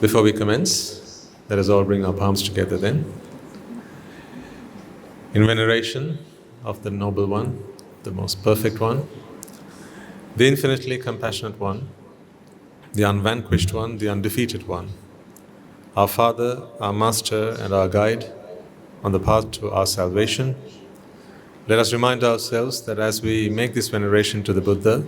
Before we commence, let us all bring our palms together then. In veneration of the Noble One, the most perfect One, the infinitely compassionate One, the unvanquished One, the undefeated One, our Father, our Master and our Guide on the path to our salvation, let us remind ourselves that as we make this veneration to the Buddha,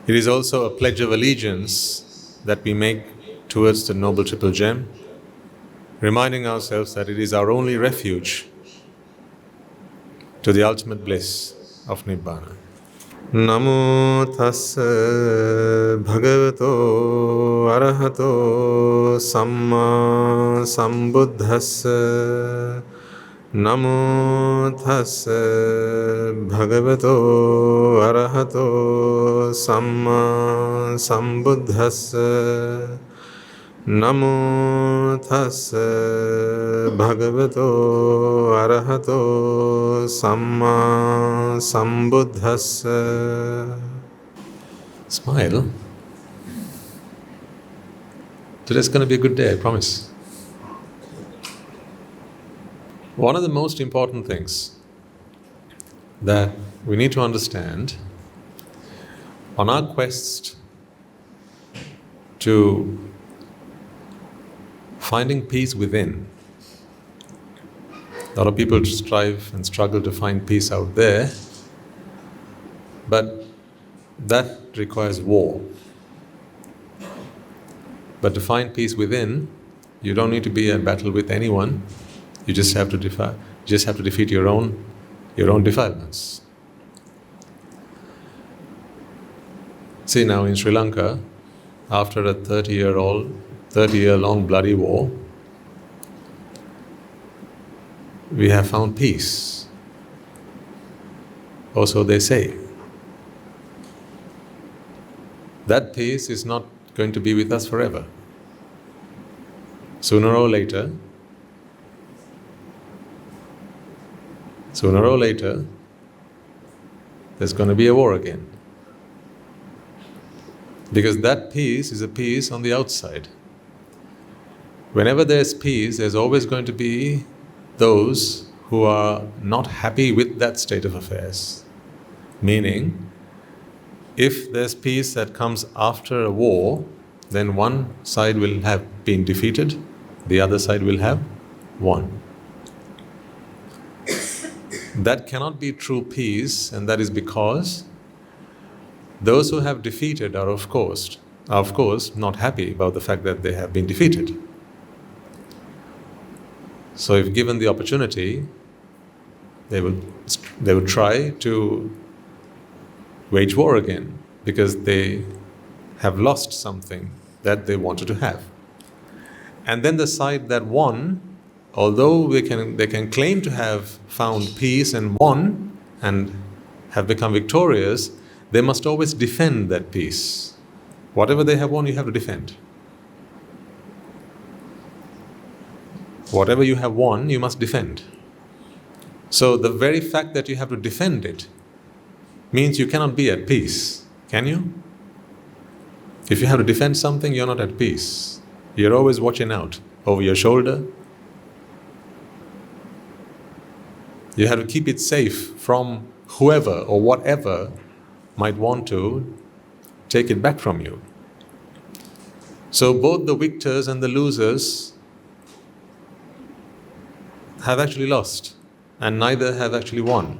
it is also a pledge of allegiance that we make towards the Noble Triple Gem, reminding ourselves that it is our only refuge to the ultimate bliss of Nibbāna. Namo tassa bhagavato arahato samma sambuddhassa. Namo tassa bhagavato arahato samma sambuddhassa. Namo tassa bhagavato arahato samma sambuddhassa. Smile. Today's going to be a good day, I promise. One of the most important things that we need to understand on our quest to finding peace within. A lot of people strive and struggle to find peace out there, but that requires war. But to find peace within, you don't need to be at battle with anyone. You just have to defeat your own defilements. See, now in Sri Lanka, after a 30-year-long bloody war, we have found peace. Or so they say. That peace is not going to be with us forever. Sooner or later, there's going to be a war again. Because that peace is a peace on the outside. Whenever there's peace, there's always going to be those who are not happy with that state of affairs. Meaning, if there's peace that comes after a war, then one side will have been defeated, the other side will have won. That cannot be true peace, and that is because those who have defeated are of course not happy about the fact that they have been defeated. So if given the opportunity, they would try to wage war again because they have lost something that they wanted to have. And then the side that won, although they can claim to have found peace and won and have become victorious, they must always defend that peace. Whatever they have won, you have to defend. Whatever you have won, you must defend. So the very fact that you have to defend it means you cannot be at peace, can you? If you have to defend something, you're not at peace. You're always watching out over your shoulder. You have to keep it safe from whoever or whatever might want to take it back from you. So both the victors and the losers have actually lost, and neither have actually won.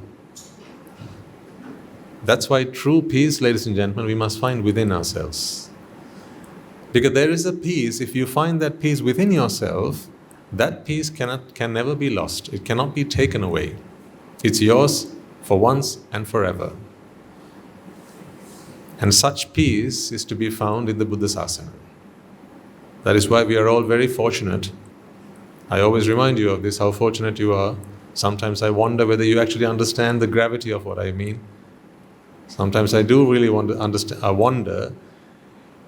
That's why true peace, ladies and gentlemen, we must find within ourselves. Because there is a peace, if you find that peace within yourself, that peace can never be lost. It cannot be taken away. It's yours for once and forever. And such peace is to be found in the Buddha Sasana. That is why we are all very fortunate. I always remind you of this, how fortunate you are. Sometimes I wonder whether you actually understand the gravity of what I mean. Sometimes I do really want to understand. I wonder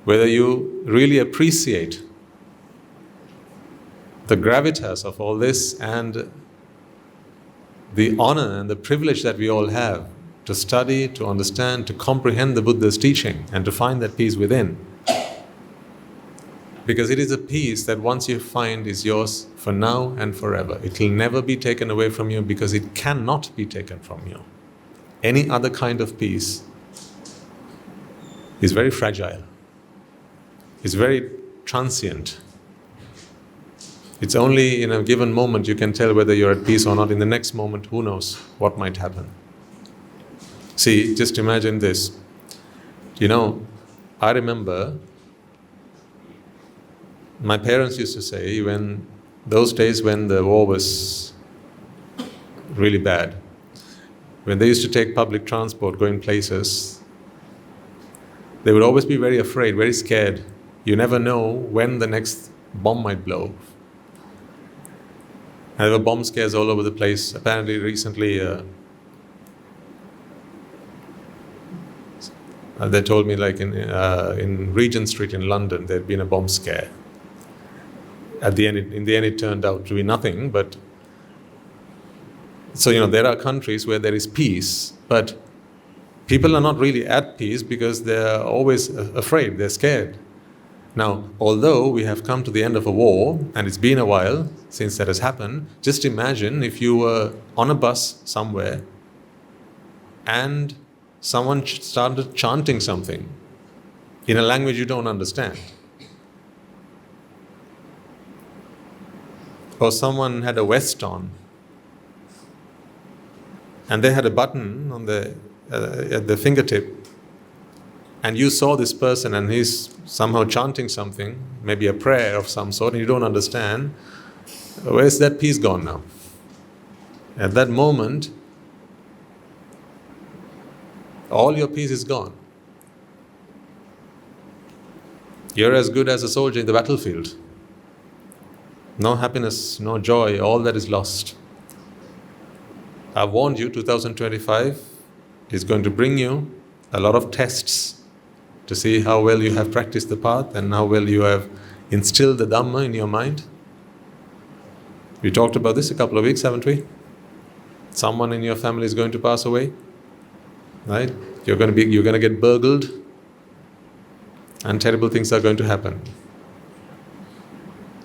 whether you really appreciate the gravitas of all this and the honor and the privilege that we all have to study, to understand, to comprehend the Buddha's teaching and to find that peace within. Because it is a peace that once you find is yours for now and forever. It will never be taken away from you because it cannot be taken from you. Any other kind of peace is very fragile. It's very transient. It's only in a given moment you can tell whether you're at peace or not. In the next moment, who knows what might happen. See, just imagine this. I remember my parents used to say, when those days when the war was really bad, when they used to take public transport, going places, they would always be very afraid, very scared. You never know when the next bomb might blow. And there were bomb scares all over the place. Apparently recently, they told me like in Regent Street in London, there had been a bomb scare. In the end it turned out to be nothing, but so there are countries where there is peace, but people are not really at peace because they're always afraid, they're scared. Now, although we have come to the end of a war, and it's been a while since that has happened, just imagine if you were on a bus somewhere and someone started chanting something in a language you don't understand. Or someone had a vest on and they had a button on at the fingertip, and you saw this person and he's somehow chanting something, maybe a prayer of some sort, and you don't understand, where's that peace gone now? At that moment, all your peace is gone. You're as good as a soldier in the battlefield. No happiness, no joy, all that is lost. I've warned you, 2025 is going to bring you a lot of tests to see how well you have practiced the path and how well you have instilled the dhamma in your mind. We talked about this a couple of weeks, haven't we? Someone in your family is going to pass away, right? You're going to get burgled, and terrible things are going to happen.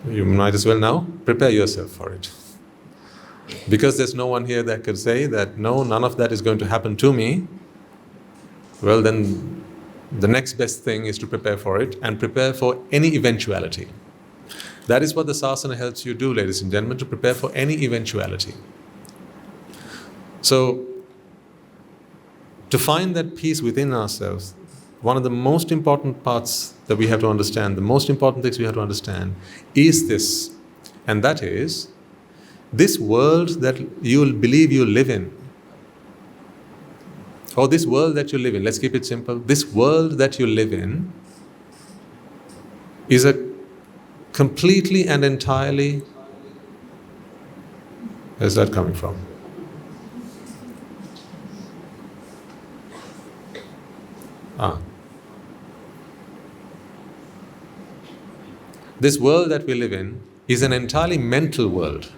You might as well now prepare yourself for it. Because there's no one here that could say that, no, none of that is going to happen to me. Well, then the next best thing is to prepare for it and prepare for any eventuality. That is what the sasana helps you do, ladies and gentlemen, to prepare for any eventuality. So, to find that peace within ourselves, one of the most important parts that we have to understand, the most important things we have to understand is this, and that is, this world that you believe you live in, or this world that you live in, let's keep it simple, this world that you live in is a completely and entirely, where's that coming from? This world that we live in is an entirely mental world.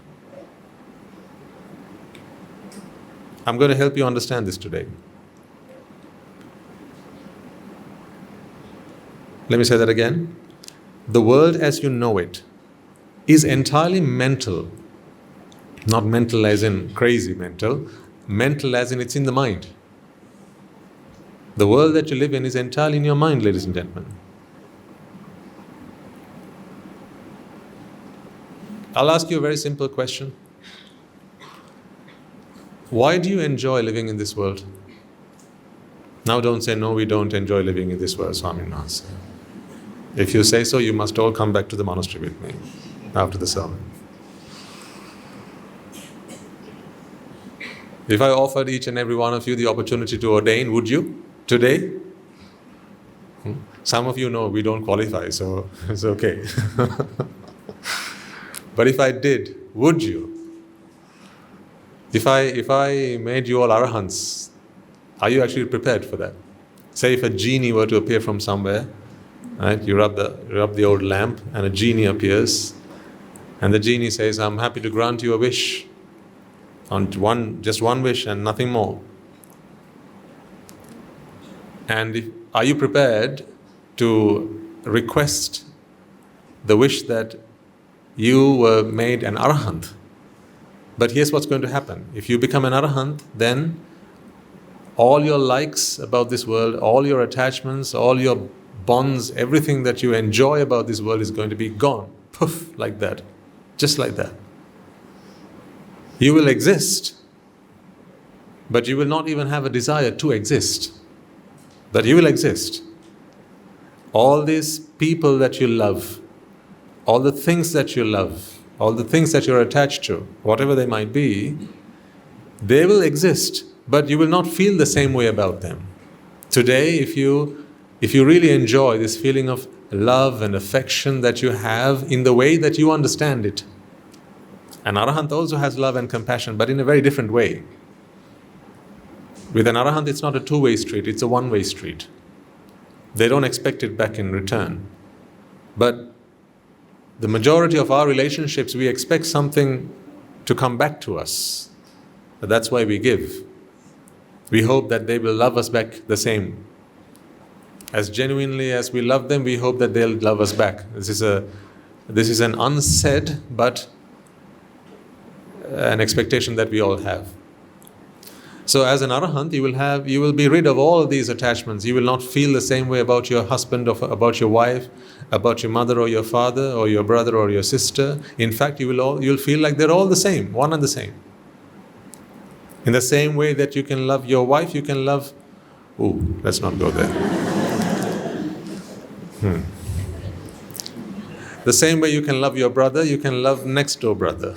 I'm going to help you understand this today. Let me say that again. The world as you know it is entirely mental. Not mental as in crazy mental. Mental as in it's in the mind. The world that you live in is entirely in your mind, ladies and gentlemen. I'll ask you a very simple question. Why do you enjoy living in this world? Now don't say, no, we don't enjoy living in this world, Swaminathan. If you say so, you must all come back to the monastery with me after the sermon. If I offered each and every one of you the opportunity to ordain, would you? Today? Some of you know we don't qualify, so it's okay. But if I did, would you? If I made you all Arahants, are you actually prepared for that? Say if a genie were to appear from somewhere, right? You rub the old lamp and a genie appears, and the genie says, I'm happy to grant you a wish, on just one wish and nothing more. And are you prepared to request the wish that you were made an Arahant. But here's what's going to happen. If you become an Arahant, then all your likes about this world, all your attachments, all your bonds, everything that you enjoy about this world is going to be gone. Poof, like that. Just like that. You will exist, but you will not even have a desire to exist. But you will exist. All these people that you love, all the things that you love, all the things that you're attached to, whatever they might be, they will exist, but you will not feel the same way about them. Today, if you really enjoy this feeling of love and affection that you have in the way that you understand it, an Arahant also has love and compassion, but in a very different way. With an Arahant, it's not a two-way street, it's a one-way street. They don't expect it back in return. But the majority of our relationships, we expect something to come back to us. But that's why we give. We hope that they will love us back the same. As genuinely as we love them, we hope that they'll love us back. This is an unsaid, but an expectation that we all have. So as an Arahant, you will be rid of all of these attachments. You will not feel the same way about your husband or about your wife, about your mother or your father or your brother or your sister. In fact, you'll feel like they're all the same, one and the same. In the same way that you can love your wife, you can love... Ooh, let's not go there. The same way you can love your brother, you can love next door brother.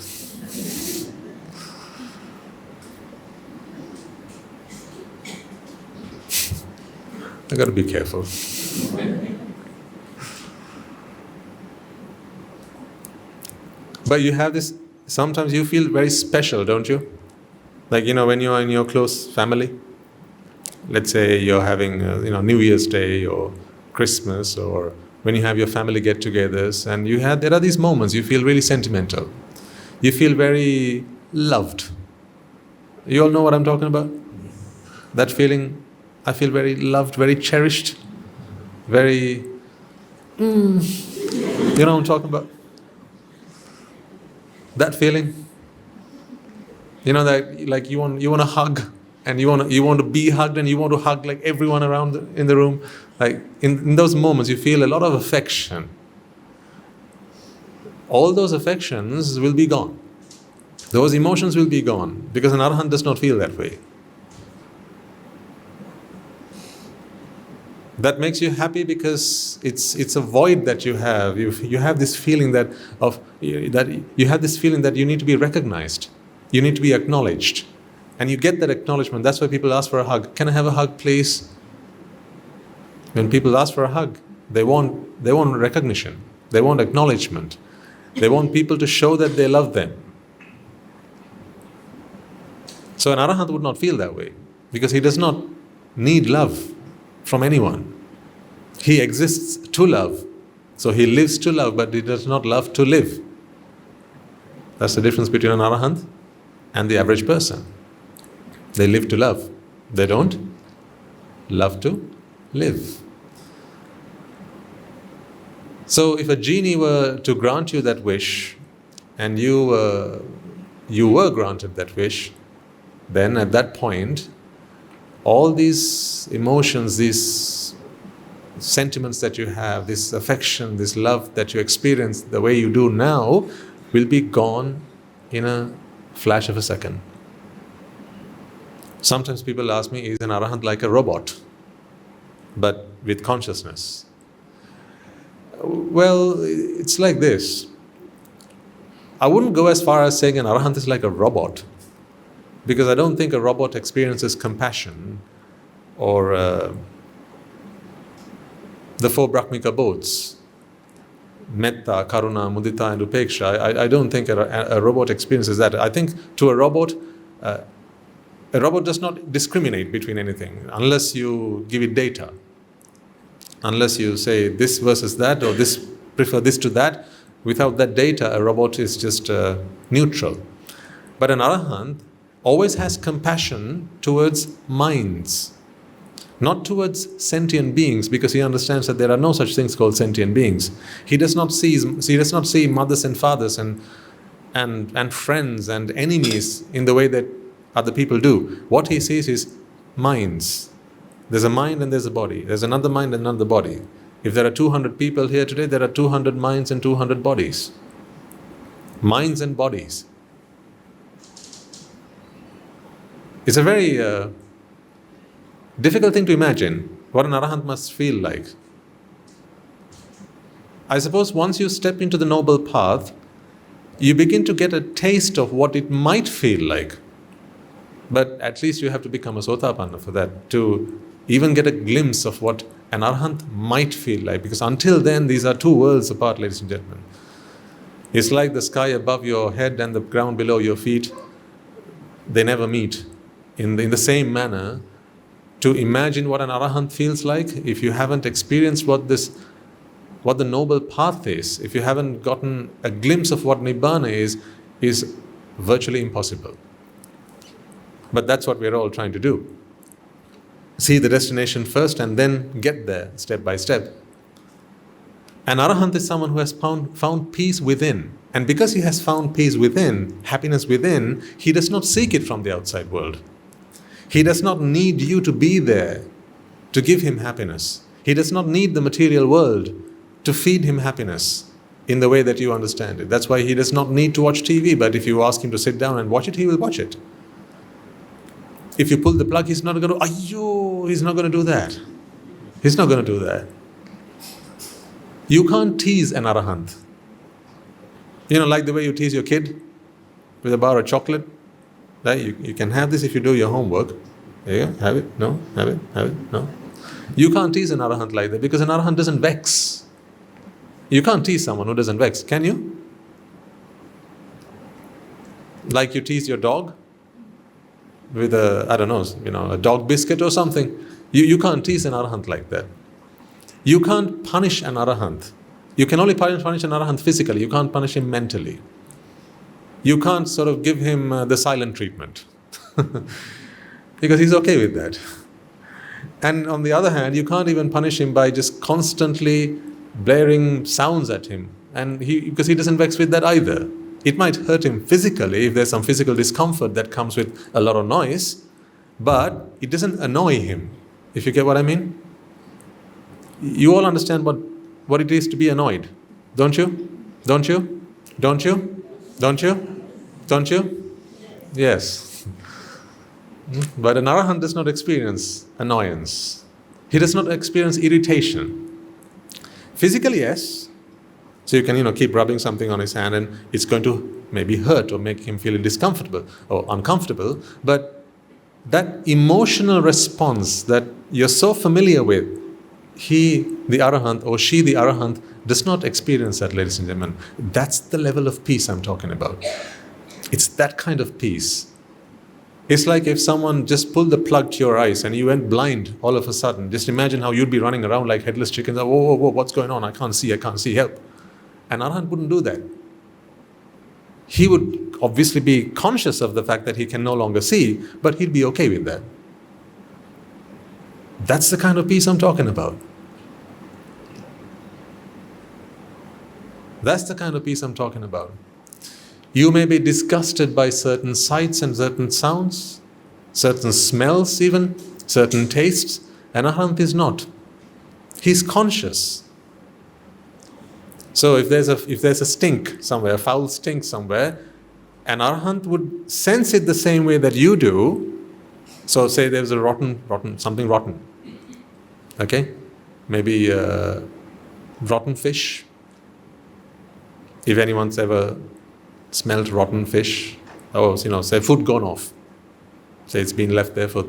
I got to be careful. But you have this, sometimes you feel very special, don't you? Like, when you're in your close family, let's say you're having, New Year's Day or Christmas, or when you have your family get-togethers, and there are these moments you feel really sentimental. You feel very loved. You all know what I'm talking about? That feeling, I feel very loved, very cherished, very... You know what I'm talking about? That feeling. That like you want to hug, and you want to be hugged, and you want to hug like everyone around in the room. Like in those moments, you feel a lot of affection. All those affections will be gone. Those emotions will be gone, because an Arahant does not feel that way. That makes you happy because it's a void that you have. You have this feeling that you need to be recognized. You need to be acknowledged. And you get that acknowledgement. That's why people ask for a hug. Can I have a hug, please? When people ask for a hug, they want recognition. They want acknowledgement. They want people to show that they love them. So an Arahant would not feel that way, because he does not need love from anyone. He exists to love. So he lives to love, but he does not love to live. That's the difference between an Arahant and the average person. They live to love. They don't love to live. So if a genie were to grant you that wish, and you were granted that wish, then at that point, all these emotions, these sentiments that you have, this affection, this love that you experience the way you do now, will be gone in a flash of a second. Sometimes people ask me, is an Arahant like a robot, but with consciousness? Well, it's like this. I wouldn't go as far as saying an Arahant is like a robot, because I don't think a robot experiences compassion or the four Brahmika boats, Metta, Karuna, Mudita and Upeksha. I don't think a robot experiences that. I think to a robot does not discriminate between anything unless you give it data. Unless you say this versus that, or this prefer this to that. Without that data, a robot is just neutral. But an Arahant always has compassion towards minds, Not towards sentient beings, because he understands that there are no such things called sentient beings. He does not see mothers and fathers and friends and enemies in the way that other people do. What he sees is minds. There's a mind and there's a body. There's another mind and another body. If there are 200 people here today, there are 200 minds and 200 bodies. Minds and bodies. It's a very difficult thing to imagine what an Arahant must feel like. I suppose once you step into the noble path, you begin to get a taste of what it might feel like. But at least you have to become a Sotapanna for that, to even get a glimpse of what an Arahant might feel like. Because until then, these are two worlds apart, ladies and gentlemen. It's like the sky above your head and the ground below your feet. They never meet. In the same manner, to imagine what an Arahant feels like, if you haven't experienced what the noble path is, if you haven't gotten a glimpse of what Nibbāna is virtually impossible. But that's what we're all trying to do. See the destination first and then get there step by step. An Arahant is someone who has found peace within. And because he has found peace within, happiness within, he does not seek it from the outside world. He does not need you to be there to give him happiness. He does not need the material world to feed him happiness in the way that you understand it. That's why he does not need to watch TV, but if you ask him to sit down and watch it, he will watch it. If you pull the plug, he's not going to do that. He's not going to do that. You can't tease an Arahant. Like the way you tease your kid with a bar of chocolate. Right? You can have this if you do your homework. There you go. Have it, no, have it, no. You can't tease an Arahant like that, because an Arahant doesn't vex. You can't tease someone who doesn't vex, can you? Like you tease your dog with a dog biscuit or something. You can't tease an Arahant like that. You can't punish an Arahant. You can only punish an Arahant physically. You can't punish him mentally. You can't sort of give him the silent treatment because he's okay with that. And on the other hand, you can't even punish him by just constantly blaring sounds at him, and because he doesn't vex with that either. It might hurt him physically if there's some physical discomfort that comes with a lot of noise, but it doesn't annoy him, if you get what I mean. You all understand what it is to be annoyed, don't you? Don't you? Don't you? Don't you? Don't you? Yes. But an Arahant does not experience annoyance. He does not experience irritation. Physically, yes. So you can, keep rubbing something on his hand and it's going to maybe hurt or make him feel discomfortable or uncomfortable. But that emotional response that you're so familiar with, he, the Arahant, or she, the Arahant, does not experience that, ladies and gentlemen. That's the level of peace I'm talking about. It's that kind of peace. It's like if someone just pulled the plug to your eyes and you went blind all of a sudden. Just imagine how you'd be running around like headless chickens. Whoa, what's going on? I can't see, help. An Arahant wouldn't do that. He would obviously be conscious of the fact that he can no longer see, but he'd be okay with that. That's the kind of peace I'm talking about. That's the kind of peace I'm talking about. You may be disgusted by certain sights and certain sounds, certain smells even, certain tastes. An Arahant is not. He's conscious. So if there's a stink somewhere, a foul stink somewhere, an Arahant would sense it the same way that you do. So say there's a something rotten. Okay? Maybe rotten fish. If anyone's ever smelled rotten fish, say food gone off. Say it's been left there for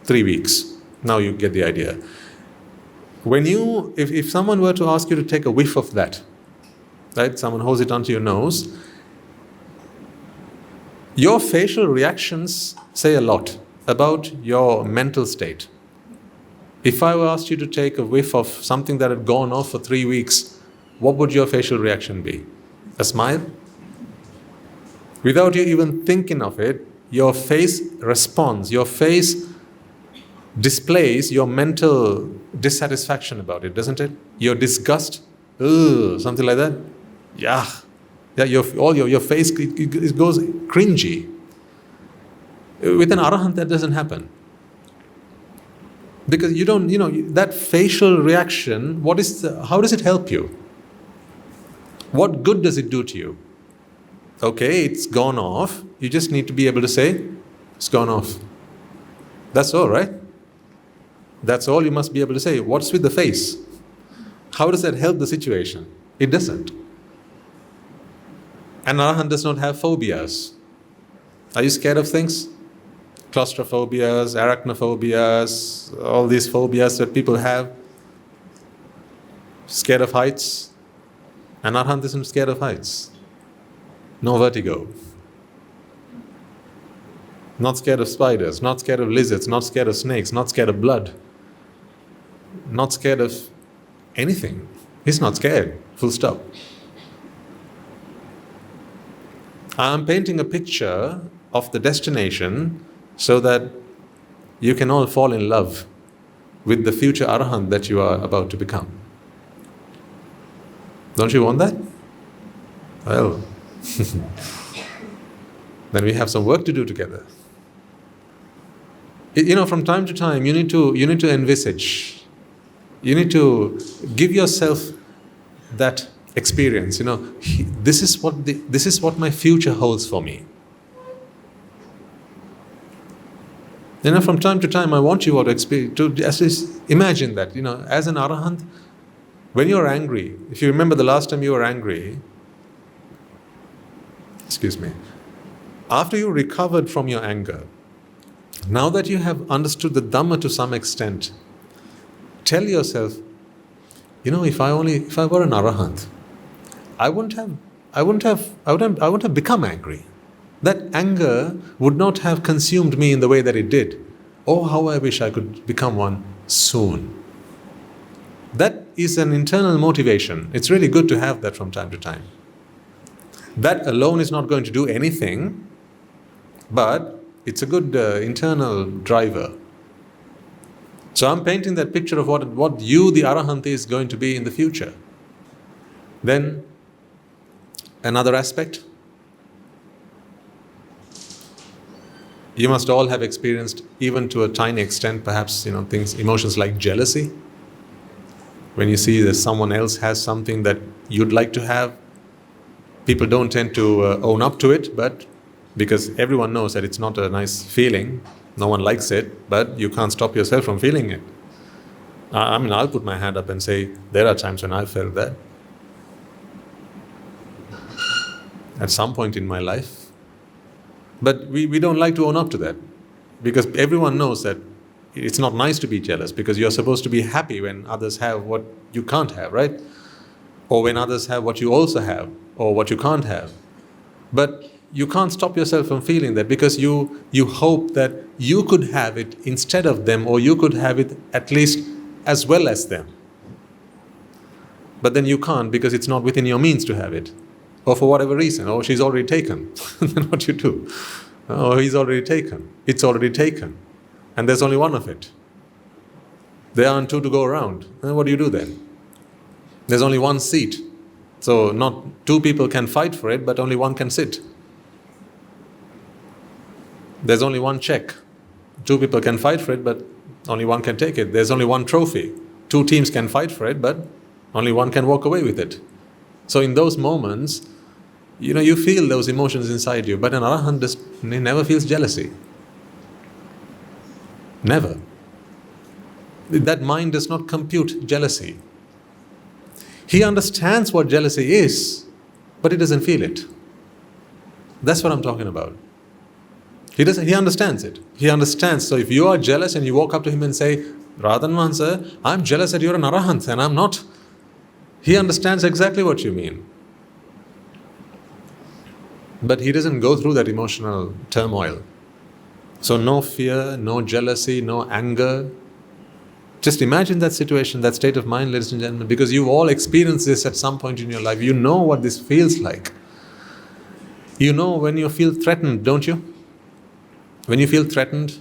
3 weeks. Now you get the idea. If someone were to ask you to take a whiff of that, right? Someone holds it onto your nose. Your facial reactions say a lot about your mental state. If I asked you to take a whiff of something that had gone off for 3 weeks, what would your facial reaction be? A smile? Without you even thinking of it, your face responds. Your face displays your mental dissatisfaction about it, doesn't it? Your disgust, ugh, something like that. Yeah, your face it goes cringy. With an Arahant, that doesn't happen. Because you don't, that facial reaction, how does it help you? What good does it do to you? Okay, it's gone off. You just need to be able to say, it's gone off. That's all, right? That's all you must be able to say. What's with the face? How does that help the situation? It doesn't. An Arahant does not have phobias. Are you scared of things? Claustrophobias, arachnophobias, all these phobias that people have. Scared of heights. An Arahant isn't scared of heights. No vertigo. Not scared of spiders, not scared of lizards, not scared of snakes, not scared of blood. Not scared of anything. He's not scared. Full stop. I'm painting a picture of the destination so that you can all fall in love with the future Arahant that you are about to become. Don't you want that? Well, then we have some work to do together. From time to time, you need to envisage. You need to give yourself that experience. This is what my future holds for me. From time to time, I want you all to at least imagine that. As an Arahant, when you're angry, if you remember the last time you were angry, after you recovered from your anger, now that you have understood the dhamma to some extent, tell yourself, if I were an Arahant, I wouldn't have become angry. That anger would not have consumed me in the way that it did. Oh, how I wish I could become one soon. That is an internal motivation. It's really good to have that from time to time. That alone is not going to do anything, but it's a good internal driver. So I'm painting that picture of what you, the Arahant, is going to be in the future. Then, another aspect. You must all have experienced, even to a tiny extent, perhaps, emotions like jealousy. When you see that someone else has something that you'd like to have, people don't tend to own up to it, but because everyone knows that it's not a nice feeling, no one likes it, but you can't stop yourself from feeling it. I'll put my hand up and say, there are times when I felt that. At some point in my life. But we don't like to own up to that, because everyone knows that it's not nice to be jealous, because you're supposed to be happy when others have what you can't have, right? Or when others have what you also have, or what you can't have. But you can't stop yourself from feeling that, because you hope that you could have it instead of them, or you could have it at least as well as them. But then you can't, because it's not within your means to have it. Or for whatever reason, or she's already taken. Then what you do? Oh, he's already taken. It's already taken. And there's only one of it. There aren't two to go around. And what do you do then? There's only one seat. So not two people can fight for it, but only one can sit. There's only one check. Two people can fight for it, but only one can take it. There's only one trophy. Two teams can fight for it, but only one can walk away with it. So in those moments, you feel those emotions inside you, but an Arahant never feels jealousy. Never. That mind does not compute jealousy. He understands what jealousy is, but he doesn't feel it. That's what I'm talking about. He understands it. He understands. So if you are jealous and you walk up to him and say, Radhan sir, I'm jealous that you're an Arahant and I'm not. He understands exactly what you mean. But he doesn't go through that emotional turmoil. So no fear, no jealousy, no anger. Just imagine that situation, that state of mind, ladies and gentlemen, because you've all experienced this at some point in your life. You know what this feels like. You know when you feel threatened, don't you? When you feel threatened,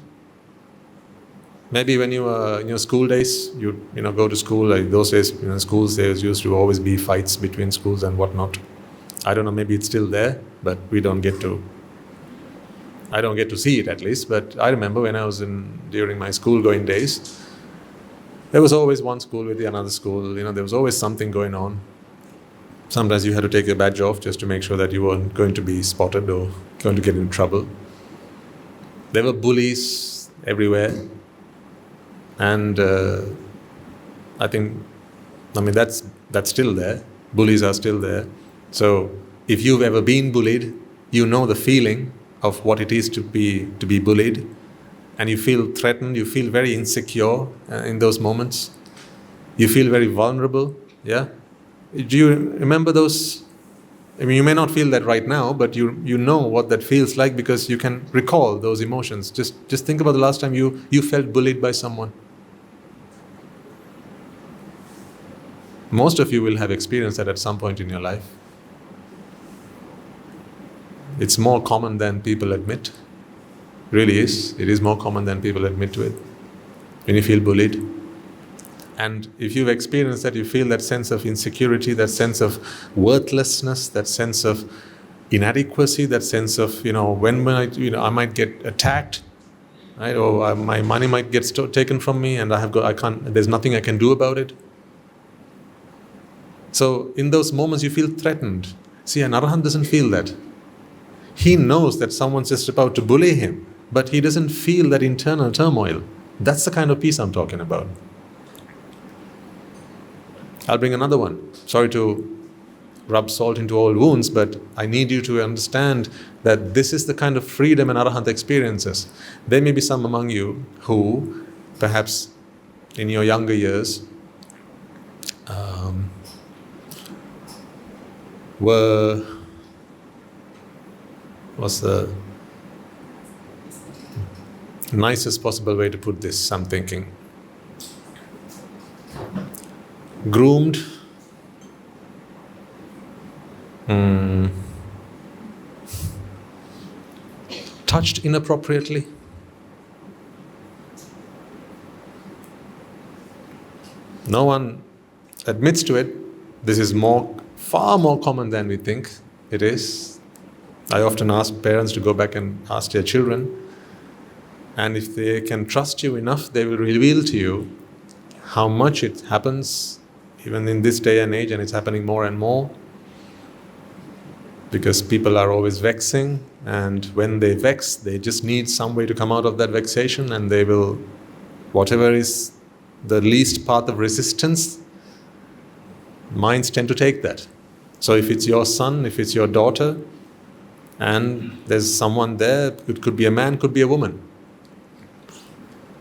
Maybe when you were in your school days, you go to school. Like those days, schools there used to always be fights between schools and whatnot. I don't know, maybe it's still there, but I don't get to see it at least. But I remember when I was during my school going days, there was always one school with another school. There was always something going on. Sometimes you had to take your badge off just to make sure that you weren't going to be spotted or going to get in trouble. There were bullies everywhere. And that's still there. Bullies are still there. So if you've ever been bullied, you know the feeling of what it is to be bullied, and you feel threatened, you feel very insecure in those moments. You feel very vulnerable. Yeah? Do you remember those? You may not feel that right now, but you know what that feels like because you can recall those emotions. Just think about the last time you felt bullied by someone. Most of you will have experienced that at some point in your life. It's more common than people admit. Really is. It is more common than people admit to it. When you feel bullied. And if you've experienced that, you feel that sense of insecurity, that sense of worthlessness, that sense of inadequacy, that sense of, when I might get attacked, right? Or my money might get taken from me and there's nothing I can do about it. So in those moments you feel threatened. See, an Arahant doesn't feel that. He knows that someone's just about to bully him, but he doesn't feel that internal turmoil. That's the kind of peace I'm talking about. I'll bring another one. Sorry to rub salt into old wounds, but I need you to understand that this is the kind of freedom an Arahant experiences. There may be some among you who, perhaps in your younger years, what's the nicest possible way to put this, I'm thinking. Groomed, touched inappropriately, no one admits to it. This is far more common than we think it is. I often ask parents to go back and ask their children, and if they can trust you enough, they will reveal to you how much it happens even in this day and age, and it's happening more and more because people are always vexing, and when they vex, they just need some way to come out of that vexation, and they will, whatever is the least path of resistance, minds tend to take that. So if it's your son, if it's your daughter, and there's someone there, it could be a man, could be a woman.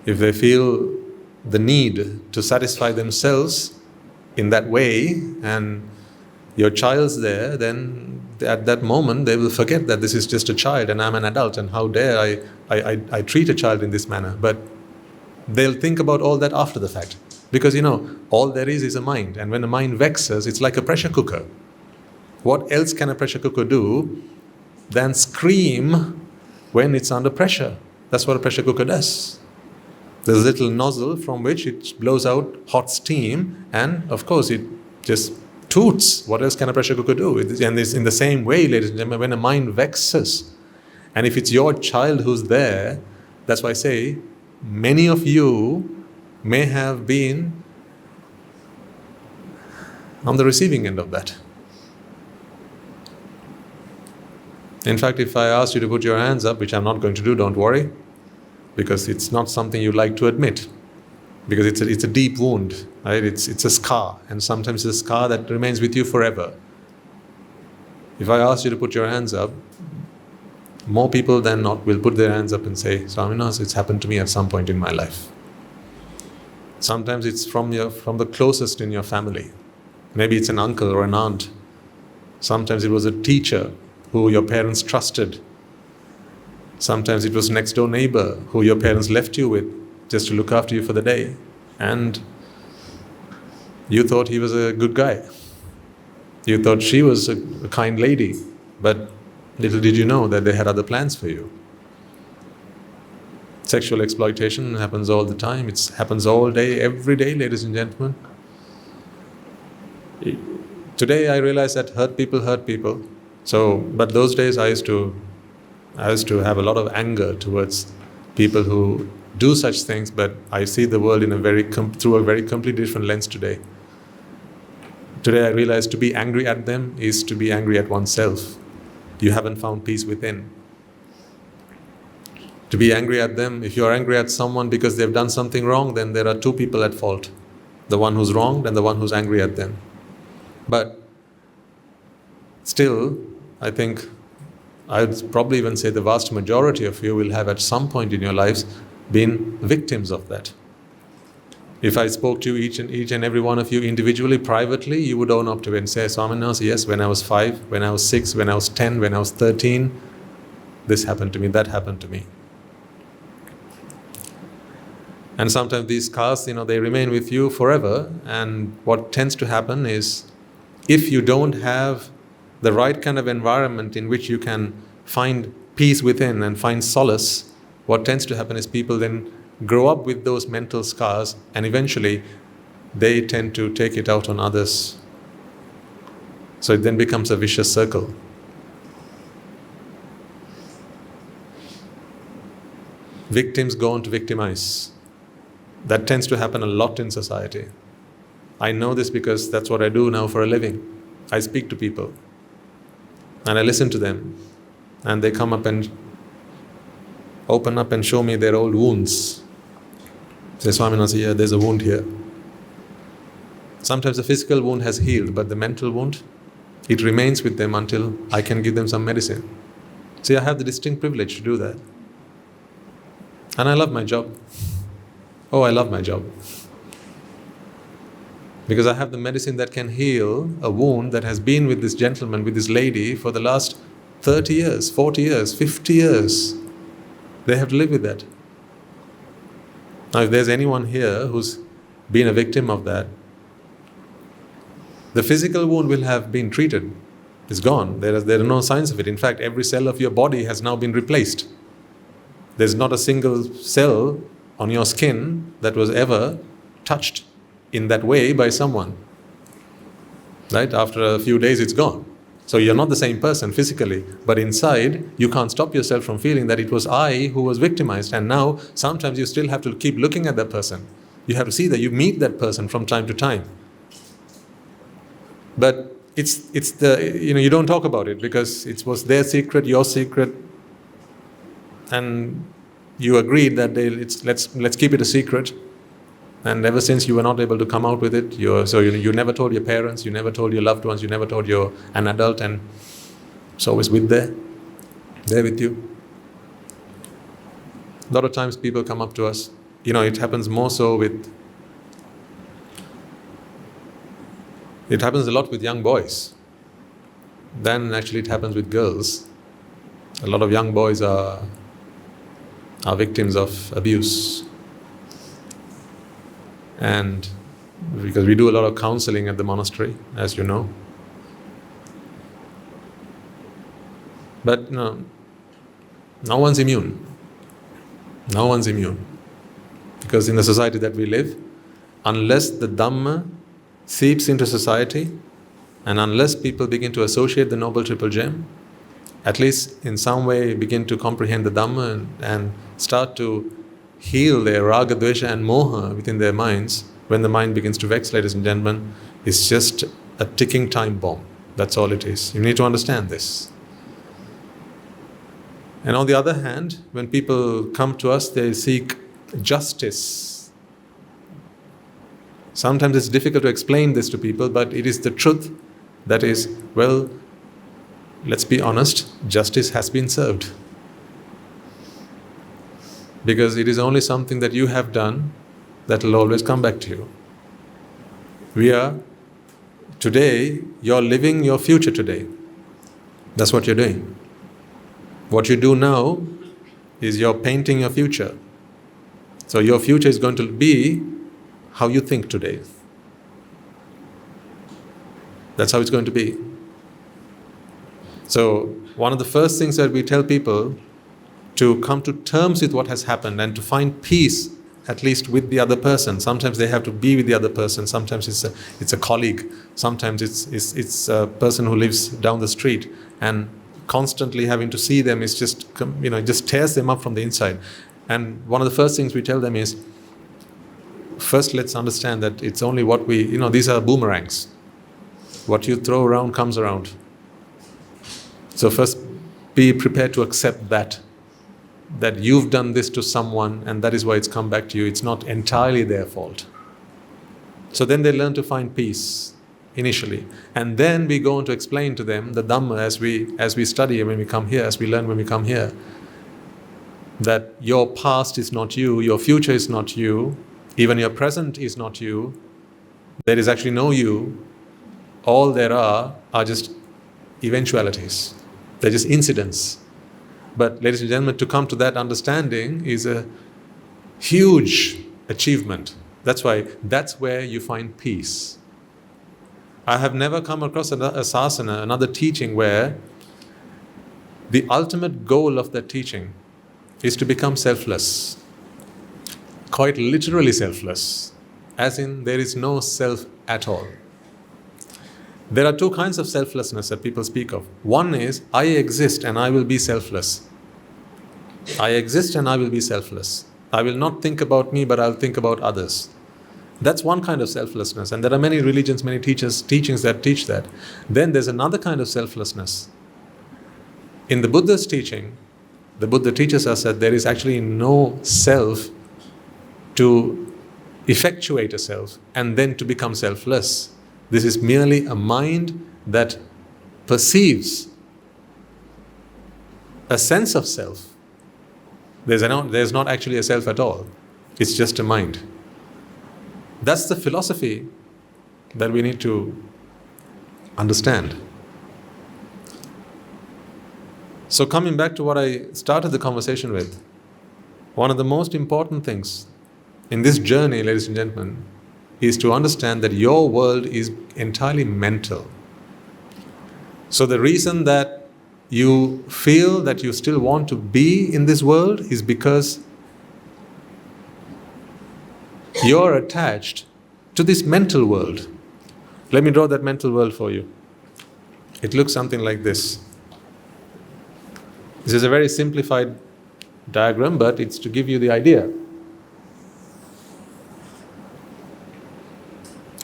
If they feel the need to satisfy themselves in that way, and your child's there, then at that moment they will forget that this is just a child and I'm an adult, and how dare I treat a child in this manner. But they'll think about all that after the fact. Because all there is a mind, and when a mind vexes, it's like a pressure cooker. What else can a pressure cooker do than scream when it's under pressure? That's what a pressure cooker does. There's a little nozzle from which it blows out hot steam, and of course it just toots. What else can a pressure cooker do? And it's in the same way, ladies and gentlemen, when a mind vexes, and if it's your child who's there, that's why I say, many of you may have been on the receiving end of that. In fact, if I asked you to put your hands up, which I'm not going to do, don't worry, because it's not something you like to admit, because it's a deep wound, right? It's a scar, and sometimes it's a scar that remains with you forever. If I asked you to put your hands up, more people than not will put their hands up and say, Swaminas, it's happened to me at some point in my life. Sometimes it's from the closest in your family. Maybe it's an uncle or an aunt. Sometimes it was a teacher who your parents trusted. Sometimes it was next door neighbor who your parents left you with just to look after you for the day. And you thought he was a good guy. You thought she was a kind lady. But little did you know that they had other plans for you. Sexual exploitation happens all the time. It happens all day, every day, ladies and gentlemen. Today I realize that hurt people. So, but those days I used to have a lot of anger towards people who do such things, but I see the world in through a very completely different lens today. Today I realize to be angry at them is to be angry at oneself. You haven't found peace within. To be angry at them, if you're angry at someone because they've done something wrong, then there are two people at fault. The one who's wronged and the one who's angry at them. But still, I think I'd probably even say the vast majority of you will have at some point in your lives been victims of that. If I spoke to each and every one of you individually, privately, you would own up to it and say, Swaminathan, yes, when I was 5, when I was 6, when I was 10, when I was 13, this happened to me, that happened to me. And sometimes these scars, they remain with you forever. And what tends to happen is, if you don't have the right kind of environment in which you can find peace within and find solace, what tends to happen is people then grow up with those mental scars, and eventually they tend to take it out on others. So it then becomes a vicious circle. Victims go on to victimize. That tends to happen a lot in society. I know this because that's what I do now for a living. I speak to people and I listen to them, and they come up and open up and show me their old wounds. Say, Swaminathan, yeah, there's a wound here. Sometimes the physical wound has healed, but the mental wound, it remains with them until I can give them some medicine. See, I have the distinct privilege to do that. And I love my job. Oh, I love my job. Because I have the medicine that can heal a wound that has been with this gentleman, with this lady for the last 30 years, 40 years, 50 years. They have to live with that. Now, if there's anyone here who's been a victim of that, the physical wound will have been treated. It's gone. There are no signs of it. In fact, every cell of your body has now been replaced. There's not a single cell on your skin that was ever touched in that way by someone. Right? After a few days, it's gone. So you're not the same person physically, but inside, you can't stop yourself from feeling that it was I who was victimized. And now, sometimes you still have to keep looking at that person. You have to see that you meet that person from time to time. But it's you don't talk about it because it was their secret, your secret, and you agreed that let's keep it a secret. And ever since you were not able to come out with it, you never told your parents, you never told your loved ones, you never told an adult, and it's always there with you. A lot of times people come up to us, it happens more so it happens a lot with young boys than actually it happens with girls. A lot of young boys are victims of abuse. And because we do a lot of counseling at the monastery, as you know. But no one's immune. No one's immune. Because in the society that we live, unless the dhamma seeps into society, and unless people begin to associate the Noble Triple Gem, at least in some way begin to comprehend the dhamma and start to heal their raga, dvesha and moha within their minds, when the mind begins to vex, ladies and gentlemen, it's just a ticking time bomb. That's all it is. You need to understand this. And on the other hand, when people come to us, they seek justice. Sometimes it's difficult to explain this to people, but it is the truth that is, well, let's be honest, justice has been served. Because it is only something that you have done that will always come back to you. Today, you're living your future today. That's what you're doing. What you do now is you're painting your future. So your future is going to be how you think today. That's how it's going to be. So one of the first things that we tell people to come to terms with what has happened and to find peace, at least with the other person. Sometimes they have to be with the other person. Sometimes it's a colleague. Sometimes it's a person who lives down the street, and constantly having to see them is just, it just tears them up from the inside. And one of the first things we tell them is, first let's understand that it's only what these are boomerangs. What you throw around comes around. So first be prepared to accept that you've done this to someone and that is why it's come back to you. It's not entirely their fault. So then they learn to find peace initially. And then we go on to explain to them the dhamma as we study when we come here, as we learn when we come here, that your past is not you, your future is not you, even your present is not you. There is actually no you. All there are just eventualities. They're just incidents. But ladies and gentlemen, to come to that understanding is a huge achievement. That's where you find peace. I have never come across a sasana, another teaching, where the ultimate goal of that teaching is to become selfless. Quite literally selfless. As in, there is no self at all. There are two kinds of selflessness that people speak of. One is, I exist and I will be selfless. I exist and I will be selfless. I will not think about me, but I'll think about others. That's one kind of selflessness. And there are many religions, many teachings that teach that. Then there's another kind of selflessness. In the Buddha's teaching, the Buddha teaches us that there is actually no self to effectuate a self and then to become selfless. This is merely a mind that perceives a sense of self. There's not actually a self at all. It's just a mind. That's the philosophy that we need to understand. So coming back to what I started the conversation with, one of the most important things in this journey, ladies and gentlemen, is to understand that your world is entirely mental. So the reason that you feel that you still want to be in this world is because you're attached to this mental world. Let me draw that mental world for you. It looks something like this. This is a very simplified diagram, but it's to give you the idea.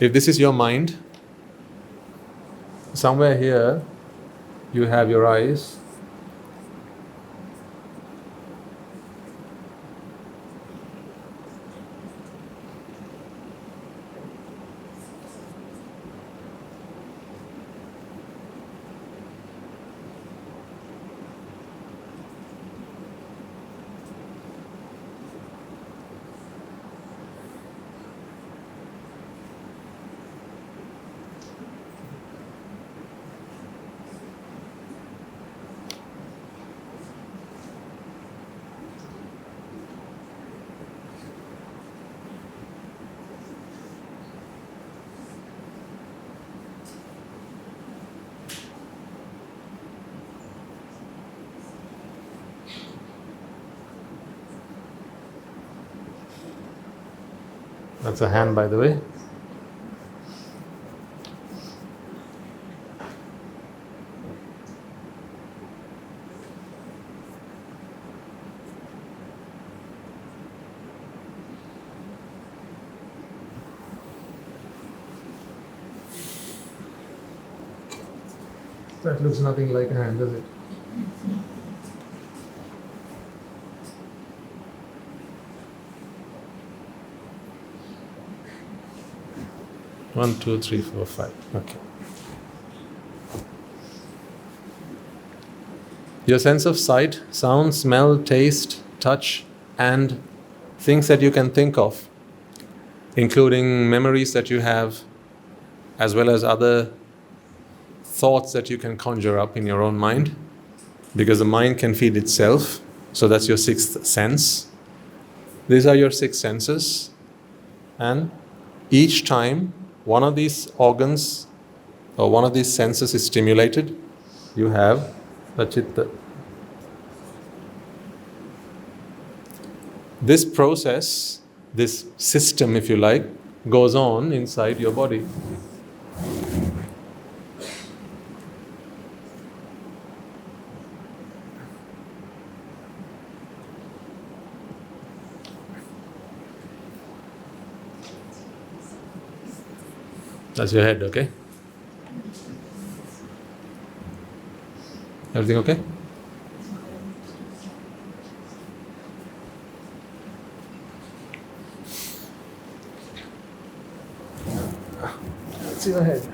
If this is your mind, somewhere here you have your eyes. That's a hand, by the way. That looks nothing like a hand, does it? One, two, three, four, five. Okay. Your sense of sight, sound, smell, taste, touch, and things that you can think of, including memories that you have, as well as other thoughts that you can conjure up in your own mind, because the mind can feed itself. So that's your sixth sense. These are your six senses, and each time one of these organs or one of these senses is stimulated, you have the chitta. This process, this system, if you like, goes on inside your body. That's your head, okay? Everything okay? That's your head.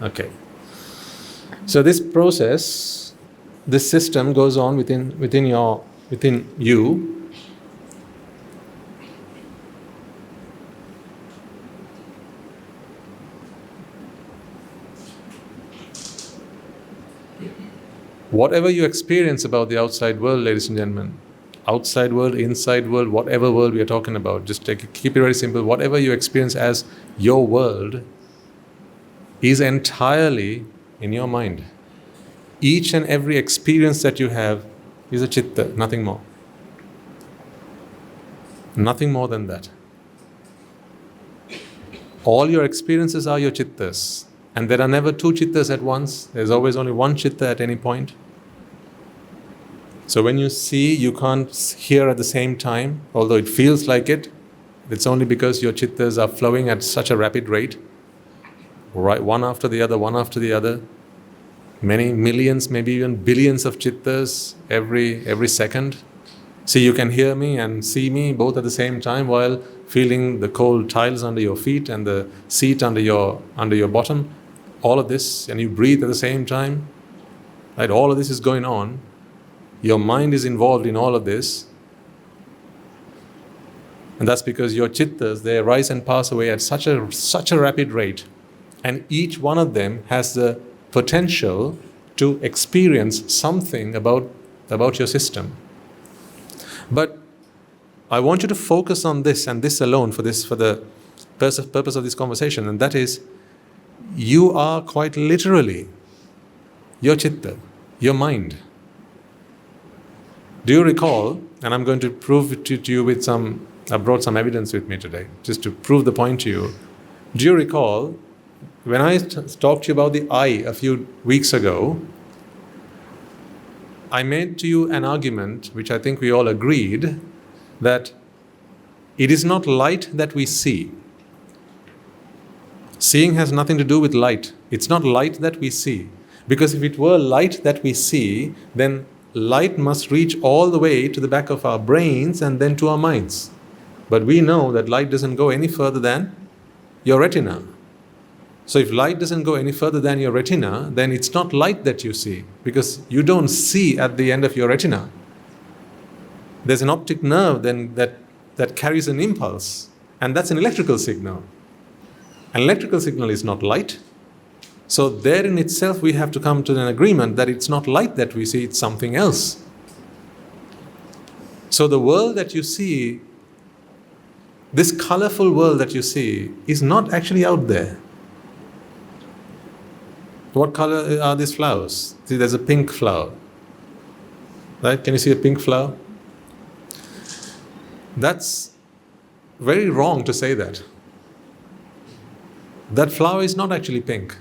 Okay. So this process, this system goes on within you. Whatever you experience about the outside world, ladies and gentlemen, outside world, inside world, whatever world we are talking about, just keep it very simple. Whatever you experience as your world is entirely in your mind. Each and every experience that you have is a chitta, nothing more. Nothing more than that. All your experiences are your chittas. And there are never two chittas at once. There's always only one chitta at any point. So when you see, you can't hear at the same time, although it feels like it. It's only because your chittas are flowing at such a rapid rate, right, one after the other, one after the other. Many millions, maybe even billions of chittas every second. See, you can hear me and see me both at the same time while feeling the cold tiles under your feet and the seat under your bottom. All of this, and you breathe at the same time. Right? All of this is going on. Your mind is involved in all of this. And that's because your chittas, they rise and pass away at such a rapid rate. And each one of them has the potential to experience something about your system. But I want you to focus on this and this alone for the purpose of this conversation, and that is, you are quite literally your chitta, your mind. Do you recall, and I'm going to prove it to you with I brought some evidence with me today, just to prove the point to you. Do you recall, when I talked to you about the eye a few weeks ago, I made to you an argument, which I think we all agreed, that it is not light that we see. Seeing has nothing to do with light. It's not light that we see. Because if it were light that we see, then light must reach all the way to the back of our brains and then to our minds. But we know that light doesn't go any further than your retina. So if light doesn't go any further than your retina, then it's not light that you see, because you don't see at the end of your retina. There's an optic nerve then that carries an impulse, and that's an electrical signal. An electrical signal is not light. So there in itself we have to come to an agreement that it's not light that we see, it's something else. So the world that you see, this colorful world that you see, is not actually out there. What color are these flowers? See, there's a pink flower. Right? Can you see a pink flower? That's very wrong to say that. That flower is not actually pink.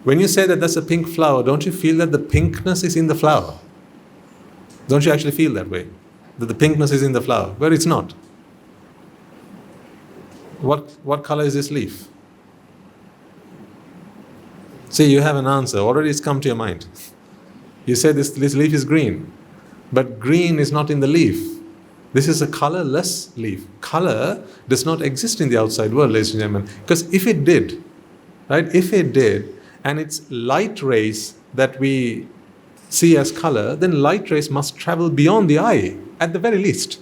When you say that that's a pink flower, don't you feel that the pinkness is in the flower? Don't you actually feel that way? That the pinkness is in the flower? But it's not. What color is this leaf? See, you have an answer. Already it's come to your mind. You say this leaf is green. But green is not in the leaf. This is a colorless leaf. Color does not exist in the outside world, ladies and gentlemen. Because if it did, right? If it did, and it's light rays that we see as color, then light rays must travel beyond the eye, at the very least.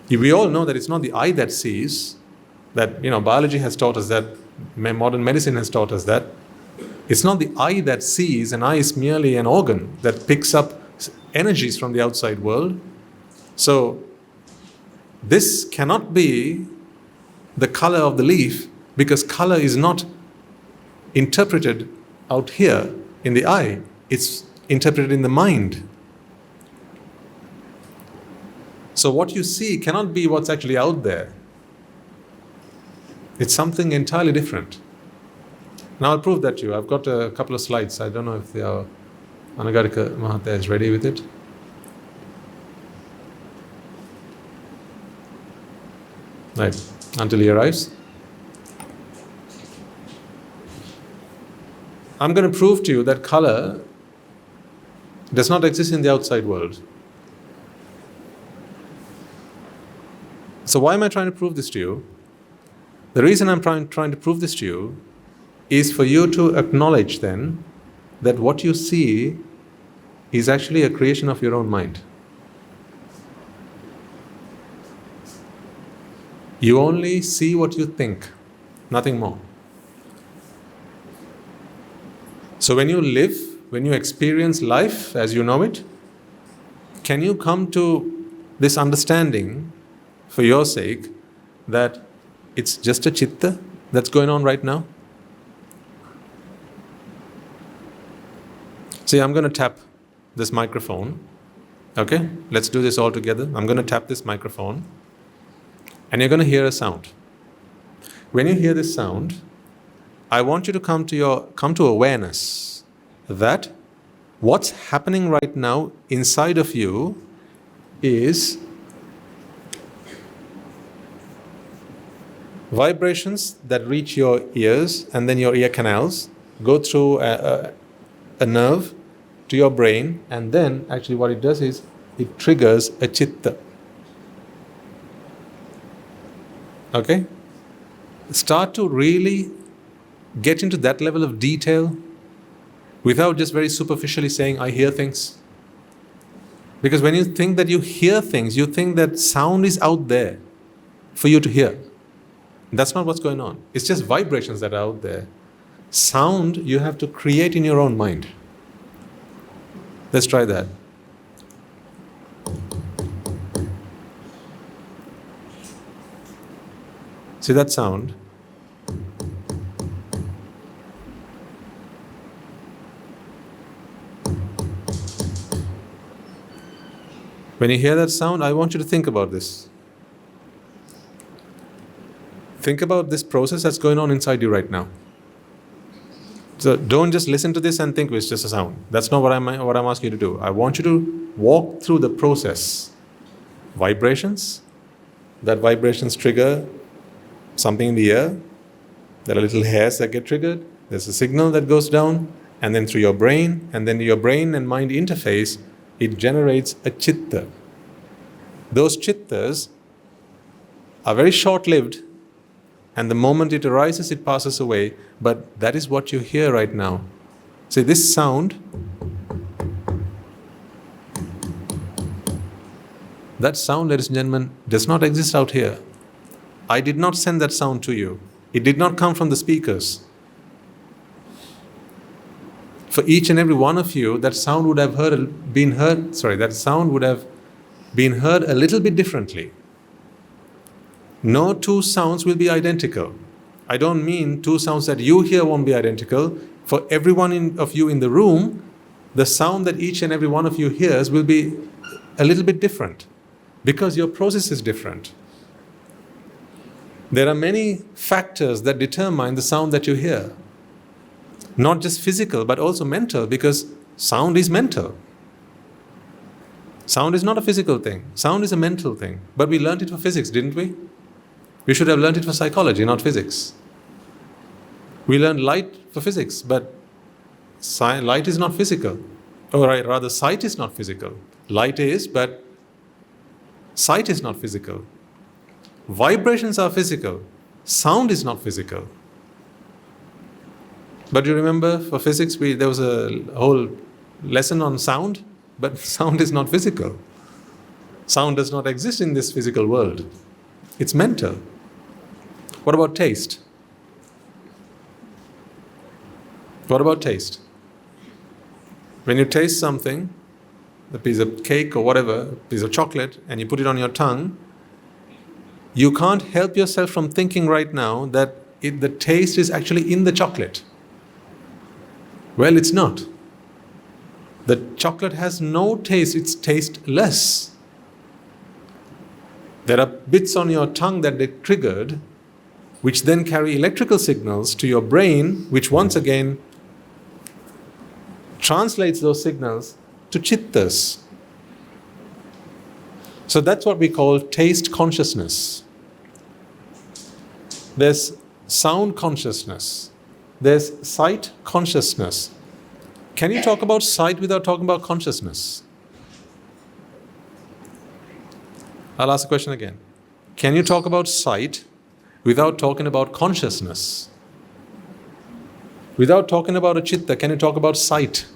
We all know that it's not the eye that sees, that, biology has taught us that, modern medicine has taught us that. It's not the eye that sees, an eye is merely an organ that picks up energies from the outside world. So, this cannot be the color of the leaf, because color is not interpreted out here in the eye. It's interpreted in the mind. So what you see cannot be what's actually out there. It's something entirely different. Now I'll prove that to you. I've got a couple of slides. I don't know if they are. Anagarika Mahata is ready with it. Right, until he arrives. I'm going to prove to you that color does not exist in the outside world. So why am I trying to prove this to you? The reason I'm trying to prove this to you is for you to acknowledge then that what you see is actually a creation of your own mind. You only see what you think, nothing more. So when you live, when you experience life as you know it, can you come to this understanding for your sake that it's just a chitta that's going on right now? See, I'm going to tap this microphone. Okay, let's do this all together. I'm going to tap this microphone and you're going to hear a sound. When you hear this sound, I want you to come to awareness that what's happening right now inside of you is vibrations that reach your ears and then your ear canals, go through a nerve to your brain, and then actually what it does is it triggers a chitta. Okay? Start to really get into that level of detail without just very superficially saying, I hear things. Because when you think that you hear things, you think that sound is out there for you to hear. That's not what's going on. It's just vibrations that are out there. Sound you have to create in your own mind. Let's try that. See that sound? When you hear that sound, I want you to think about this. Think about this process that's going on inside you right now. So don't just listen to this and think it's just a sound. That's not what I'm asking you to do. I want you to walk through the process. Vibrations. That vibrations trigger something in the ear. There are little hairs that get triggered. There's a signal that goes down, and then through your brain, and then your brain and mind interface, it generates a chitta. Those chittas are very short-lived, and the moment it arises, it passes away. But that is what you hear right now. See, this sound, that sound, ladies and gentlemen, does not exist out here. I did not send that sound to you. It did not come from the speakers. For each and every one of you, that sound would have been heard a little bit differently. No two sounds will be identical. I don't mean two sounds that you hear won't be identical. For every one of you in the room, the sound that each and every one of you hears will be a little bit different because your process is different. There are many factors that determine the sound that you hear. Not just physical, but also mental, because sound is mental. Sound is not a physical thing. Sound is a mental thing. But we learned it for physics, didn't we? We should have learned it for psychology, not physics. We learned light for physics, but light is not physical. Or rather, sight is not physical. Light is, but sight is not physical. Vibrations are physical. Sound is not physical. But you remember, for physics, there was a whole lesson on sound, but sound is not physical. Sound does not exist in this physical world. It's mental. What about taste? What about taste? When you taste something, a piece of cake or whatever, a piece of chocolate, and you put it on your tongue, you can't help yourself from thinking right now that the taste is actually in the chocolate. Well, it's not. The chocolate has no taste, it's tasteless. There are bits on your tongue that get triggered, which then carry electrical signals to your brain, which once again translates those signals to chittas. So that's what we call taste consciousness. There's sound consciousness. There's sight consciousness. Can you talk about sight without talking about consciousness? I'll ask the question again. Can you talk about sight without talking about consciousness? Without talking about a chitta, can you talk about sight?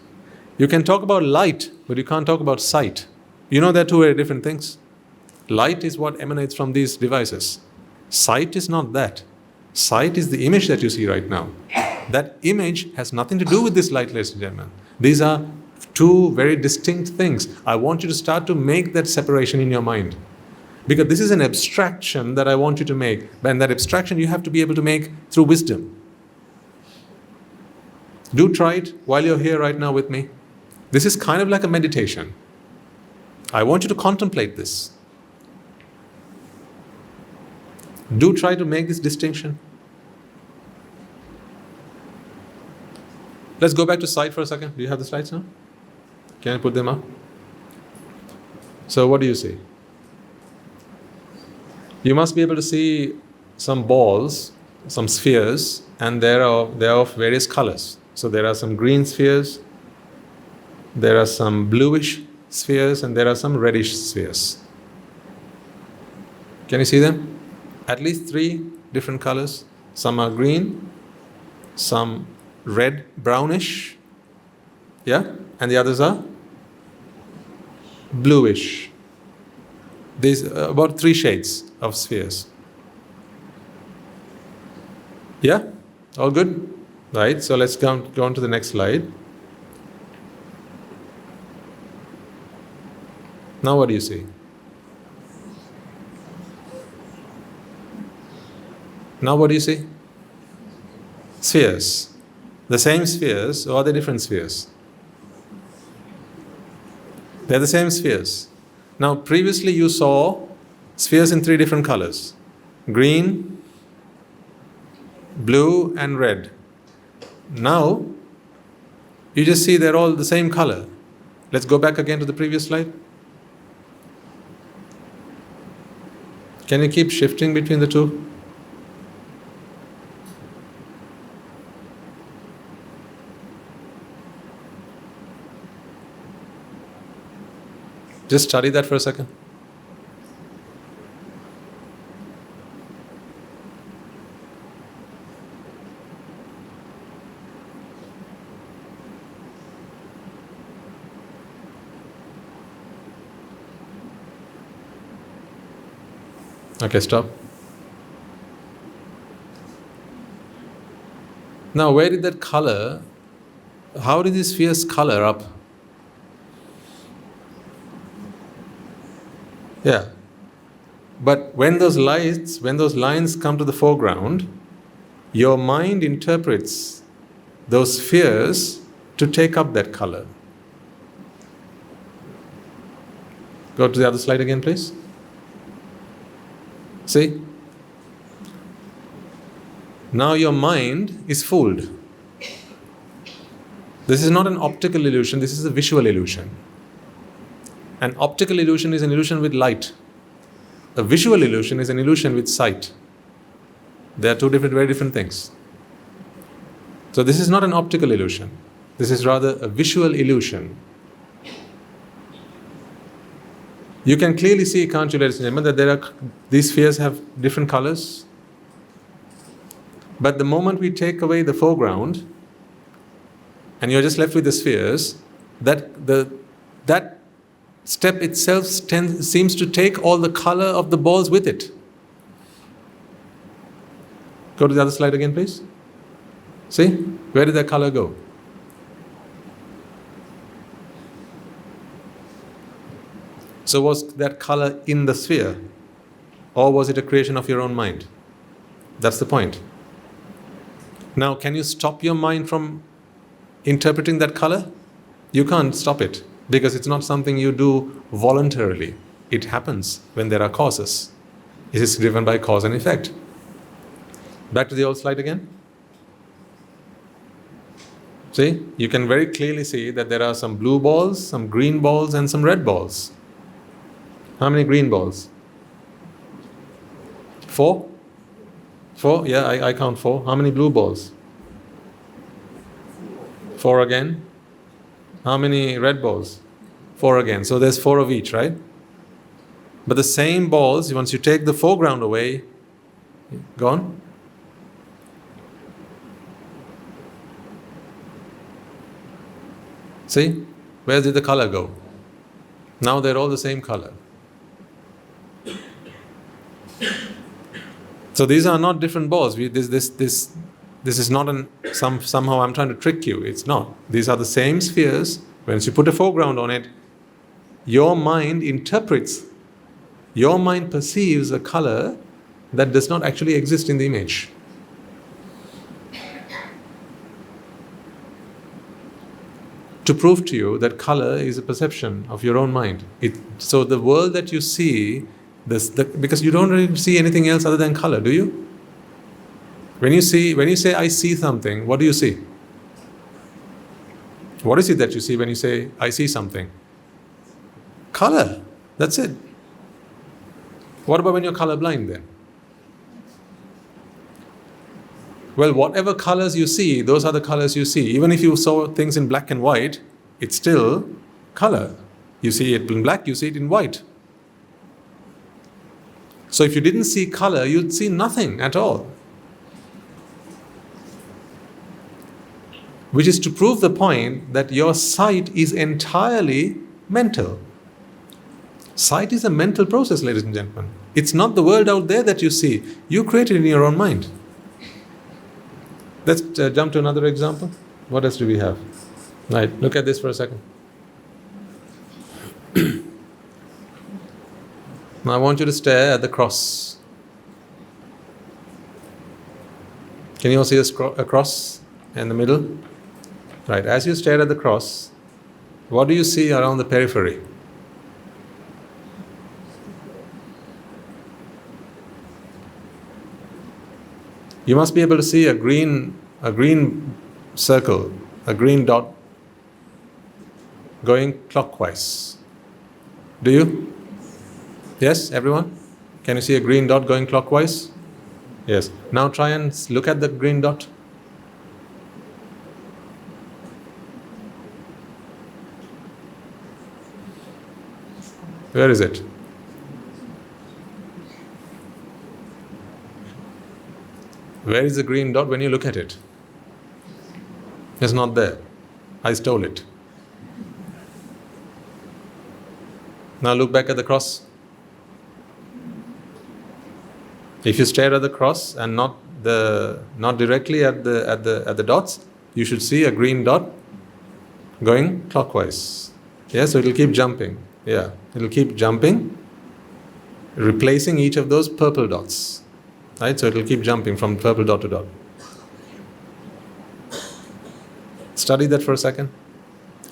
You can talk about light, but you can't talk about sight. You know they're two very different things. Light is what emanates from these devices. Sight is not that. Sight is the image that you see right now. That image has nothing to do with this light, ladies and gentlemen. These are two very distinct things. I want you to start to make that separation in your mind. Because this is an abstraction that I want you to make. And that abstraction you have to be able to make through wisdom. Do try it while you're here right now with me. This is kind of like a meditation. I want you to contemplate this. Do try to make this distinction. Let's go back to sight for a second. Do you have the slides now? Can I put them up? So what do you see? You must be able to see some balls, some spheres, and they are of various colors. So there are some green spheres, there are some bluish spheres, and there are some reddish spheres. Can you see them? At least 3 different colors. Some are green, some red, brownish, yeah, and the others are bluish. These about 3 shades of spheres. Yeah? All good? Right, so let's go on to the next slide. Now what do you see? Now what do you see? Spheres. The same spheres, or are they different spheres? They're the same spheres. Now previously you saw spheres in 3 different colors. Green, blue and red. Now you just see they're all the same color. Let's go back again to the previous slide. Can you keep shifting between the two? Just study that for a second. Okay, stop. Now, where did that color, how did these spheres color up? Yeah. But when those lines come to the foreground, your mind interprets those spheres to take up that color. Go to the other slide again, please. See? Now your mind is fooled. This is not an optical illusion, this is a visual illusion. An optical illusion is an illusion with light. A visual illusion is an illusion with sight. They are two very different things. So this is not an optical illusion. This is rather a visual illusion. You can clearly see, can't you, ladies and gentlemen, that these spheres have different colors. But the moment we take away the foreground, and you're just left with the spheres, that step itself seems to take all the color of the balls with it. Go to the other slide again, please. See? Where did that color go? So was that color in the sphere? Or was it a creation of your own mind? That's the point. Now, can you stop your mind from interpreting that color? You can't stop it. Because it's not something you do voluntarily. It happens when there are causes. It is driven by cause and effect. Back to the old slide again. See, you can very clearly see that there are some blue balls, some green balls, and some red balls. How many green balls? 4? 4? Yeah, I count 4. How many blue balls? 4 again. How many red balls? 4 again. So there's 4 of each, right? But the same balls, once you take the foreground away, gone. See? Where did the color go? Now they're all the same color. So these are not different balls. This is not somehow I'm trying to trick you. It's not. These are the same spheres. Once you put a foreground on it, your mind interprets, your mind perceives a color that does not actually exist in the image. To prove to you that color is a perception of your own mind. So the world that you see, because you don't really see anything else other than color, do you? When you say I see something, what do you see? What is it that you see when you say I see something? Color. That's it. What about when you're colorblind then? Well, whatever colors you see, those are the colors you see. Even if you saw things in black and white, it's still color. You see it in black, you see it in white. So if you didn't see color, you'd see nothing at all. Which is to prove the point that your sight is entirely mental. Sight is a mental process, ladies and gentlemen. It's not the world out there that you see. You create it in your own mind. Let's jump to another example. What else do we have? Right, look at this for a second. Now I want you to stare at the cross. Can you all see a cross in the middle? Right, as you stare at the cross, what do you see around the periphery? You must be able to see a green circle, a green dot going clockwise. Do you? Yes, everyone? Can you see a green dot going clockwise? Yes. Now try and look at the green dot. Where is it? Where is the green dot when you look at it? It's not there. I stole it. Now look back at the cross. If you stare at the cross and not directly at the dots, you should see a green dot going clockwise. Yeah, so it'll keep jumping. Yeah, it'll keep jumping, replacing each of those purple dots. Right, so it'll keep jumping from purple dot to dot. Study that for a second.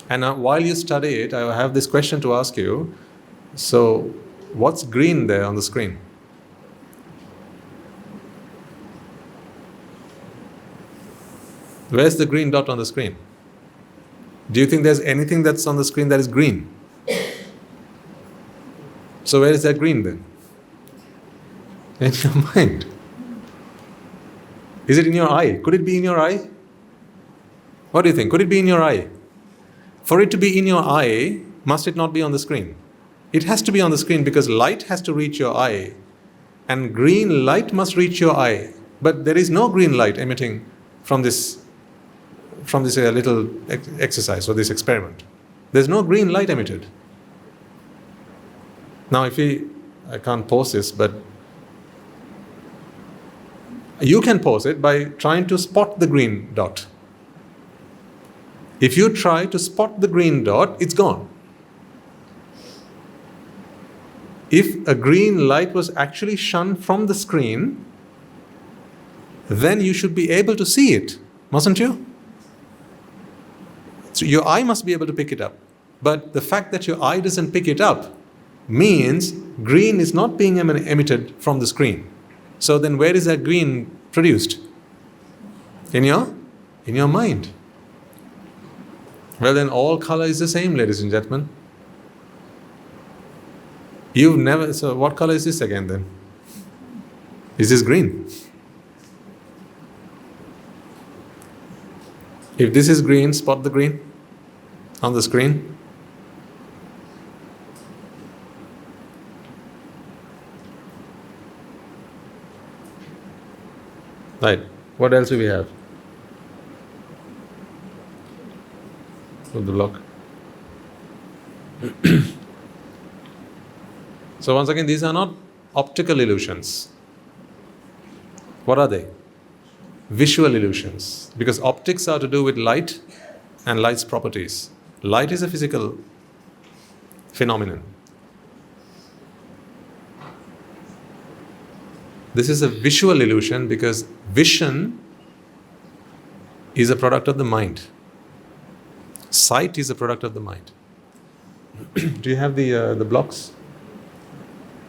And now while you study it, I have this question to ask you. So, what's green there on the screen? Where's the green dot on the screen? Do you think there's anything that's on the screen that is green? So where is that green then? In your mind. Is it in your eye? Could it be in your eye? What do you think? Could it be in your eye? For it to be in your eye, must it not be on the screen? It has to be on the screen because light has to reach your eye. And green light must reach your eye. But there is no green light emitting from this little exercise or this experiment. There's no green light emitted. Now I can't pause this, but you can pause it by trying to spot the green dot. If you try to spot the green dot, it's gone. If a green light was actually shunned from the screen, then you should be able to see it, mustn't you? So your eye must be able to pick it up. But the fact that your eye doesn't pick it up means green is not being emitted from the screen. So then where is that green produced? In your mind. Well, then all color is the same, ladies and gentlemen. So what color is this again then? Is this green? If this is green, spot the green on the screen. Right. What else do we have? With the block. So once again, these are not optical illusions. What are they? Visual illusions. Because optics are to do with light and light's properties. Light is a physical phenomenon. This is a visual illusion because vision is a product of the mind. Sight is a product of the mind. Do you have the blocks?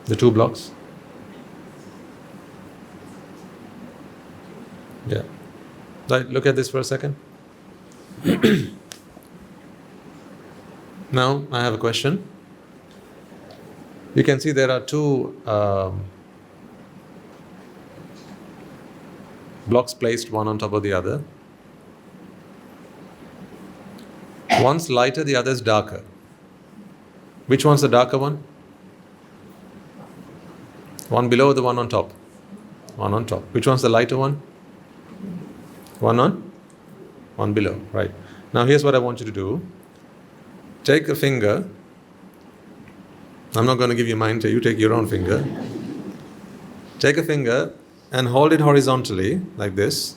The 2 blocks? Yeah. Right, look at this for a second. Now, I have a question. You can see there are 2 blocks placed one on top of the other. One's lighter, the other is darker. Which one's the darker one? One below, the one on top. One on top. Which one's the lighter one? One below. Right. Now here's what I want you to do. Take a finger. I'm not going to give you mine, you take your own finger. Take a finger and hold it horizontally like this.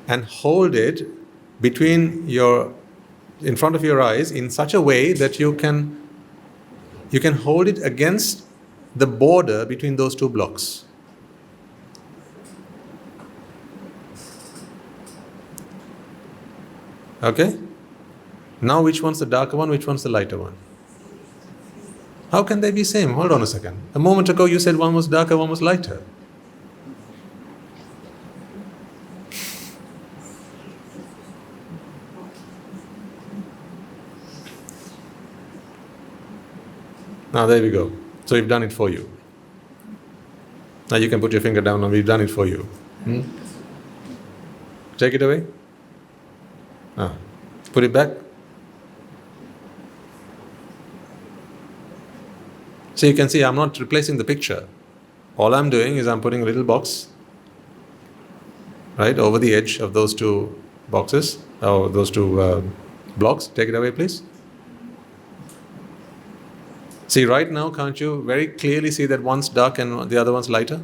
And hold it in front of your eyes in such a way that you can hold it against the border between those 2 blocks. Okay? Now which one's the darker one, which one's the lighter one? How can they be same? Hold on a second. A moment ago you said one was darker, one was lighter. Now there we go. So we've done it for you. Now you can put your finger down and we've done it for you. Take it away. Put it back. So you can see I'm not replacing the picture. All I'm doing is I'm putting a little box right over the edge of those 2 boxes, or those 2 blocks. Take it away, please. See, right now, can't you very clearly see that one's dark and the other one's lighter?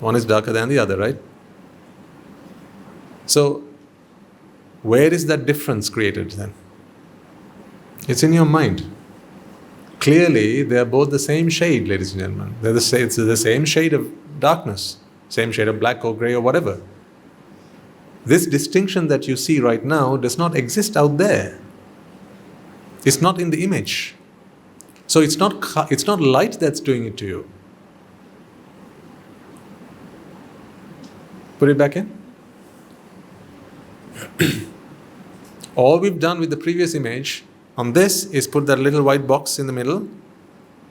One is darker than the other, right? So, where is that difference created then? It's in your mind. Clearly, they are both the same shade, ladies and gentlemen. It's the same shade of darkness, same shade of black or grey or whatever. This distinction that you see right now does not exist out there. It's not in the image. So it's not light that's doing it to you. Put it back in. All we've done with the previous image on this is put that little white box in the middle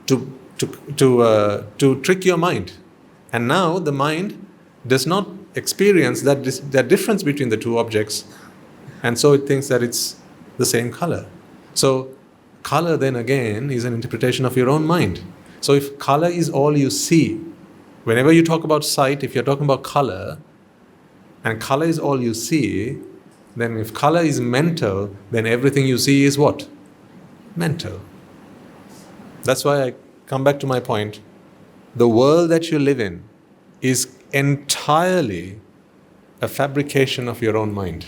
to trick your mind. And now the mind does not experience that difference between the 2 objects, and so it thinks that it's the same color. So color then again is an interpretation of your own mind. So if color is all you see, whenever you talk about sight, if you're talking about color, and color is all you see, then if color is mental, then everything you see is what? Mental. That's why I come back to my point. The world that you live in is entirely a fabrication of your own mind.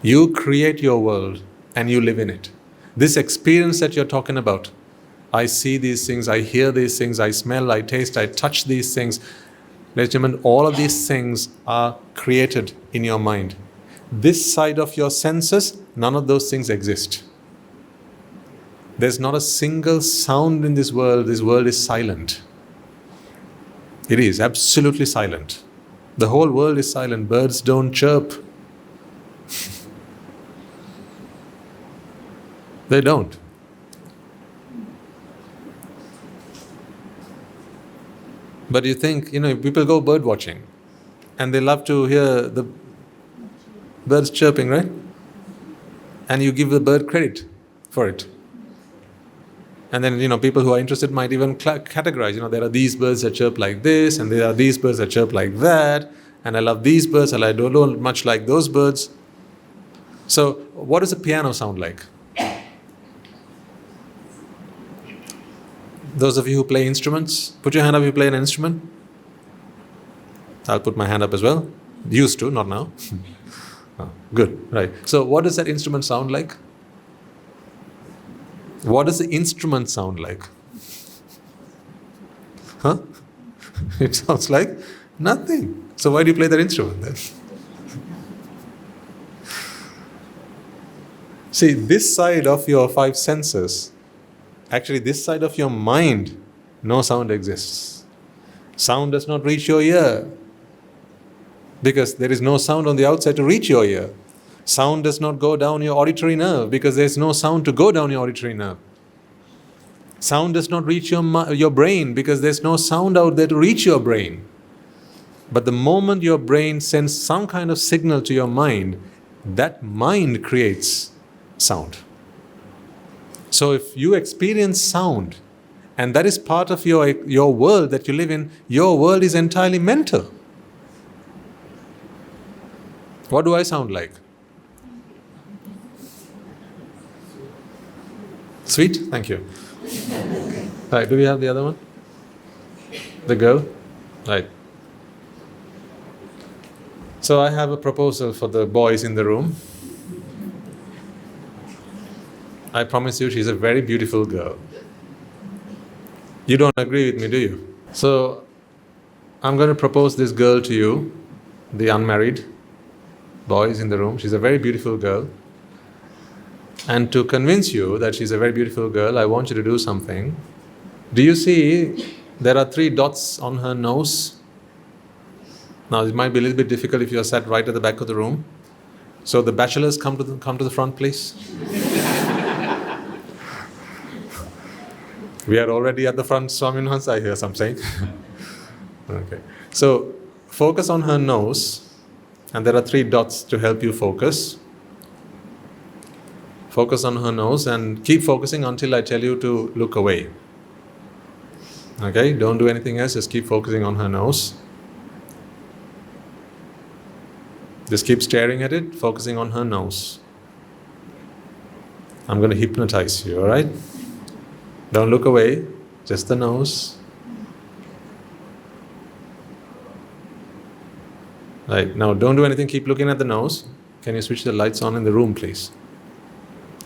You create your world and you live in it. This experience that you're talking about, I see these things, I hear these things, I smell, I taste, I touch these things. Ladies and gentlemen, all of these things are created in your mind. This side of your senses, none of those things exist. There's not a single sound in this world. This world is silent. It is absolutely silent. The whole world is silent. Birds don't chirp. They don't. But you think, people go bird watching and they love to hear the birds chirping, right? And you give the bird credit for it. And then, people who are interested might even categorize, there are these birds that chirp like this, and there are these birds that chirp like that, and I love these birds, and I don't much like those birds. So, what does a piano sound like? Those of you who play instruments, put your hand up if you play an instrument. I'll put my hand up as well. Used to, not now. Oh, good, right. So, what does that instrument sound like? What does the instrument sound like? Huh? It sounds like nothing. So why do you play that instrument then? See, this side of your five senses, actually this side of your mind, no sound exists. Sound does not reach your ear because there is no sound on the outside to reach your ear. Sound does not go down your auditory nerve because there is no sound to go down your auditory nerve. Sound does not reach your brain because there is no sound out there to reach your brain. But the moment your brain sends some kind of signal to your mind, that mind creates sound. So if you experience sound, and that is part of your world that you live in, your world is entirely mental. What do I sound like? Sweet? Thank you. Right, do we have the other one? The girl? Right. So I have a proposal for the boys in the room. I promise you she's a very beautiful girl. You don't agree with me, do you? So I'm going to propose this girl to you, the unmarried boys in the room. She's a very beautiful girl. And to convince you that she's a very beautiful girl, I want you to do something. Do you see there are 3 dots on her nose? Now it might be a little bit difficult if you are sat right at the back of the room. So the bachelors come to the front, please. We are already at the front, Swaminans, I hear some saying. Okay. So focus on her nose, and there are 3 dots to help you focus. Focus on her nose and keep focusing until I tell you to look away. Okay, don't do anything else, just keep focusing on her nose. Just keep staring at it, focusing on her nose. I'm going to hypnotize you, alright? Don't look away, just the nose. Right, now don't do anything, keep looking at the nose. Can you switch the lights on in the room, please?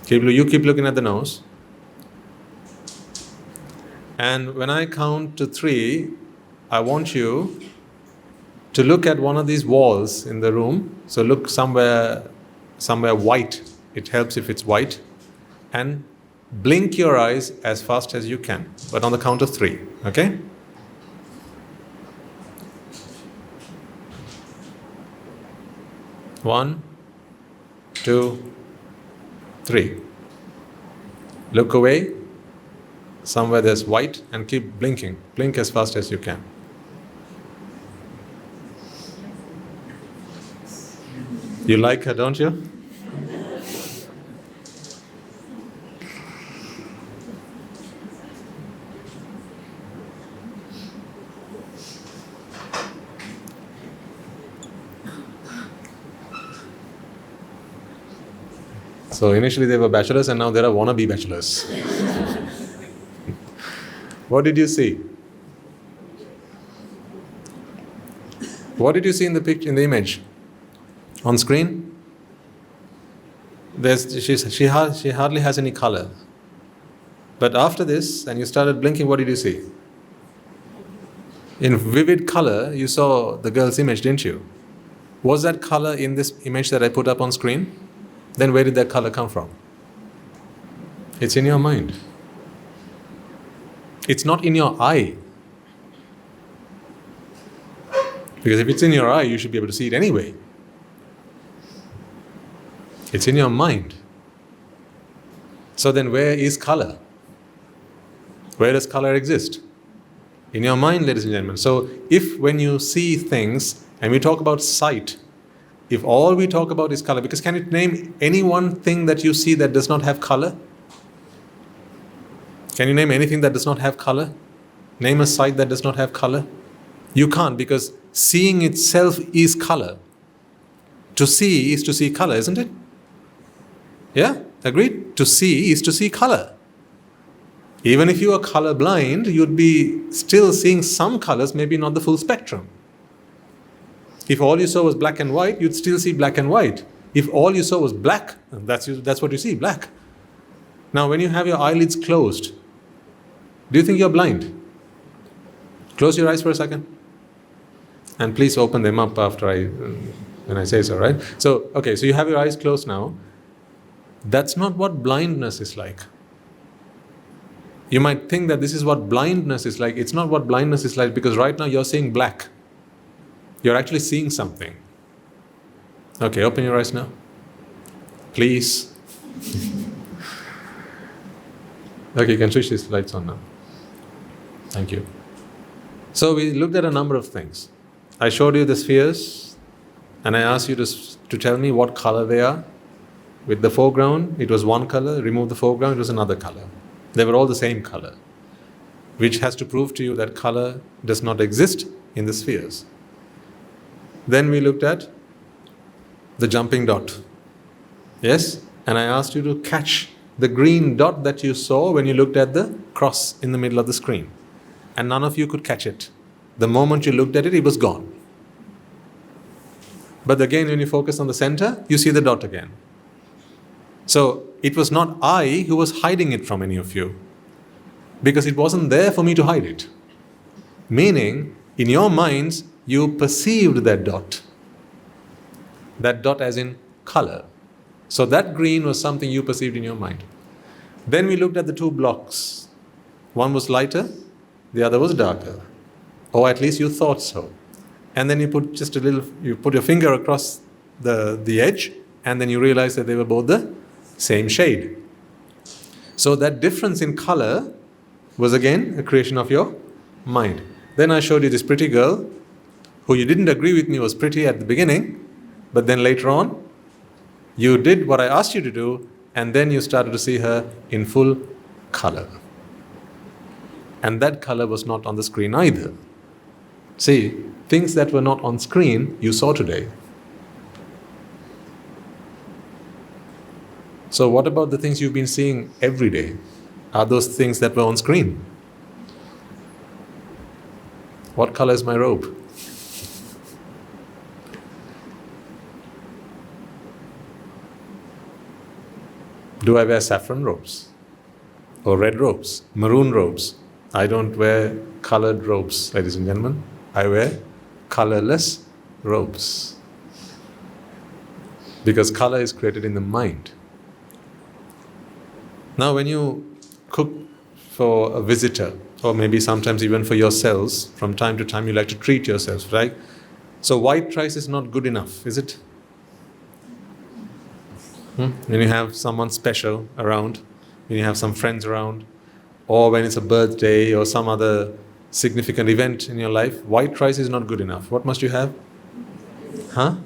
You keep looking at the nose. And when I count to 3, I want you to look at one of these walls in the room. So look somewhere white. It helps if it's white. And blink your eyes as fast as you can. But on the count of 3, okay? One, 2, 3. Look away, somewhere there's white, and keep blinking. Blink as fast as you can. You like her, don't you? So initially they were bachelors and now there are wannabe bachelors. What did you see? What did you see in the picture, in the image? On screen? She hardly has any color. But after this, and you started blinking, what did you see? In vivid color, you saw the girl's image, didn't you? Was that color in this image that I put up on screen? Then where did that color come from? It's in your mind. It's not in your eye. Because if it's in your eye, you should be able to see it anyway. It's in your mind. So then where is color? Where does color exist? In your mind, ladies and gentlemen. So if when you see things, and we talk about sight, if all we talk about is color, because can you name any one thing that you see that does not have color? Can you name anything that does not have color? Name a sight that does not have color? You can't, because seeing itself is color. To see is to see color, isn't it? Yeah? Agreed? To see is to see color. Even if you are color blind, you'd be still seeing some colors, maybe not the full spectrum. If all you saw was black and white, you'd still see black and white. If all you saw was black, that's what you see, black. Now, when you have your eyelids closed, do you think you're blind? Close your eyes for a second. And please open them up after when I say so, right? So, okay, so you have your eyes closed now. That's not what blindness is like. You might think that this is what blindness is like. It's not what blindness is like, because right now you're seeing black. You're actually seeing something. Okay, open your eyes now. Please. Okay, you can switch these lights on now. Thank you. So we looked at a number of things. I showed you the spheres, and I asked you to tell me what color they are. With the foreground, it was one color. Remove the foreground, it was another color. They were all the same color, which has to prove to you that color does not exist in the spheres. Then we looked at the jumping dot. Yes? And I asked you to catch the green dot that you saw when you looked at the cross in the middle of the screen. And none of you could catch it. The moment you looked at it, it was gone. But again, when you focus on the center, you see the dot again. So it was not I who was hiding it from any of you, because it wasn't there for me to hide it. Meaning, in your minds, you perceived that dot. That dot as in color. So that green was something you perceived in your mind. Then we looked at the two blocks. One was lighter, the other was darker. Or at least you thought so. And then you put your finger across the edge, and then you realize that they were both the same shade. So that difference in color was again a creation of your mind. Then I showed you this pretty girl who you didn't agree with me was pretty at the beginning, but then later on you did what I asked you to do, and then you started to see her in full color. And that color was not on the screen either. See, things that were not on screen you saw today. So what about the things you've been seeing every day? Are those things that were on screen? What color is my robe? Do I wear saffron robes? Or red robes? Maroon robes? I don't wear colored robes, ladies and gentlemen. I wear colorless robes. Because color is created in the mind. Now when you cook for a visitor, or maybe sometimes even for yourselves, from time to time you like to treat yourselves, right? So white rice is not good enough, is it? When you have someone special around, when you have some friends around, or when it's a birthday or some other significant event in your life, white rice is not good enough. What must you have? Huh?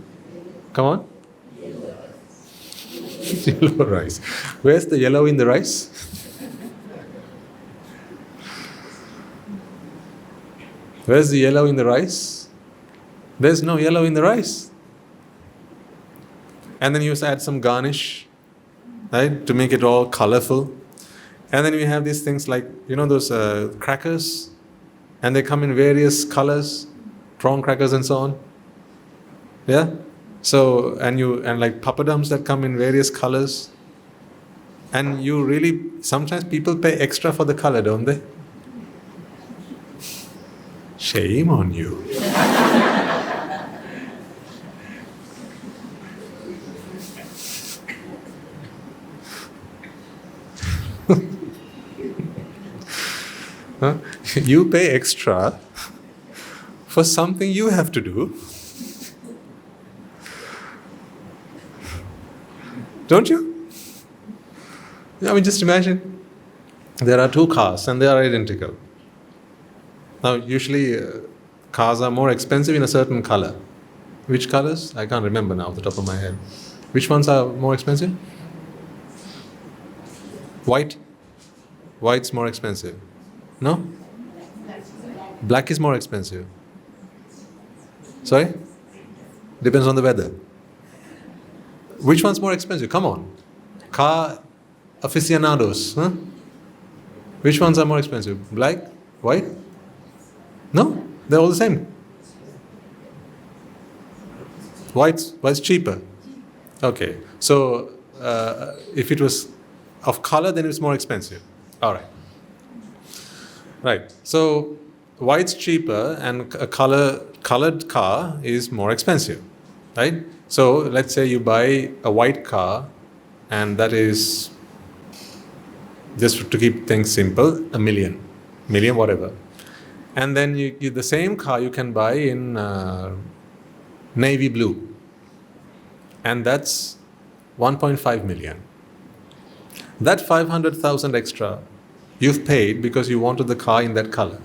Come on? Yellow rice. Where's the yellow in the rice? Where's the yellow in the rice? There's no yellow in the rice. And then you add some garnish, right, to make it all colorful. And then you have these things like, those crackers, and they come in various colors, prawn crackers and so on. Yeah? So, and like papadums that come in various colors. And you really, sometimes people pay extra for the color, don't they? Shame on you. Huh? You pay extra for something you have to do. Don't you? I mean, just imagine there are two cars and they are identical. Now, usually cars are more expensive in a certain color. Which colors? I can't remember now off the top of my head. Which ones are more expensive? White? White's more expensive. No? Black is more expensive. Sorry? Depends on the weather. Which one's more expensive? Come on. Car aficionados. Huh? Which ones are more expensive? Black? White? No? They're all the same. White's cheaper. Okay. So, if it was of color, then it's more expensive. All right. Right. So, white's cheaper and a colored car is more expensive. Right? So, let's say you buy a white car and that is, just to keep things simple, $1 million, whatever. And then the same car you can buy in navy blue. And that's 1.5 million. That 500,000 extra you've paid because you wanted the car in that color.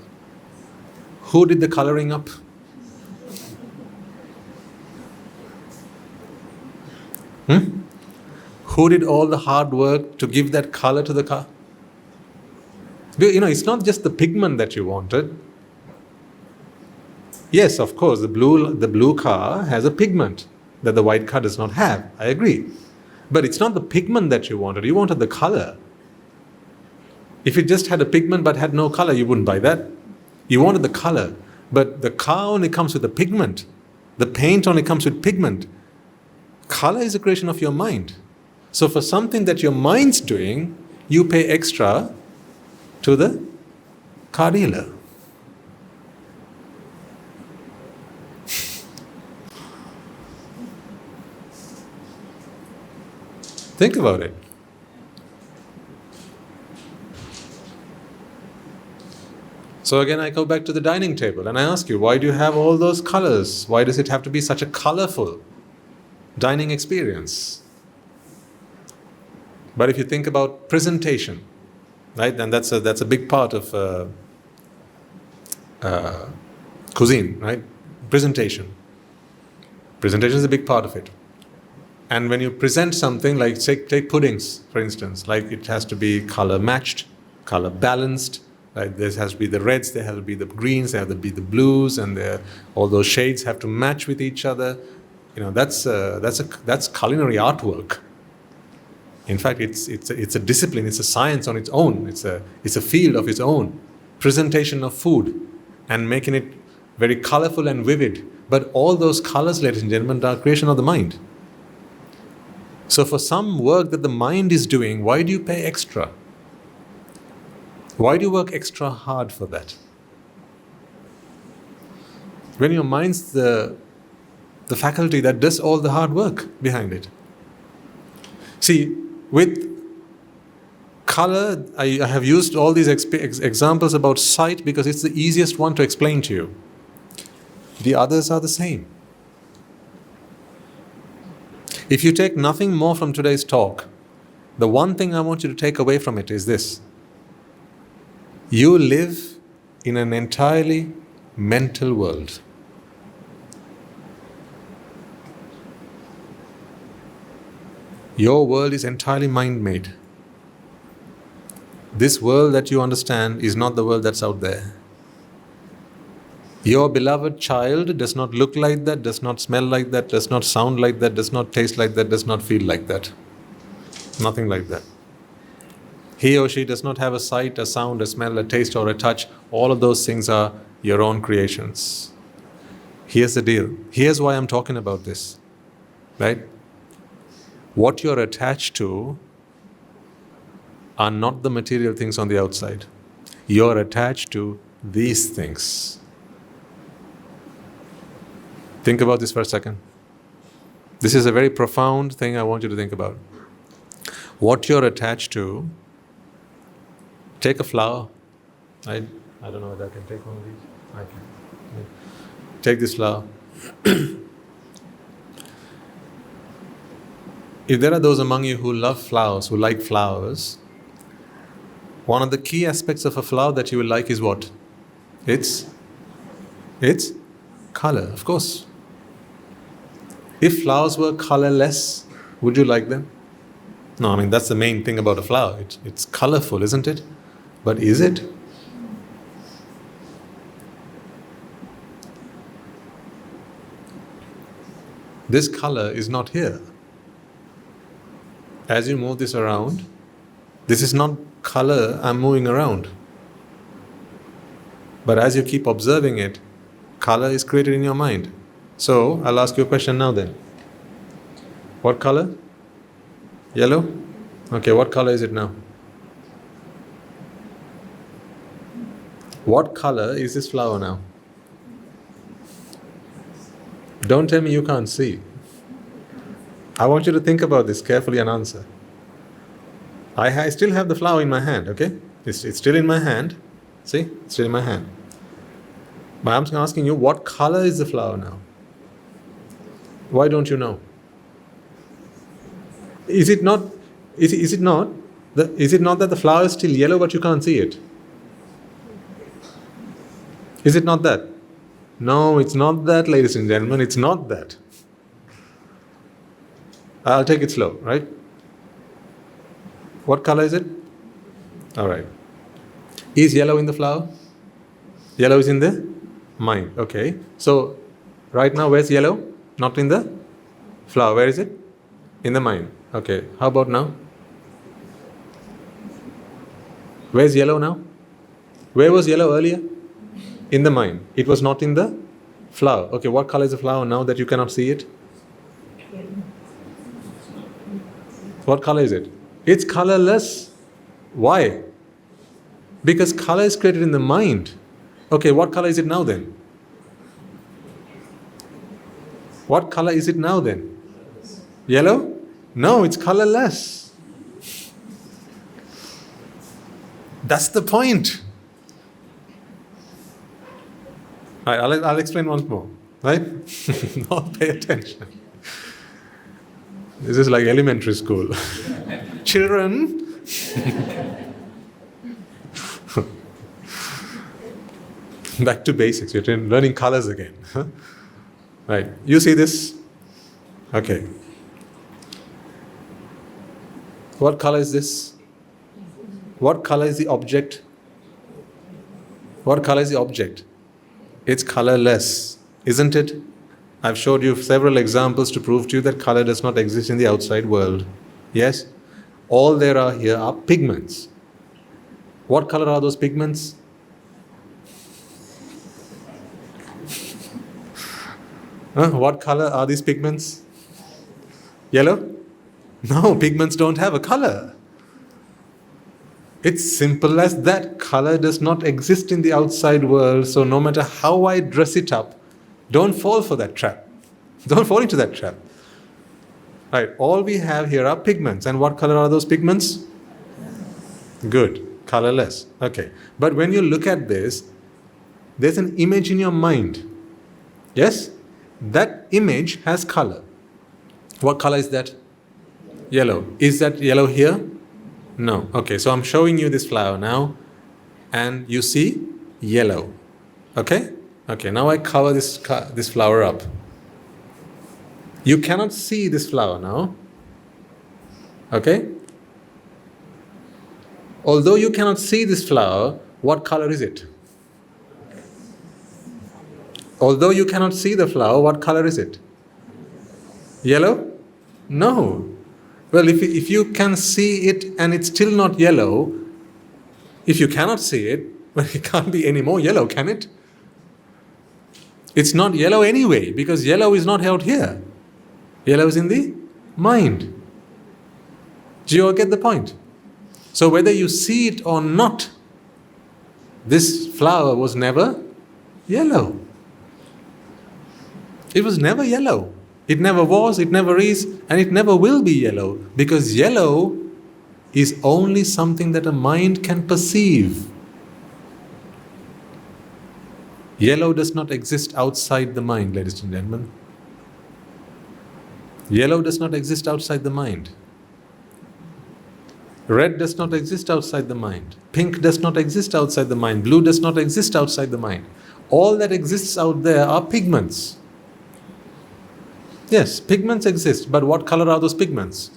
Who did the coloring up? Who did all the hard work to give that color to the car? It's not just the pigment that you wanted. Yes, of course, the blue car has a pigment that the white car does not have. I agree. But it's not the pigment that you wanted. You wanted the color. If it just had a pigment but had no color, you wouldn't buy that. You wanted the color. But the car only comes with the pigment. The paint only comes with pigment. Color is a creation of your mind. So for something that your mind's doing, you pay extra to the car dealer. Think about it. So again, I go back to the dining table and I ask you, why do you have all those colors? Why does it have to be such a colorful dining experience? But if you think about presentation, right, then that's a big part of cuisine, right? Presentation. Presentation is a big part of it. And when you present something, like take puddings, for instance, like it has to be color matched, color balanced, right? There has to be the reds, there have to be the greens, there have to be the blues, and all those shades have to match with each other. That's culinary artwork. In fact, it's a discipline, it's a science on its own. It's a field of its own. Presentation of food and making it very colorful and vivid. But all those colors, ladies and gentlemen, are creation of the mind. So for some work that the mind is doing, why do you pay extra? Why do you work extra hard for that? When your mind's the faculty that does all the hard work behind it. See, with color, I have used all these examples about sight because it's the easiest one to explain to you. The others are the same. If you take nothing more from today's talk, the one thing I want you to take away from it is this. You live in an entirely mental world. Your world is entirely mind-made. This world that you understand is not the world that's out there. Your beloved child does not look like that, does not smell like that, does not sound like that, does not taste like that, does not feel like that. Nothing like that. He or she does not have a sight, a sound, a smell, a taste, or a touch. All of those things are your own creations. Here's the deal. Here's why I'm talking about this. Right? What you're attached to are not the material things on the outside. You're attached to these things. Think about this for a second. This is a very profound thing I want you to think about. What you're attached to Take a flower. I don't know whether I can take one of these. I can. Take this flower. If there are those among you who love flowers, who like flowers, one of the key aspects of a flower that you will like is what? Its color, of course. If flowers were colorless, would you like them? No, I mean that's the main thing about a flower. It's colorful, isn't it? But is it? This color is not here. As you move this around, this is not color I'm moving around. But as you keep observing it, color is created in your mind. So, I'll ask you a question now then. What color? Yellow? Okay, what color is it now? What color is this flower now? Don't tell me you can't see. I want you to think about this carefully and answer. I still have the flower in my hand, okay? It's still in my hand. See? It's still in my hand. But I'm asking you, what color is the flower now? Why don't you know? Is it not that the flower is still yellow but you can't see it? Is it not that? No, it's not that, ladies and gentlemen, it's not that. I'll take it slow, right? What color is it? Alright. Is yellow in the flower? Yellow is in the mind, okay. So, right now, where's yellow? Not in the flower. Where is it? In the mind. Okay, how about now? Where's yellow now? Where was yellow earlier? In the mind. It was not in the flower. Okay, what color is the flower now that you cannot see it? What color is it? It's colorless. Why? Because color is created in the mind. Okay, what color is it now then? What color is it now then? Yellow? No, it's colorless. That's the point. All right, I'll explain once more. Right? Now pay attention. This is like elementary school. Children. Back to basics. You're learning colors again. Right. You see this? Okay. What color is this? What color is the object? What color is the object? It's colorless, isn't it? I've showed you several examples to prove to you that color does not exist in the outside world. Yes? All there are here are pigments. What color are those pigments? What color are these pigments? Yellow? No, pigments don't have a color. It's simple as that. Color does not exist in the outside world, so no matter how I dress it up, don't fall for that trap. Don't fall into that trap. Right, all we have here are pigments. And what color are those pigments? Good, colorless. Okay, but when you look at this, there's an image in your mind. Yes? That image has color. What color is that? Yellow. Is that yellow here? No. Okay, so I'm showing you this flower now, and you see yellow. Okay? Okay, now I cover this flower up. You cannot see this flower now. Okay? Although you cannot see this flower, what color is it? Although you cannot see the flower, what color is it? Yellow? No. Well, if you can see it and it's still not yellow, if you cannot see it, well, it can't be any more yellow, can it? It's not yellow anyway, because yellow is not out here. Yellow is in the mind. Do you all get the point? So whether you see it or not, this flower was never yellow. It was never yellow. It never was, it never is, and it never will be yellow, because yellow is only something that a mind can perceive. Yellow does not exist outside the mind, ladies and gentlemen. Yellow does not exist outside the mind. Red does not exist outside the mind. Pink does not exist outside the mind. Blue does not exist outside the mind. All that exists out there are pigments. Yes, pigments exist, but what color are those pigments?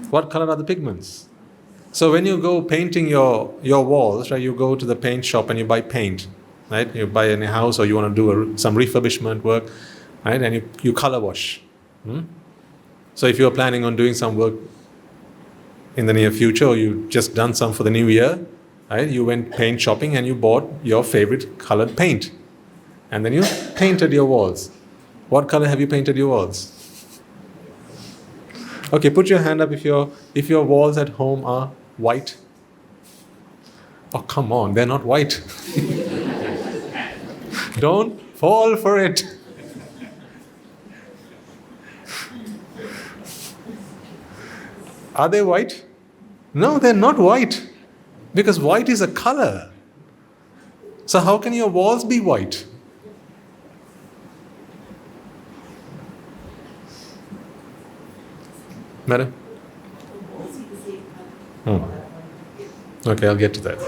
What color are the pigments? So when you go painting your walls, right, you go to the paint shop and you buy paint, right? You buy in a house or you want to do some refurbishment work, right? And you color wash. So if you're planning on doing some work in the near future, or you just done some for the new year, right? You went paint shopping and you bought your favorite colored paint. And then you painted your walls. What color have you painted your walls? Okay, put your hand up if your walls at home are white. Oh, come on, they're not white. Don't fall for it. Are they white? No, they're not white. Because white is a color. So how can your walls be white? Madam? Okay, I'll get to that.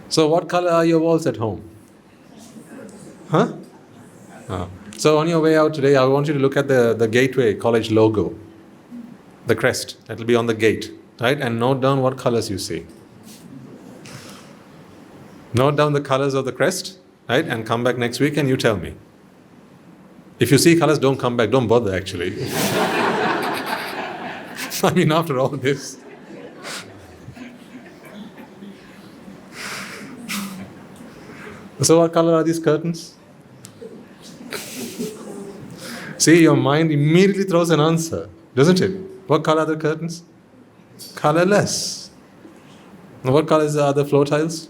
So what color are your walls at home? Huh? Oh. So on your way out today, I want you to look at the Gateway College logo. The crest that will be on the gate, right? And note down what colors you see. Note down the colors of the crest, right? And come back next week and you tell me. If you see colors, don't come back. Don't bother, actually. I mean, after all this. So what color are these curtains? See, your mind immediately throws an answer, doesn't it? What color are the curtains? Colorless. And what color is the other floor tiles?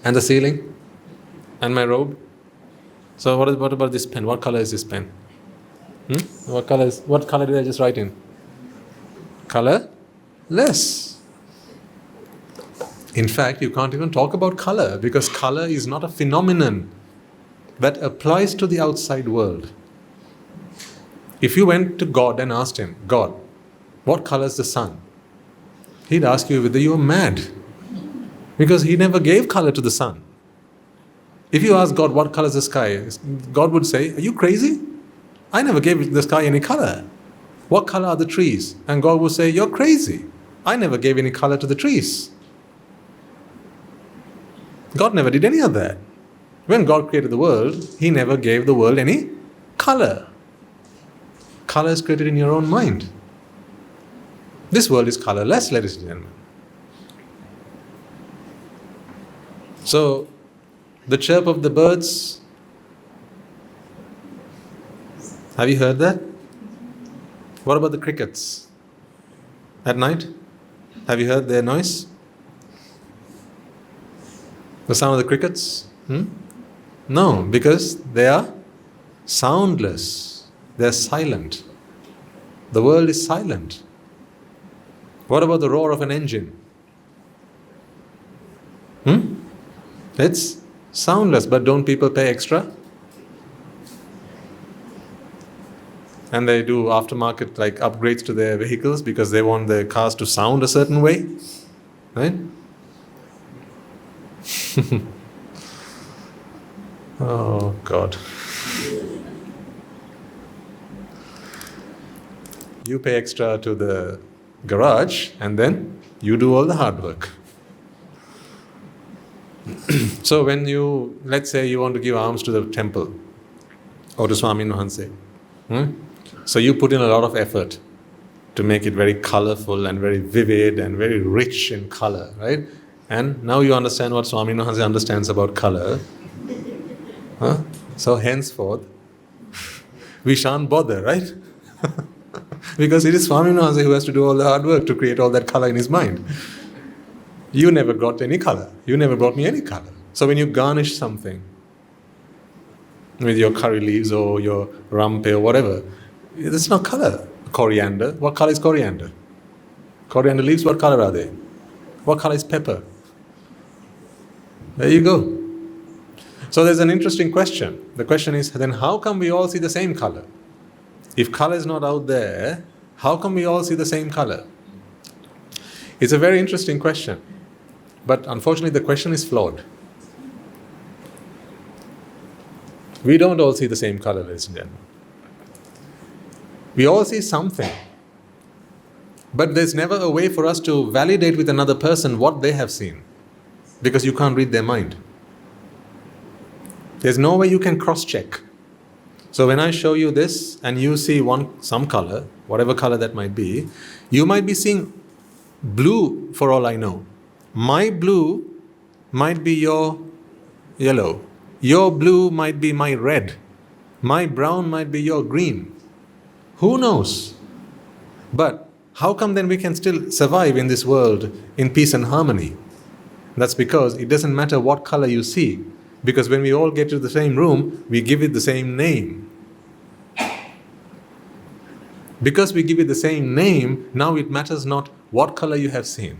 And the ceiling? And my robe? So what about this pen? What color is this pen? What color did I just write in? Colorless. In fact, you can't even talk about color because color is not a phenomenon that applies to the outside world. If you went to God and asked him, God, what color is the sun? He'd ask you whether you are mad because he never gave color to the sun. If you ask God, what color is the sky? God would say, are you crazy? I never gave the sky any color. What color are the trees? And God would say, you're crazy. I never gave any color to the trees. God never did any of that. When God created the world, he never gave the world any color. Color is created in your own mind. This world is colorless, ladies and gentlemen. So, the chirp of the birds, have you heard that? What about the crickets? At night? Have you heard their noise? The sound of the crickets? No, because they are soundless. They are silent. The world is silent. What about the roar of an engine? It's soundless, but don't people pay extra? And they do aftermarket like upgrades to their vehicles because they want their cars to sound a certain way, right? Oh God. You pay extra to the garage and then you do all the hard work. So when you, let's say you want to give alms to the temple or to Swami Nuhanse, so you put in a lot of effort to make it very colorful and very vivid and very rich in color, right? And now you understand what Swami Nuhanse understands about color. So henceforth, we shan't bother, right? Because it is Swami Nuhanse who has to do all the hard work to create all that color in his mind. You never brought any color. You never brought me any color. So when you garnish something with your curry leaves or your rampe or whatever, it's not color. Coriander. What color is coriander? Coriander leaves, what color are they? What color is pepper? There you go. So there's an interesting question. The question is, then how come we all see the same color? If color is not out there, how come we all see the same color? It's a very interesting question. But unfortunately, the question is flawed. We don't all see the same color, ladies and gentlemen. We all see something. But there's never a way for us to validate with another person what they have seen. Because you can't read their mind. There's no way you can cross-check. So when I show you this and you see some color, whatever color that might be, you might be seeing blue for all I know. My blue might be your yellow. Your blue might be my red. My brown might be your green. Who knows? But how come then we can still survive in this world in peace and harmony? That's because it doesn't matter what color you see. Because when we all get to the same room, we give it the same name. Because we give it the same name, now it matters not what color you have seen.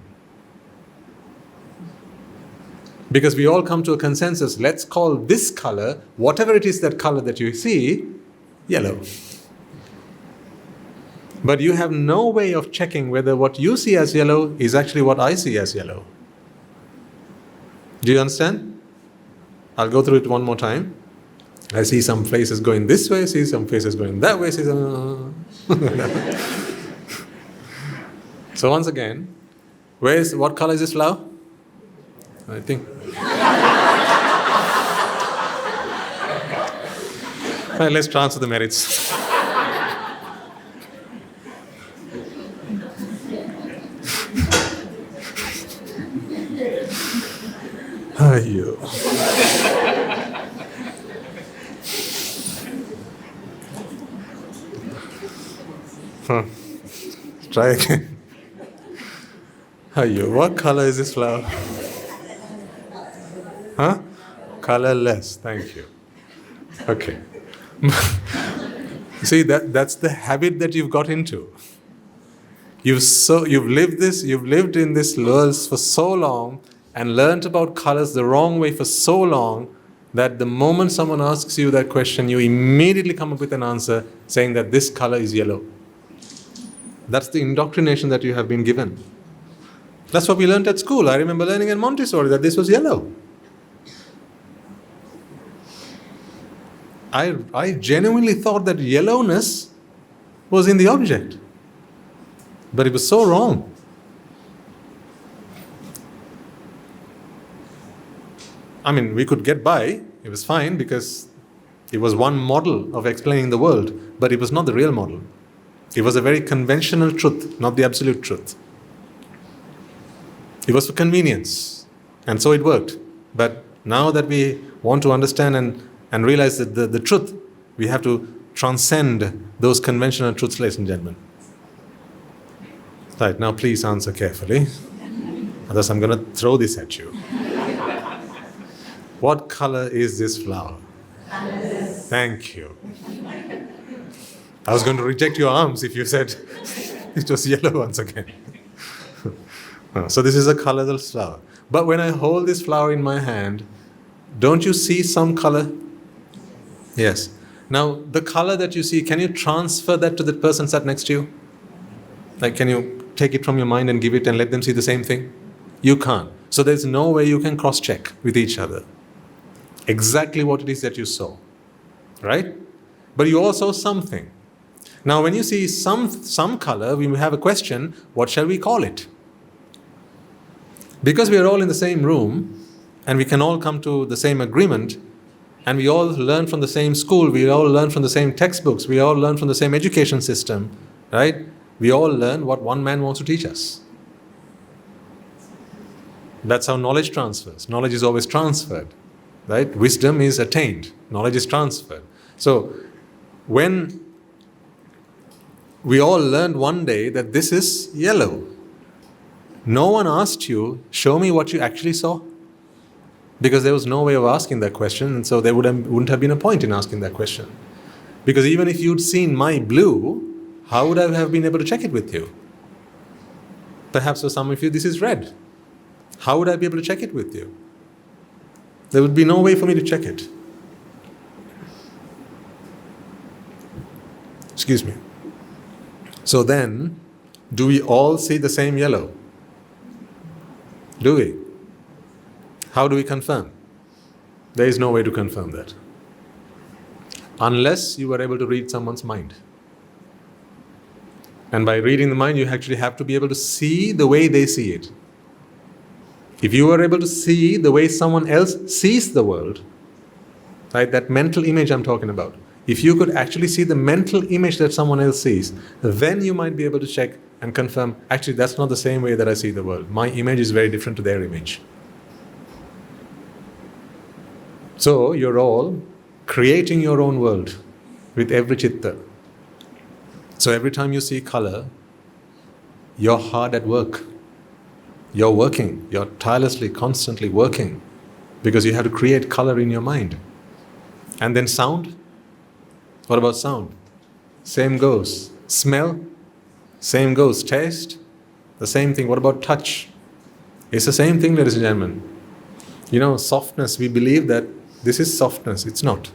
Because we all come to a consensus, let's call this color, whatever it is that color that you see, yellow. But you have no way of checking whether what you see as yellow is actually what I see as yellow. Do you understand? I'll go through it one more time. I see some faces going this way, see some faces going that way, see some... So once again, what color is this flower? I think... Right, let's transfer the merits. Ayyo. Try again. Ayyo, what color is this flower? Colorless, thank you. Okay. See, that's the habit that you've got into. You've lived in this world for so long and learnt about colors the wrong way for so long that the moment someone asks you that question, you immediately come up with an answer saying that this color is yellow. That's the indoctrination that you have been given. That's what we learnt at school. I remember learning in Montessori that this was yellow. I genuinely thought that yellowness was in the object. But it was so wrong. I mean, we could get by. It was fine because it was one model of explaining the world. But it was not the real model. It was a very conventional truth, not the absolute truth. It was for convenience. And so it worked. But now that we want to understand and realize that the truth, we have to transcend those conventional truths, ladies and gentlemen. Right, now please answer carefully. Otherwise I'm going to throw this at you. What color is this flower? Colorless. Thank you. I was going to reject your arms if you said it was yellow once again. So this is a colorless flower. But when I hold this flower in my hand, don't you see some color? Yes. Now, the color that you see, can you transfer that to the person sat next to you? Like, can you take it from your mind and give it and let them see the same thing? You can't. So there's no way you can cross-check with each other exactly what it is that you saw. Right? But you all saw something. Now, when you see some color, we have a question, what shall we call it? Because we are all in the same room and we can all come to the same agreement and we all learn from the same school, we all learn from the same textbooks, we all learn from the same education system, right? We all learn what one man wants to teach us. That's how knowledge transfers. Knowledge is always transferred, right? Wisdom is attained. Knowledge is transferred. So, when we all learned one day that this is yellow, no one asked you, show me what you actually saw. Because there was no way of asking that question, and so there wouldn't have been a point in asking that question. Because even if you'd seen my blue, How would I have been able to check it with you? Perhaps for some of you this is red. How would I be able to check it with you? There would be no way for me to check it. Excuse me. So then, do we all see the same yellow? Do we? How do we confirm? There is no way to confirm that. Unless you are able to read someone's mind. And by reading the mind, you actually have to be able to see the way they see it. If you are able to see the way someone else sees the world, right, that mental image I'm talking about, if you could actually see the mental image that someone else sees, then you might be able to check and confirm, actually that's not the same way that I see the world. My image is very different to their image. So you're all creating your own world with every chitta. So every time you see color, you're hard at work. You're working. You're tirelessly, constantly working because you have to create color in your mind. And then sound? What about sound? Same goes. Smell? Same goes. Taste? The same thing. What about touch? It's the same thing, ladies and gentlemen. You know, softness, we believe that this is softness. It's not.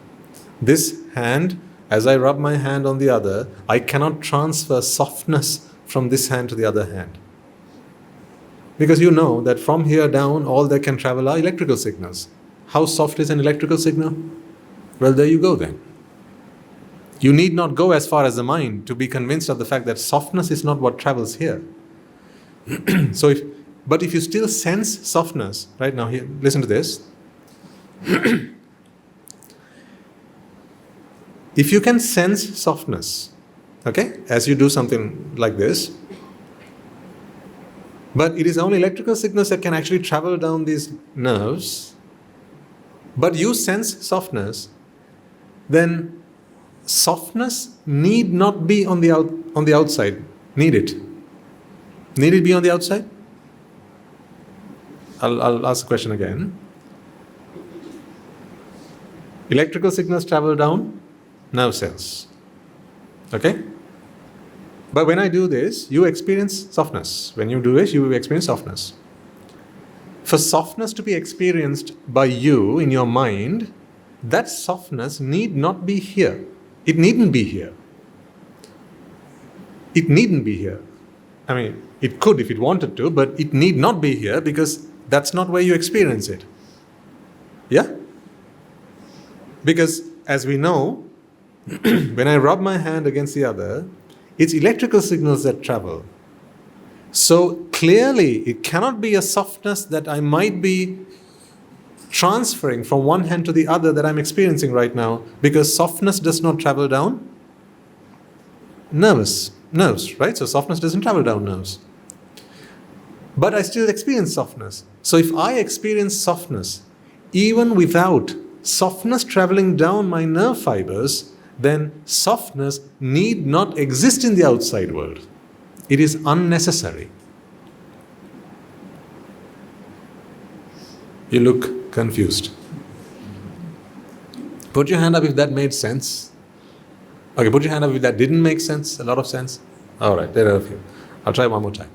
This hand, as I rub my hand on the other, I cannot transfer softness from this hand to the other hand. Because you know that from here down, all that can travel are electrical signals. How soft is an electrical signal? Well, there you go then. You need not go as far as the mind to be convinced of the fact that softness is not what travels here. But if you still sense softness, right now, here, listen to this. If you can sense softness, okay, as you do something like this, but it is only electrical signals that can actually travel down these nerves, but you sense softness, then softness need not be on the outside. Need it? Need it be on the outside? I'll ask the question again. Electrical signals travel down nerve cells. Okay? But when I do this, you experience softness. When you do this, you experience softness. For softness to be experienced by you in your mind, that softness need not be here. It needn't be here. It needn't be here. I mean, it could if it wanted to, but it need not be here because that's not where you experience it. Yeah? Because as we know, when I rub my hand against the other, it's electrical signals that travel. So clearly, it cannot be a softness that I might be transferring from one hand to the other that I'm experiencing right now, because softness does not travel down nerves, right? So softness doesn't travel down nerves. But I still experience softness. So if I experience softness, even without softness traveling down my nerve fibers, then softness need not exist in the outside world. It is unnecessary. You look confused. Put your hand up if that made sense. Okay, put your hand up if that didn't make sense, a lot of sense. All right, there are a few. I'll try one more time.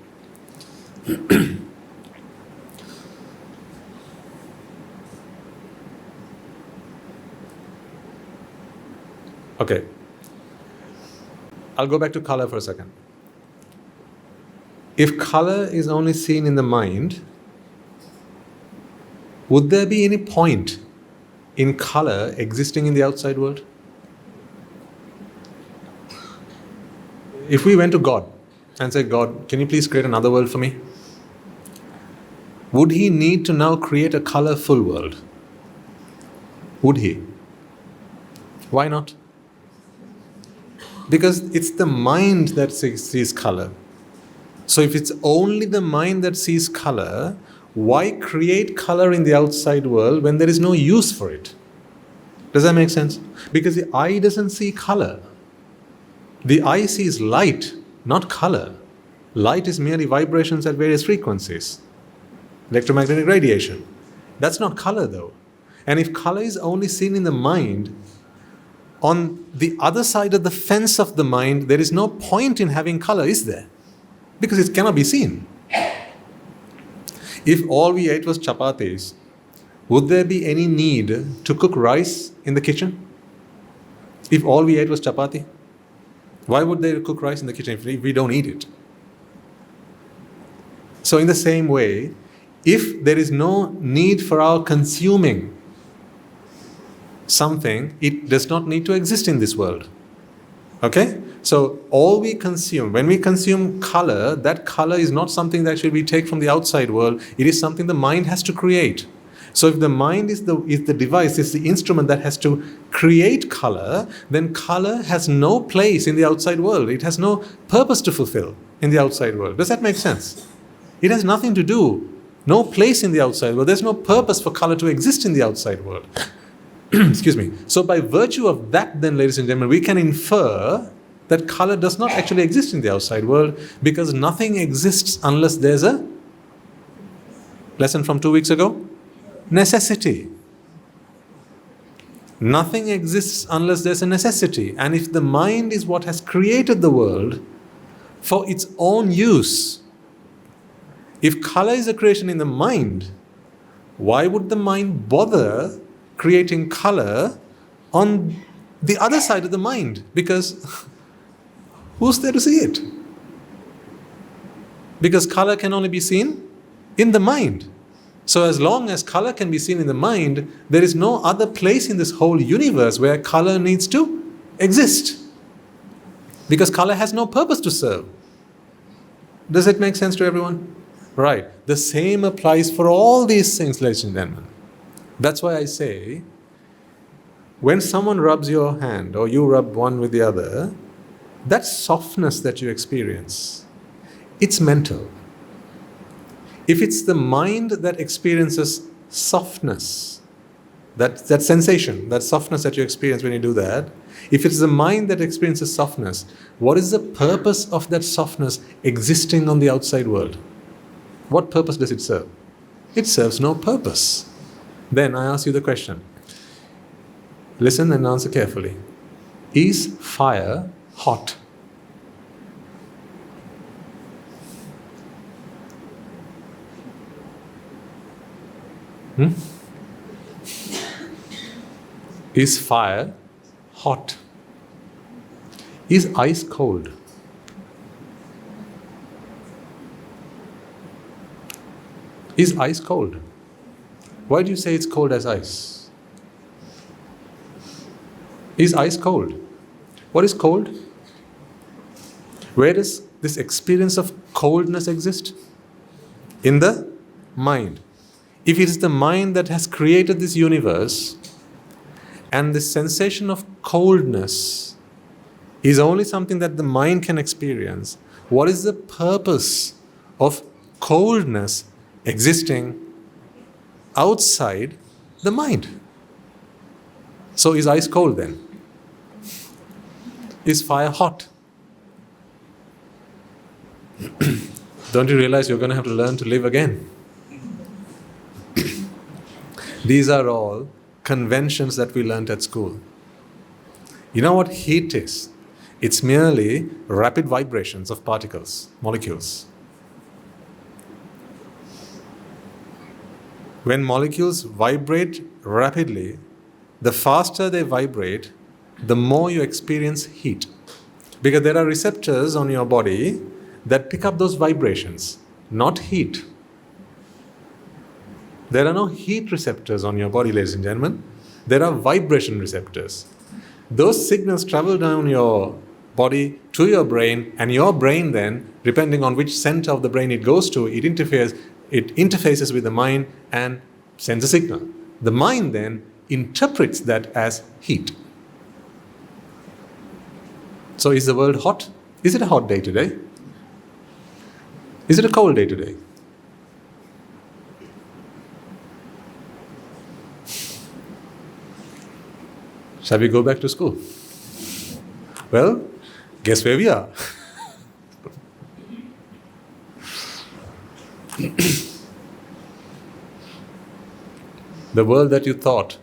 Okay. I'll go back to color for a second. If color is only seen in the mind, would there be any point in color existing in the outside world? If we went to God and said, God, can you please create another world for me? Would he need to now create a colorful world? Would he? Why not? Because it's the mind that sees color. So if it's only the mind that sees color, why create color in the outside world when there is no use for it? Does that make sense? Because the eye doesn't see color. The eye sees light, not color. Light is merely vibrations at various frequencies. Electromagnetic radiation. That's not color though. And if color is only seen in the mind, on the other side of the fence of the mind, there is no point in having color, is there? Because it cannot be seen. If all we ate was chapatis, would there be any need to cook rice in the kitchen? If all we ate was chapati, why would they cook rice in the kitchen if we don't eat it? So in the same way, if there is no need for our consuming something, it does not need to exist in this world. Okay? So all we consume, when we consume color, that color is not something that actually we take from the outside world. It is something the mind has to create. So if the mind is the device, is the instrument that has to create color, then color has no place in the outside world. It has no purpose to fulfill in the outside world. Does that make sense? It has nothing to do, no place in the outside world. There's no purpose for color to exist in the outside world. Excuse me. So by virtue of that then, ladies and gentlemen, we can infer that color does not actually exist in the outside world, because nothing exists unless there's a lesson from 2 weeks ago. Necessity. Nothing exists unless there's a necessity. And if the mind is what has created the world for its own use, if color is a creation in the mind, why would the mind bother creating color on the other side of the mind? Because who's there to see it? Because color can only be seen in the mind. So as long as color can be seen in the mind, there is no other place in this whole universe where color needs to exist. Because color has no purpose to serve. Does it make sense to everyone? Right. The same applies for all these things, ladies and gentlemen. That's why I say, when someone rubs your hand or you rub one with the other, that softness that you experience, it's mental. If it's the mind that experiences softness, that sensation, that softness that you experience when you do that, if it's the mind that experiences softness, what is the purpose of that softness existing on the outside world? What purpose does it serve? It serves no purpose. Then I ask you the question. Listen and answer carefully. Is fire hot? Is fire hot? Is ice cold? Is ice cold? Why do you say it's cold as ice? Is ice cold? What is cold? Where does this experience of coldness exist? In the mind. If it is the mind that has created this universe, and the sensation of coldness is only something that the mind can experience, what is the purpose of coldness existing outside the mind? So is ice cold then? Is fire hot? Don't you realize you're going to have to learn to live again? These are all conventions that we learned at school. You know what heat is? It's merely rapid vibrations of particles, molecules. When molecules vibrate rapidly, the faster they vibrate, the more you experience heat. Because there are receptors on your body that pick up those vibrations, not heat. There are no heat receptors on your body, ladies and gentlemen. There are vibration receptors. Those signals travel down your body to your brain, and your brain then, depending on which center of the brain it goes to, it interfaces with the mind and sends a signal. The mind then interprets that as heat. So is the world hot? Is it a hot day today? Is it a cold day today? Shall we go back to school? Well, guess where we are? The world that you thought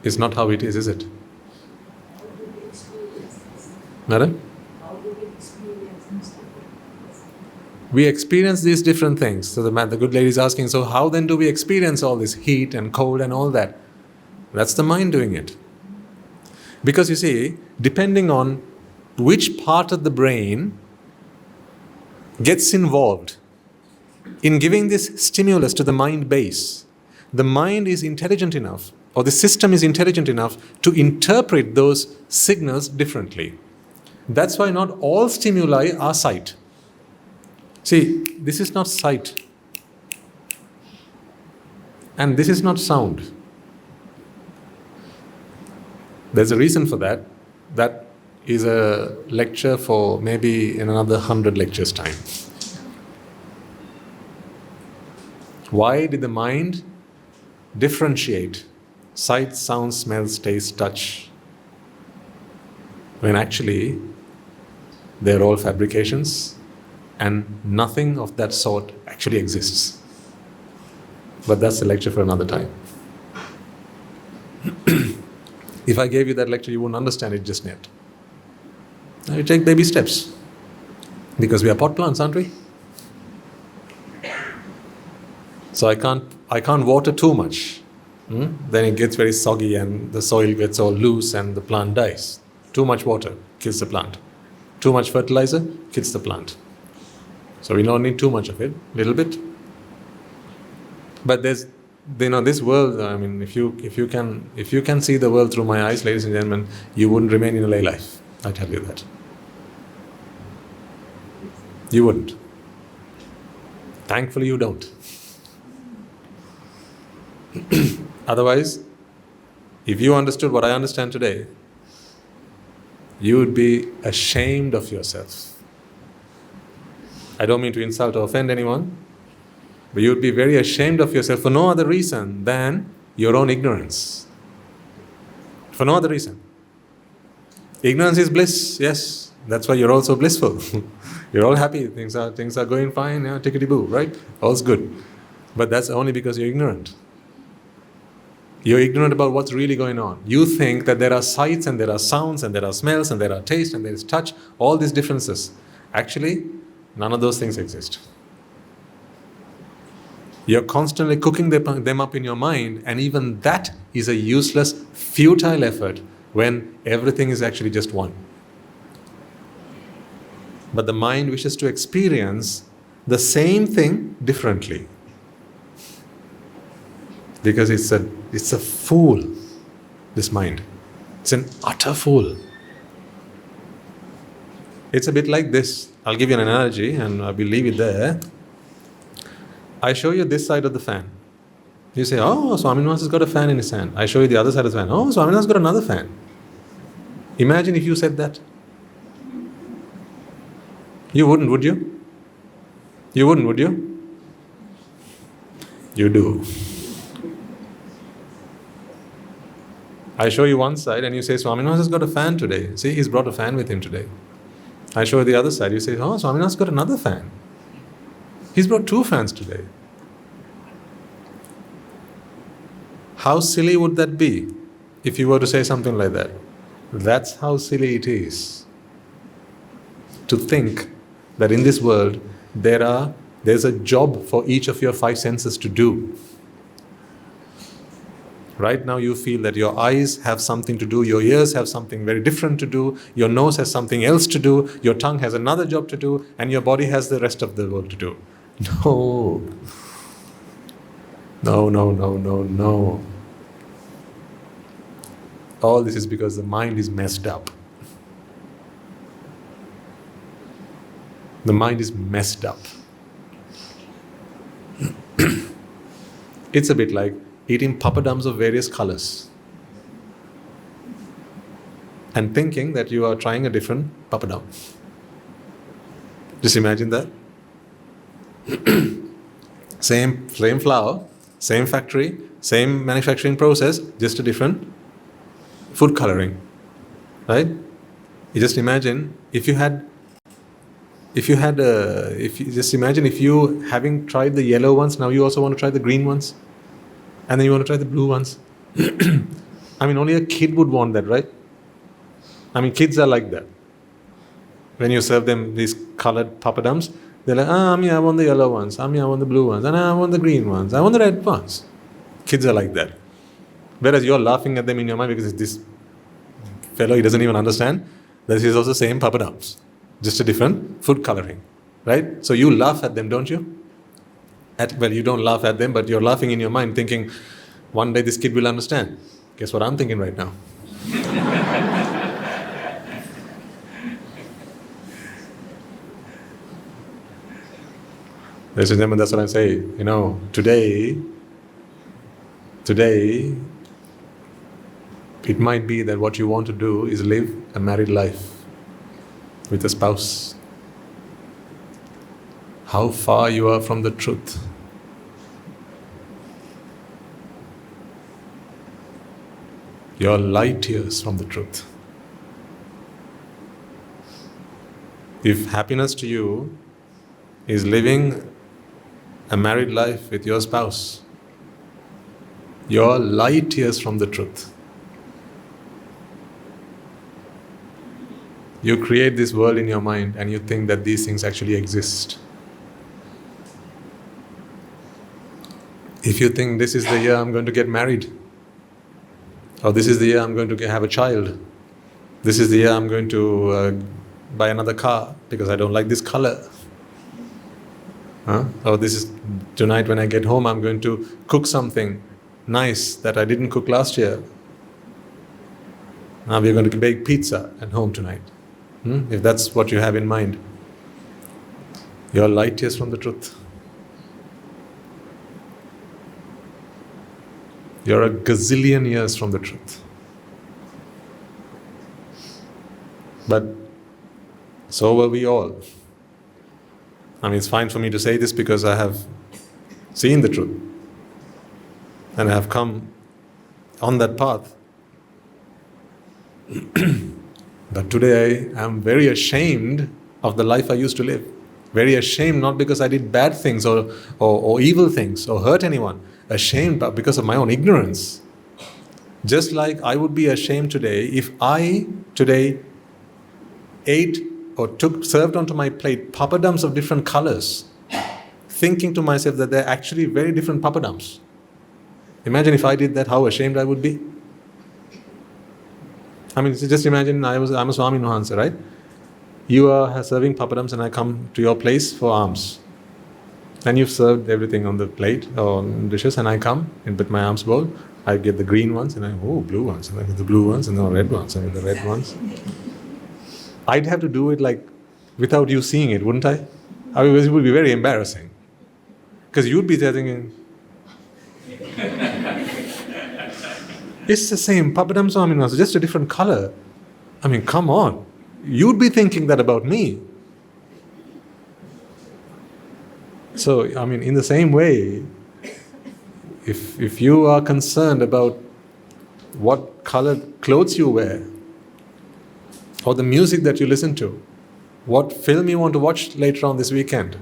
It's not how it is it? Madam? We experience these different things. So the good lady is asking, so how then do we experience all this heat and cold and all that? That's the mind doing it. Because you see, depending on which part of the brain gets involved in giving this stimulus to the mind base, the mind is intelligent enough, or the system is intelligent enough to interpret those signals differently. That's why not all stimuli are sight. See, this is not sight. And this is not sound. There's a reason for that. That is a lecture for maybe in another 100 lectures' time. Why did the mind differentiate sight, sound, smells, taste, touch, when actually they're all fabrications and nothing of that sort actually exists? But that's a lecture for another time. If I gave you that lecture, you wouldn't understand it just yet. Now you take baby steps. Because we are pot plants, aren't we? So I can't water too much. Then it gets very soggy and the soil gets all loose and the plant dies. Too much water kills the plant. Too much fertilizer kills the plant. So we don't need too much of it, little bit. But there's, this world, I mean, if you can see the world through my eyes, ladies and gentlemen, you wouldn't remain in a lay life. I tell you that. You wouldn't. Thankfully you don't. Otherwise, if you understood what I understand today, you would be ashamed of yourself. I don't mean to insult or offend anyone, but you would be very ashamed of yourself for no other reason than your own ignorance. For no other reason. Ignorance is bliss, yes. That's why you're also blissful. You're all happy, things are going fine, tickety-boo, right? All's good. But that's only because you're ignorant. You're ignorant about what's really going on. You think that there are sights and there are sounds and there are smells and there are taste and there is touch, all these differences. Actually, none of those things exist. You're constantly cooking them up in your mind, and even that is a useless, futile effort when everything is actually just one. But the mind wishes to experience the same thing differently. Because it's a fool, this mind. It's an utter fool. It's a bit like this. I'll give you an analogy and I will leave it there. I show you this side of the fan. You say, oh, Swaminathan's got a fan in his hand. I show you the other side of the fan. Oh, Swaminathan's got another fan. Imagine if you said that. You wouldn't, would you? You wouldn't, would you? You do. I show you one side and you say, Swaminathan has got a fan today. See, he's brought a fan with him today. I show you the other side. You say, oh, Swaminathan's got another fan. He's brought 2 fans today. How silly would that be if you were to say something like that? That's how silly it is to think that in this world there's a job for each of your 5 senses to do. Right now you feel that your eyes have something to do, your ears have something very different to do, your nose has something else to do, your tongue has another job to do, and your body has the rest of the world to do. No. No. All this is because the mind is messed up. The mind is messed up. It's a bit like eating papadums of various colors and thinking that you are trying a different papadum. Just imagine that. Same flour, same factory, same manufacturing process, just a different food coloring, right? You just imagine if you having tried the yellow ones, now you also want to try the green ones, and then you want to try the blue ones. I mean, only a kid would want that, right? I mean, kids are like that. When you serve them these colored papadums, they're like, Ami, I want the yellow ones. Ami, I want the blue ones. And I want the green ones. I want the red ones. Kids are like that. Whereas you're laughing at them in your mind because this fellow, he doesn't even understand that he's also same papadums, just a different food coloring, right? So you laugh at them, don't you? Well, you don't laugh at them, but you're laughing in your mind thinking, one day this kid will understand. Guess what I'm thinking right now? Ladies and gentlemen, that's what I say. You know, today, it might be that what you want to do is live a married life with a spouse. How far you are from the truth. You're light years from the truth. If happiness to you is living a married life with your spouse, you're light years from the truth. You create this world in your mind and you think that these things actually exist. If you think this is the year I'm going to get married, or this is the year I'm going to have a child, this is the year I'm going to buy another car because I don't like this color. Or this is tonight when I get home I'm going to cook something nice that I didn't cook last year. Now we're going to bake pizza at home tonight. If that's what you have in mind, you're light years from the truth. You're a gazillion years from the truth. But so were we all. I mean, it's fine for me to say this because I have seen the truth and I have come on that path. But today I am very ashamed of the life I used to live. Very ashamed, not because I did bad things or evil things or hurt anyone. Ashamed because of my own ignorance. Just like I would be ashamed today if I today ate or served onto my plate papadums of different colors, thinking to myself that they're actually very different papadums. Imagine if I did that, how ashamed I would be. I mean, just imagine I'm a Swami Nuhansa, right? You are serving papadums and I come to your place for alms. And you've served everything on the plate or dishes and I come and with my alms bowl, I get the green ones and blue ones, and I get the blue ones and the red ones and the red ones. I'd have to do it like without you seeing it, wouldn't I? I mean, it would be very embarrassing. Because you'd be there thinking, it's the same papadam Swami Nuhansa, just a different color. I mean, come on. You'd be thinking that about me. So, I mean, in the same way, if you are concerned about what colored clothes you wear, or the music that you listen to, what film you want to watch later on this weekend,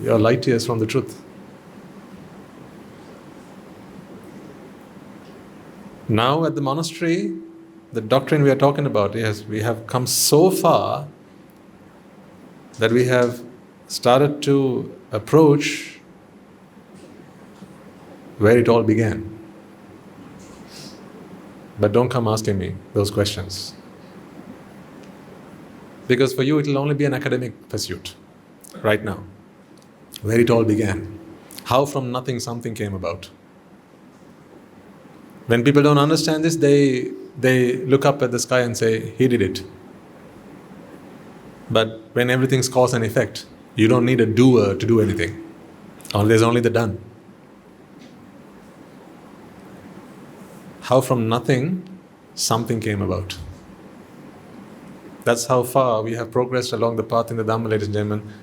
you're light years from the truth. Now at the monastery, the doctrine we are talking about is we have come so far that we have started to approach where it all began. But don't come asking me those questions. Because for you it will only be an academic pursuit right now. Where it all began. How from nothing something came about. When people don't understand this, they look up at the sky and say, he did it. But when everything's cause and effect, you don't need a doer to do anything. There's only the done. How from nothing, something came about. That's how far we have progressed along the path in the Dhamma, ladies and gentlemen.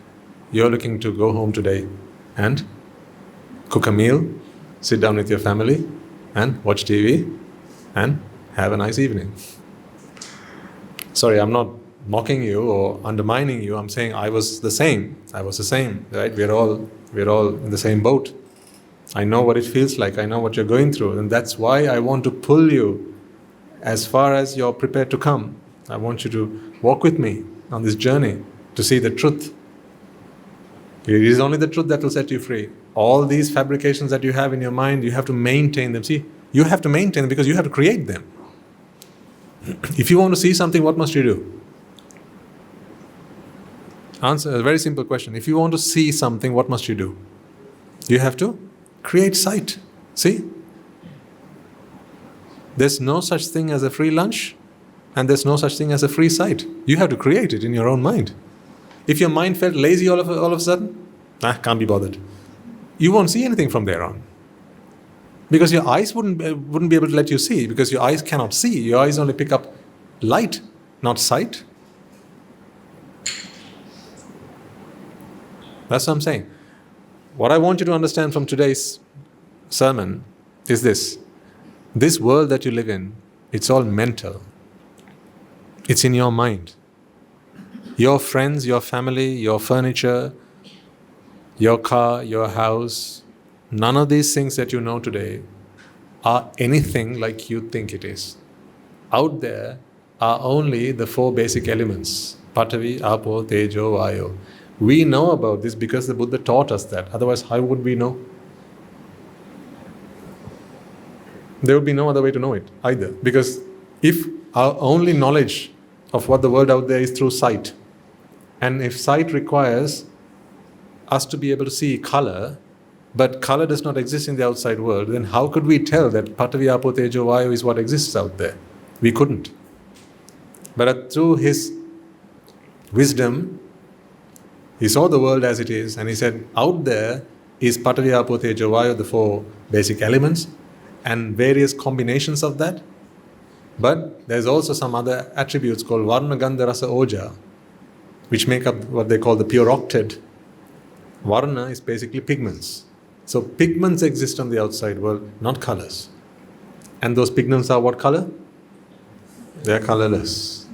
You're looking to go home today and cook a meal, sit down with your family and watch TV and have a nice evening. Sorry, I'm not mocking you or undermining you. I'm saying I was the same, right? We're all in the same boat. I know what it feels like. I know what you're going through. And that's why I want to pull you as far as you're prepared to come. I want you to walk with me on this journey to see the truth. It is only the truth that will set you free. All these fabrications that you have in your mind, you have to maintain them. See, you have to maintain them because you have to create them. If you want to see something, what must you do? Answer a very simple question. If you want to see something, what must you do? You have to create sight. See? There's no such thing as a free lunch, and there's no such thing as a free sight. You have to create it in your own mind. If your mind felt lazy all of a sudden, can't be bothered. You won't see anything from there on. Because your eyes wouldn't be able to let you see, because your eyes cannot see. Your eyes only pick up light, not sight. That's what I'm saying. What I want you to understand from today's sermon is this. This world that you live in, it's all mental. It's in your mind. Your friends, your family, your furniture, your car, your house, none of these things that you know today are anything like you think it is. Out there are only the 4 basic elements. Patavi, Apo, Tejo, Vayo. We know about this because the Buddha taught us that. Otherwise, how would we know? There would be no other way to know it either. Because if our only knowledge of what the world out there is through sight, and if sight requires us to be able to see color, but color does not exist in the outside world, then how could we tell that Patavi, Apo, Tejo, Vayu is what exists out there? We couldn't. But through his wisdom, he saw the world as it is, and he said, out there is Patavi, Apo, Tejo, Vayu, the 4 basic elements, and various combinations of that. But there's also some other attributes called Varna, Gandha, Rasa, Oja, which make up what they call the pure octet. Varna is basically pigments. So pigments exist on the outside world, not colors. And those pigments are what color? They are colorless.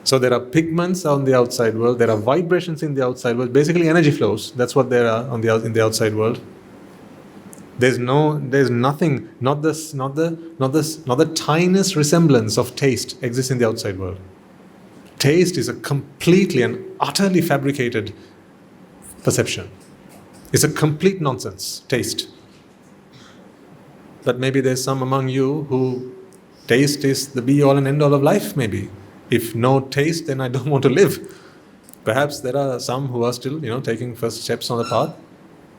So there are pigments on the outside world, there are vibrations in the outside world, basically energy flows. That's what there are in the outside world. There's nothing, not the tiniest resemblance of taste exists in the outside world. Taste is a completely and utterly fabricated perception. It's a complete nonsense, taste. But maybe there's some among you who taste is the be-all and end-all of life, maybe. If no taste, then I don't want to live. Perhaps there are some who are still, taking first steps on the path.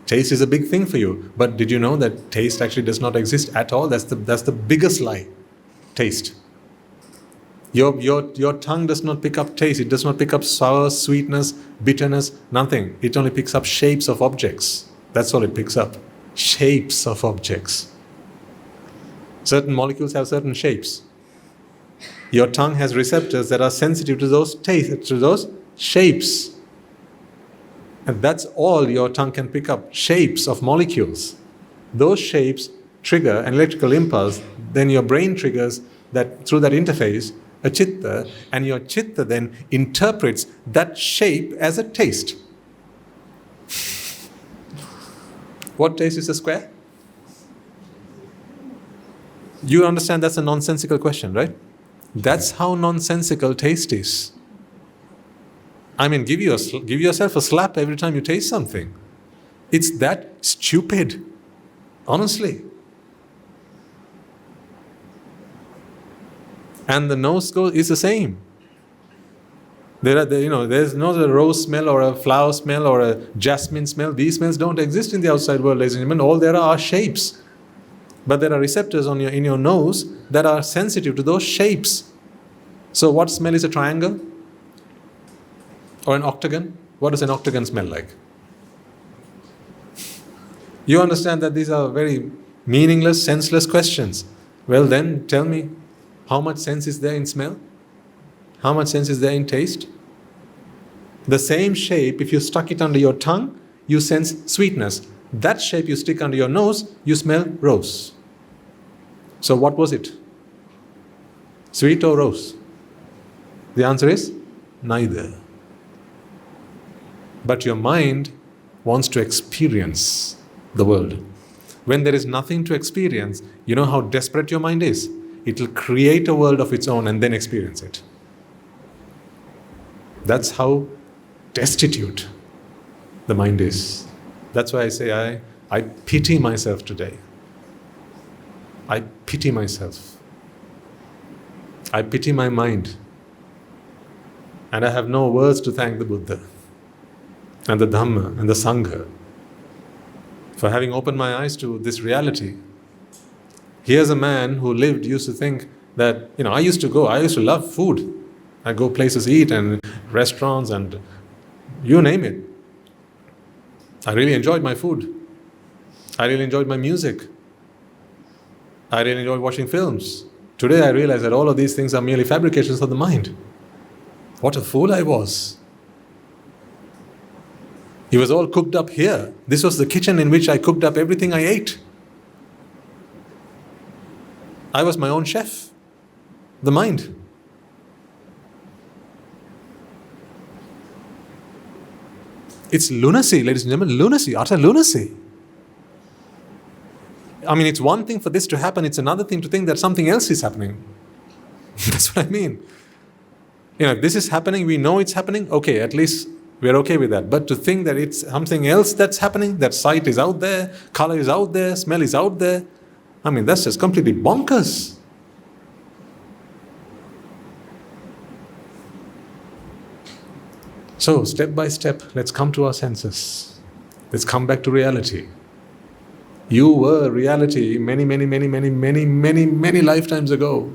Taste is a big thing for you. But did you know that taste actually does not exist at all? That's the biggest lie. Taste. Your tongue does not pick up taste. It does not pick up sour, sweetness, bitterness, nothing. It only picks up shapes of objects. That's all it picks up. Shapes of objects. Certain molecules have certain shapes. Your tongue has receptors that are sensitive to those taste, to those shapes. And that's all your tongue can pick up, shapes of molecules. Those shapes trigger an electrical impulse, then your brain triggers that through that interface, a chitta, and your chitta then interprets that shape as a taste. What taste is a square? You understand that's a nonsensical question, right? That's how nonsensical taste is. I mean, give yourself a slap every time you taste something. It's that stupid, honestly. And the nose is the same. There's no rose smell or a flower smell or a jasmine smell. These smells don't exist in the outside world, ladies and gentlemen. All there are shapes. But there are receptors in your nose that are sensitive to those shapes. So what smell is a triangle? Or an octagon? What does an octagon smell like? You understand that these are very meaningless, senseless questions. Well then, tell me, how much sense is there in smell? How much sense is there in taste? The same shape, if you stuck it under your tongue, you sense sweetness. That shape you stick under your nose, you smell rose. So what was it? Sweet or rose? The answer is neither. But your mind wants to experience the world. When there is nothing to experience, you know how desperate your mind is? It will create a world of its own and then experience it. That's how destitute the mind is. That's why I say I pity myself today. I pity myself. I pity my mind. And I have no words to thank the Buddha and the Dhamma and the Sangha for having opened my eyes to this reality. Here's a man who used to think that, I used to love food. I go places to eat and restaurants and you name it. I really enjoyed my food. I really enjoyed my music. I really enjoyed watching films. Today I realize that all of these things are merely fabrications of the mind. What a fool I was. It was all cooked up here. This was the kitchen in which I cooked up everything I ate. I was my own chef. The mind. It's lunacy, ladies and gentlemen, lunacy, utter lunacy. It's one thing for this to happen, it's another thing to think that something else is happening. That's what I mean. If this is happening, we know it's happening, okay, at least we're okay with that. But to think that it's something else that's happening, that sight is out there, color is out there, smell is out there, that's just completely bonkers. So, step by step, let's come to our senses. Let's come back to reality. You were reality many lifetimes ago.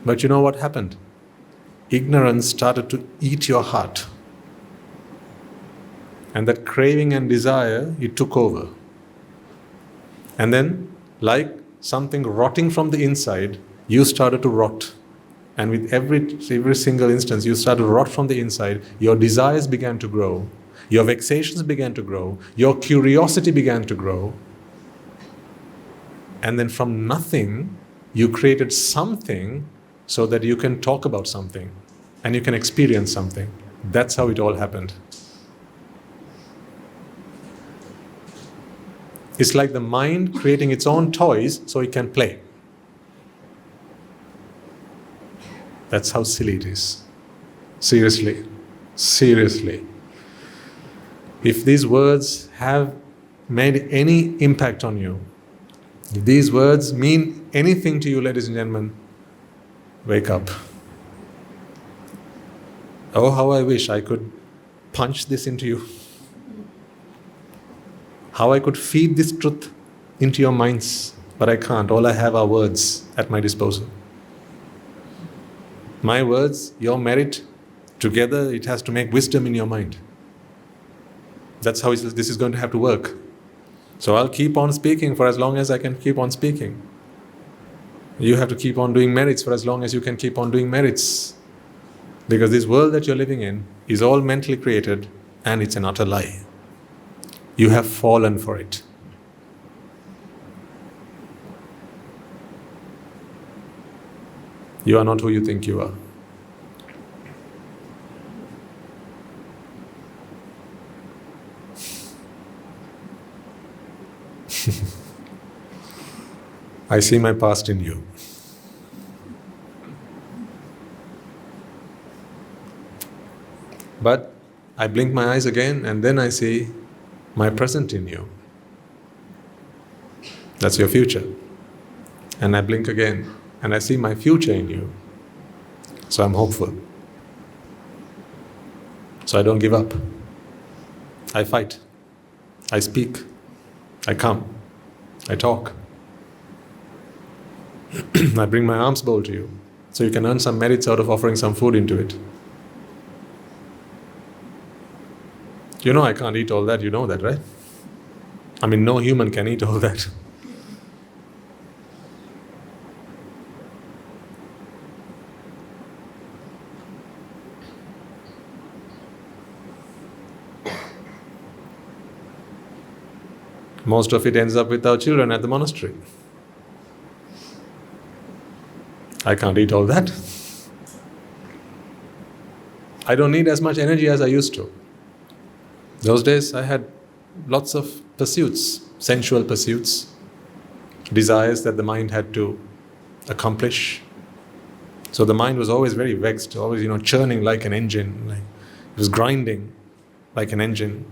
But you know what happened? Ignorance started to eat your heart. And that craving and desire, it took over. And then, like something rotting from the inside, you started to rot. And with every single instance, you started to rot from the inside. Your desires began to grow. Your vexations began to grow. Your curiosity began to grow. And then from nothing, you created something so that you can talk about something and you can experience something. That's how it all happened. It's like the mind creating its own toys so it can play. That's how silly it is. Seriously. If these words have made any impact on you, if these words mean anything to you, ladies and gentlemen, wake up. Oh, how I wish I could punch this into you. How I could feed this truth into your minds, but I can't. All I have are words at my disposal. My words, your merit, together it has to make wisdom in your mind. That's how this is going to have to work. So I'll keep on speaking for as long as I can keep on speaking. You have to keep on doing merits for as long as you can keep on doing merits. Because this world that you're living in is all mentally created and it's an utter lie. You have fallen for it. You are not who you think you are. I see my past in you. But I blink my eyes again and then I see my present in you. That's your future. And I blink again and I see my future in you. So I'm hopeful. So I don't give up. I fight. I speak. I come. I talk. I bring my alms bowl to you, so you can earn some merits out of offering some food into it. You know I can't eat all that, you know that, right? No human can eat all that. Most of it ends up with our children at the monastery. I can't eat all that. I don't need as much energy as I used to. Those days I had lots of pursuits, sensual pursuits, desires that the mind had to accomplish. So the mind was always very vexed, always, churning like an engine. It was grinding like an engine.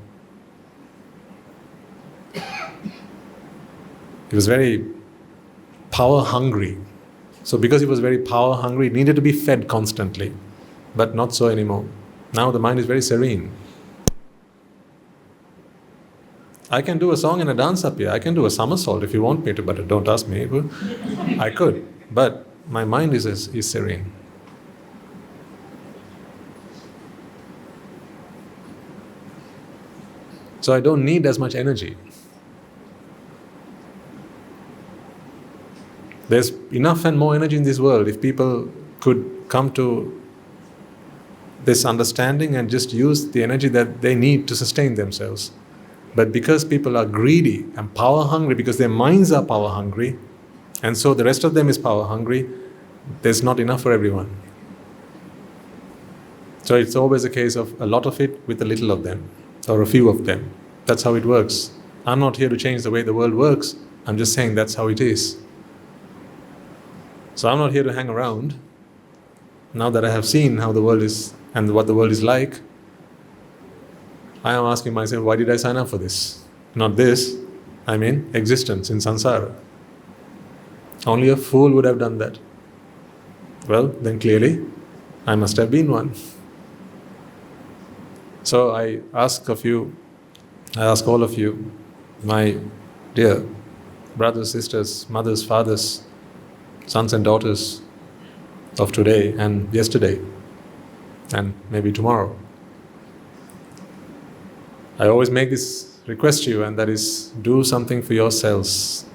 It was very power hungry. So because it was very power hungry, it needed to be fed constantly. But not so anymore. Now the mind is very serene. I can do a song and a dance up here. I can do a somersault if you want me to, but don't ask me. I could, but my mind is serene. So I don't need as much energy. There's enough and more energy in this world if people could come to this understanding and just use the energy that they need to sustain themselves. But because people are greedy and power hungry, because their minds are power hungry, and so the rest of them is power hungry, there's not enough for everyone. So it's always a case of a lot of it with a little of them, or a few of them. That's how it works. I'm not here to change the way the world works. I'm just saying that's how it is. So I'm not here to hang around. Now that I have seen how the world is and what the world is like, I am asking myself, why did I sign up for this? Not this, I mean existence in samsara. Only a fool would have done that. Well, then clearly, I must have been one. So I ask all of you, my dear brothers, sisters, mothers, fathers, sons and daughters of today and yesterday, and maybe tomorrow. I always make this request to you, and that is, do something for yourselves.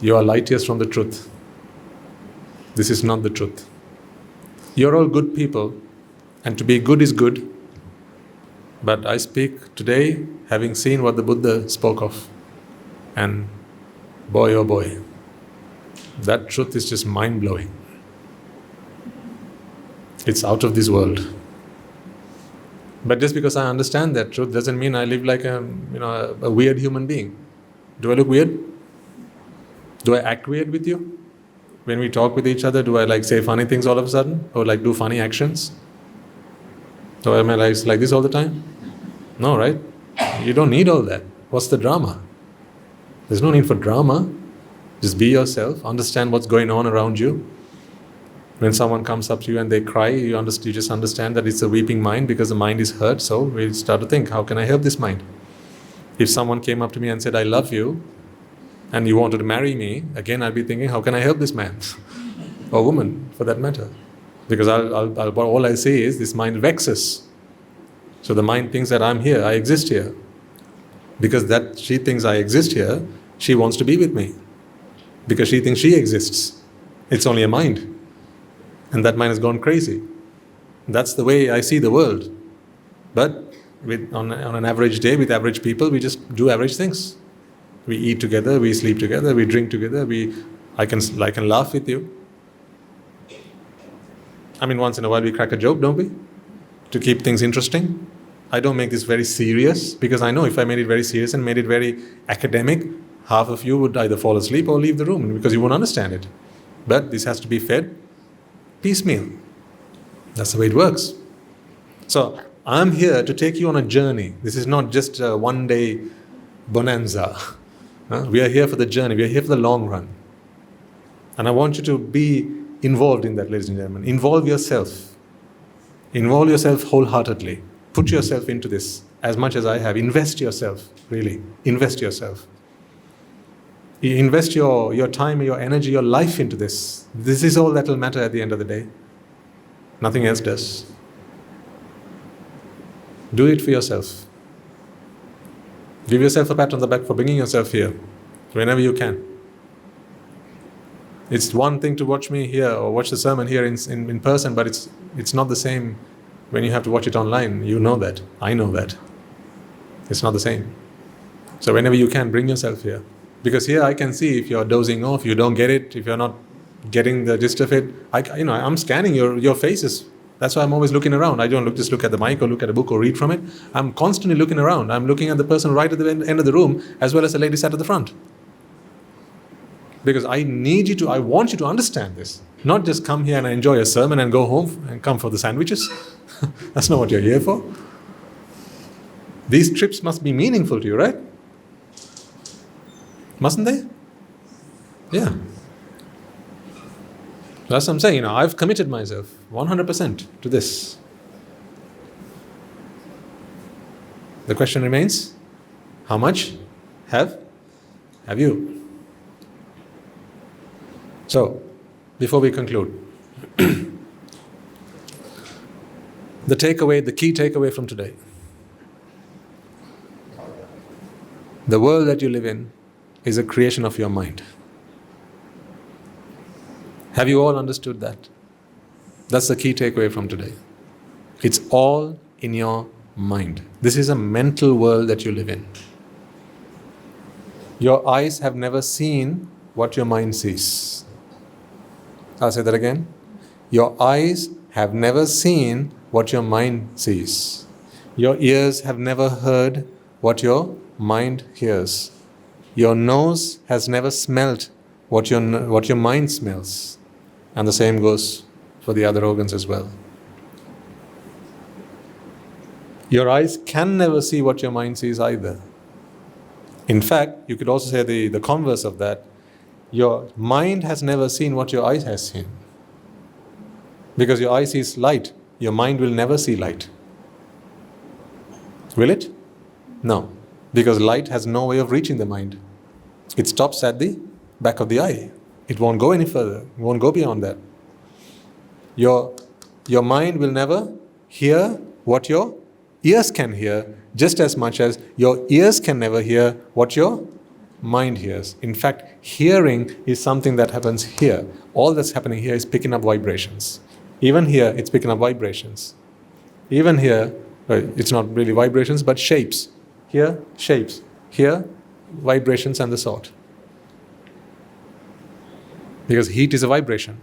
You are light years from the truth. This is not the truth. You're all good people, and to be good is good. But I speak today having seen what the Buddha spoke of. And boy oh boy, that truth is just mind-blowing. It's out of this world. But just because I understand that truth doesn't mean I live like a weird human being. Do I look weird? Do I act weird with you? When we talk with each other, do I say funny things all of a sudden? Or do funny actions? Or am I like this all the time? No, right? You don't need all that. What's the drama? There's no need for drama. Just be yourself, understand what's going on around you. When someone comes up to you and they cry, you just understand that it's a weeping mind because the mind is hurt, so we start to think, how can I help this mind? If someone came up to me and said, I love you, and you wanted to marry me, again I'll be thinking, how can I help this man? Or woman, for that matter. Because all I see is this mind vexes. So the mind thinks that I'm here, I exist here. Because that she thinks I exist here, she wants to be with me. Because she thinks she exists. It's only a mind. And that mind has gone crazy. That's the way I see the world. But on an average day with average people, we just do average things. We eat together, we sleep together, we drink together, I can laugh with you. I mean, once in a while we crack a joke, don't we? To keep things interesting. I don't make this very serious, because I know if I made it very serious and made it very academic, half of you would either fall asleep or leave the room because you won't understand it. But this has to be fed piecemeal. That's the way it works. So I'm here to take you on a journey. This is not just a one-day bonanza. We are here for the journey. We are here for the long run. And I want you to be involved in that, ladies and gentlemen. Involve yourself. Involve yourself wholeheartedly. Put yourself into this as much as I have. Invest yourself, really. Invest yourself. Invest your time, your energy, your life into this. This is all that will matter at the end of the day. Nothing else does. Do it for yourself. Give yourself a pat on the back for bringing yourself here, whenever you can. It's one thing to watch me here or watch the sermon here in person, but it's not the same when you have to watch it online. You know that. I know that. It's not the same. So whenever you can, bring yourself here. Because here I can see if you're dozing off, you don't get it, if you're not getting the gist of it. I'm scanning your faces. That's why I'm always looking around. I don't just look at the mic or look at a book or read from it. I'm constantly looking around. I'm looking at the person right at the end of the room as well as the lady sat at the front. Because I want you to understand this. Not just come here and enjoy a sermon and go home and come for the sandwiches. That's not what you're here for. These trips must be meaningful to you, right? Mustn't they? Yeah. That's what I'm saying. I've committed myself 100% to this. The question remains, how much have you? So, before we conclude, the key takeaway from today. The world that you live in is a creation of your mind. Have you all understood that? That's the key takeaway from today. It's all in your mind. This is a mental world that you live in. Your eyes have never seen what your mind sees. I'll say that again. Your eyes have never seen what your mind sees. Your ears have never heard what your mind hears. Your nose has never smelt what your mind smells. And the same goes for the other organs as well. Your eyes can never see what your mind sees either. In fact, you could also say the converse of that. Your mind has never seen what your eye has seen. Because your eye sees light, your mind will never see light. Will it? No. Because light has no way of reaching the mind. It stops at the back of the eye. It won't go any further. It won't go beyond that. Your mind will never hear what your ears can hear, just as much as your ears can never hear what your mind hears. In fact, hearing is something that happens here. All that's happening here is picking up vibrations. Even here, it's picking up vibrations. Even here, it's not really vibrations, but shapes. Here, shapes. Here, vibrations and the sort. Because heat is a vibration.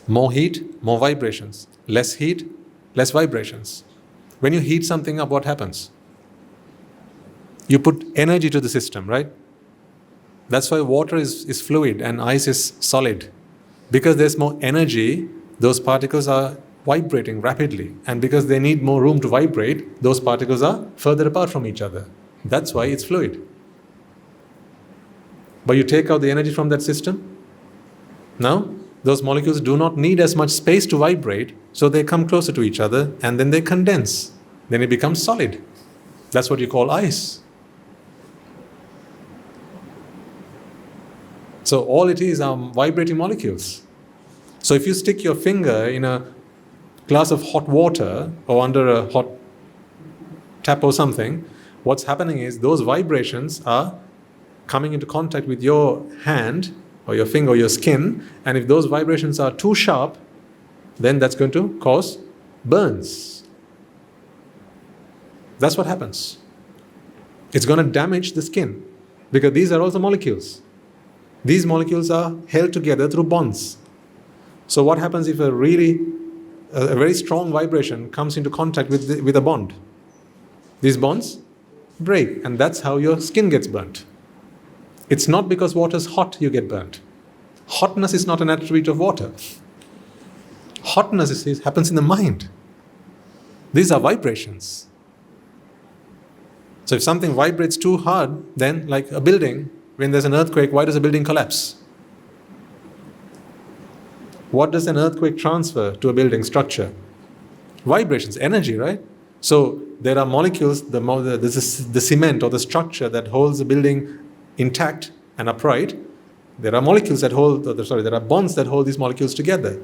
More heat, more vibrations. Less heat, less vibrations. When you heat something up, what happens? You put energy to the system, right? That's why water is fluid and ice is solid. Because there's more energy, those particles are vibrating rapidly. And because they need more room to vibrate, those particles are further apart from each other. That's why it's fluid. But you take out the energy from that system, now those molecules do not need as much space to vibrate, so they come closer to each other and then they condense. Then it becomes solid. That's what you call ice. So all it is are vibrating molecules. So if you stick your finger in a glass of hot water or under a hot tap or something, what's happening is those vibrations are coming into contact with your hand or your finger or your skin, and if those vibrations are too sharp, then that's going to cause burns. That's what happens. It's going to damage the skin because these are also molecules. These molecules are held together through bonds. So what happens if a very strong vibration comes into contact with a bond? These bonds break, and that's how your skin gets burnt. It's not because water is hot you get burnt. Hotness is not an attribute of water. Hotness happens in the mind. These are vibrations. So if something vibrates too hard, then like a building, when there's an earthquake, why does a building collapse? What does an earthquake transfer to a building structure? Vibrations, energy, right? So there are molecules, the cement or the structure that holds the building intact and upright. There are molecules that there are bonds that hold these molecules together.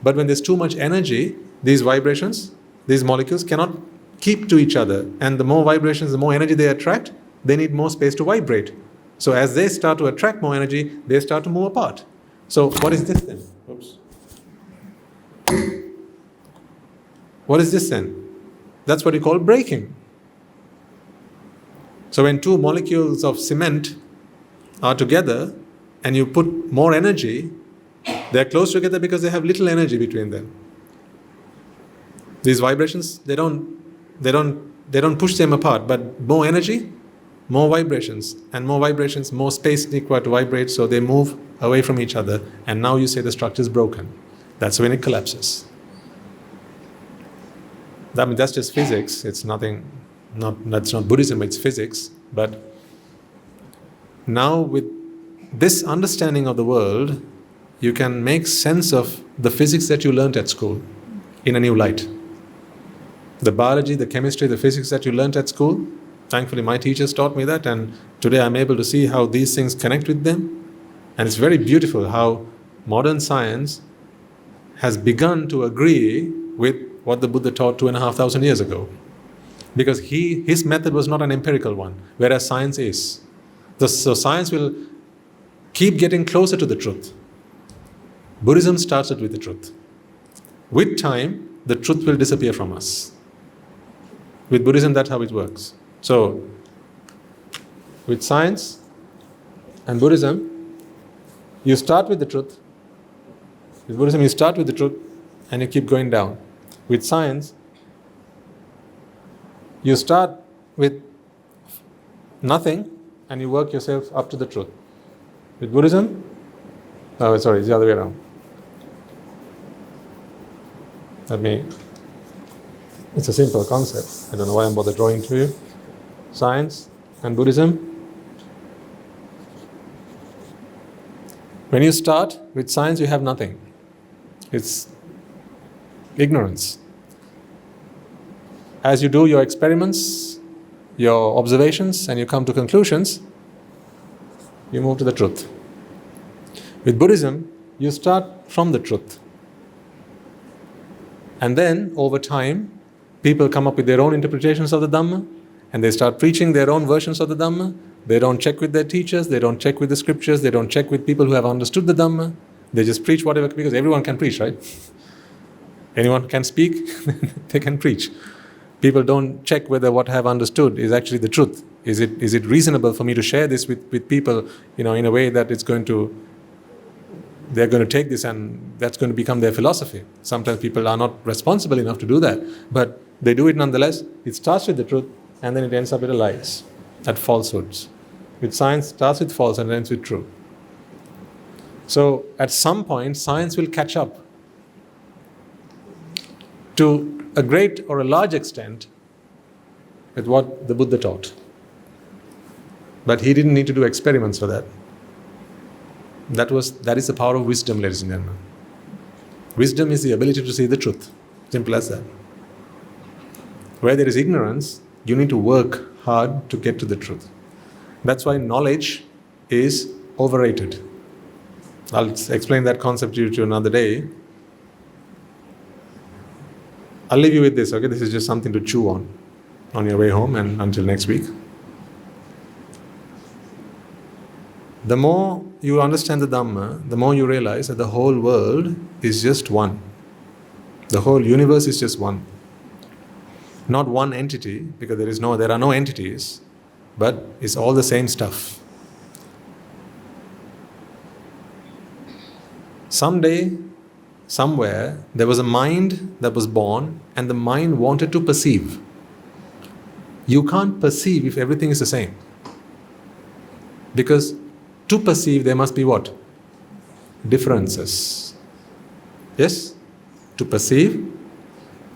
But when there's too much energy, these vibrations, these molecules cannot keep to each other. And the more vibrations, the more energy they attract, they need more space to vibrate. So as they start to attract more energy, they start to move apart. So what is this then? Oops. What is this then? That's what you call breaking. So when two molecules of cement are together and you put more energy, they're close together because they have little energy between them. These vibrations, they don't push them apart, but more energy, more vibrations, and more vibrations, more space required to vibrate, so they move away from each other, and now you say the structure is broken. That's when it collapses. That's just physics. It's nothing, that's not Buddhism, it's physics. But now with this understanding of the world, you can make sense of the physics that you learned at school in a new light. The biology, the chemistry, the physics that you learned at school, thankfully my teachers taught me that, and today I'm able to see how these things connect with them. And it's very beautiful how modern science has begun to agree with what the Buddha taught 2,500 years ago. Because his method was not an empirical one, whereas science is. So science will keep getting closer to the truth. Buddhism started with the truth. With time, the truth will disappear from us. With Buddhism, that's how it works. So, with science and Buddhism, you start with the truth. With Buddhism, you start with the truth and you keep going down. With science, you start with nothing and you work yourself up to the truth. With Buddhism, it's the other way around. It's a simple concept. I don't know why I'm bothered drawing to you. Science and Buddhism. When you start with science, you have nothing. It's ignorance. As you do your experiments, your observations, and you come to conclusions, you move to the truth. With Buddhism, you start from the truth. And then, over time, people come up with their own interpretations of the Dhamma, and they start preaching their own versions of the Dhamma. They don't check with their teachers, they don't check with the scriptures, they don't check with people who have understood the Dhamma. They just preach whatever, because everyone can preach, right? Anyone can speak, they can preach. People don't check whether what I have understood is actually the truth. Is it reasonable for me to share this with people, in a way that they're going to take this and that's going to become their philosophy. Sometimes people are not responsible enough to do that, but they do it nonetheless. It starts with the truth and then it ends up with the lies, at falsehoods. With science, starts with false and ends with true. So at some point, science will catch up to a great or a large extent with what the Buddha taught. But he didn't need to do experiments for that. That is the power of wisdom, ladies and gentlemen. Wisdom is the ability to see the truth. Simple as that. Where there is ignorance, you need to work hard to get to the truth. That's why knowledge is overrated. I'll explain that concept to you another day. I'll leave you with this, okay? This is just something to chew on your way home and until next week. The more you understand the Dhamma, the more you realize that the whole world is just one. The whole universe is just one. Not one entity, because there are no entities, but it's all the same stuff. Someday, somewhere, there was a mind that was born, and the mind wanted to perceive. You can't perceive if everything is the same. Because to perceive, there must be what? Differences. Yes? To perceive,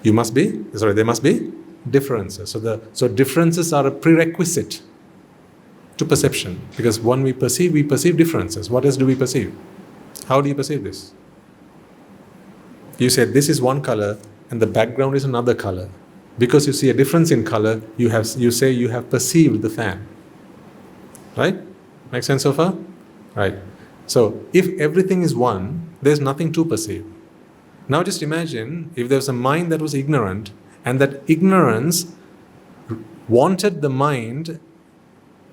there must be differences. So differences are a prerequisite to perception. Because when we perceive differences. What else do we perceive? How do you perceive this? You said this is one color and the background is another color. Because you see a difference in color, you say you have perceived the fan. Right? Make sense so far? Right. So if everything is one, there's nothing to perceive. Now just imagine if there's a mind that was ignorant, and that ignorance wanted the mind,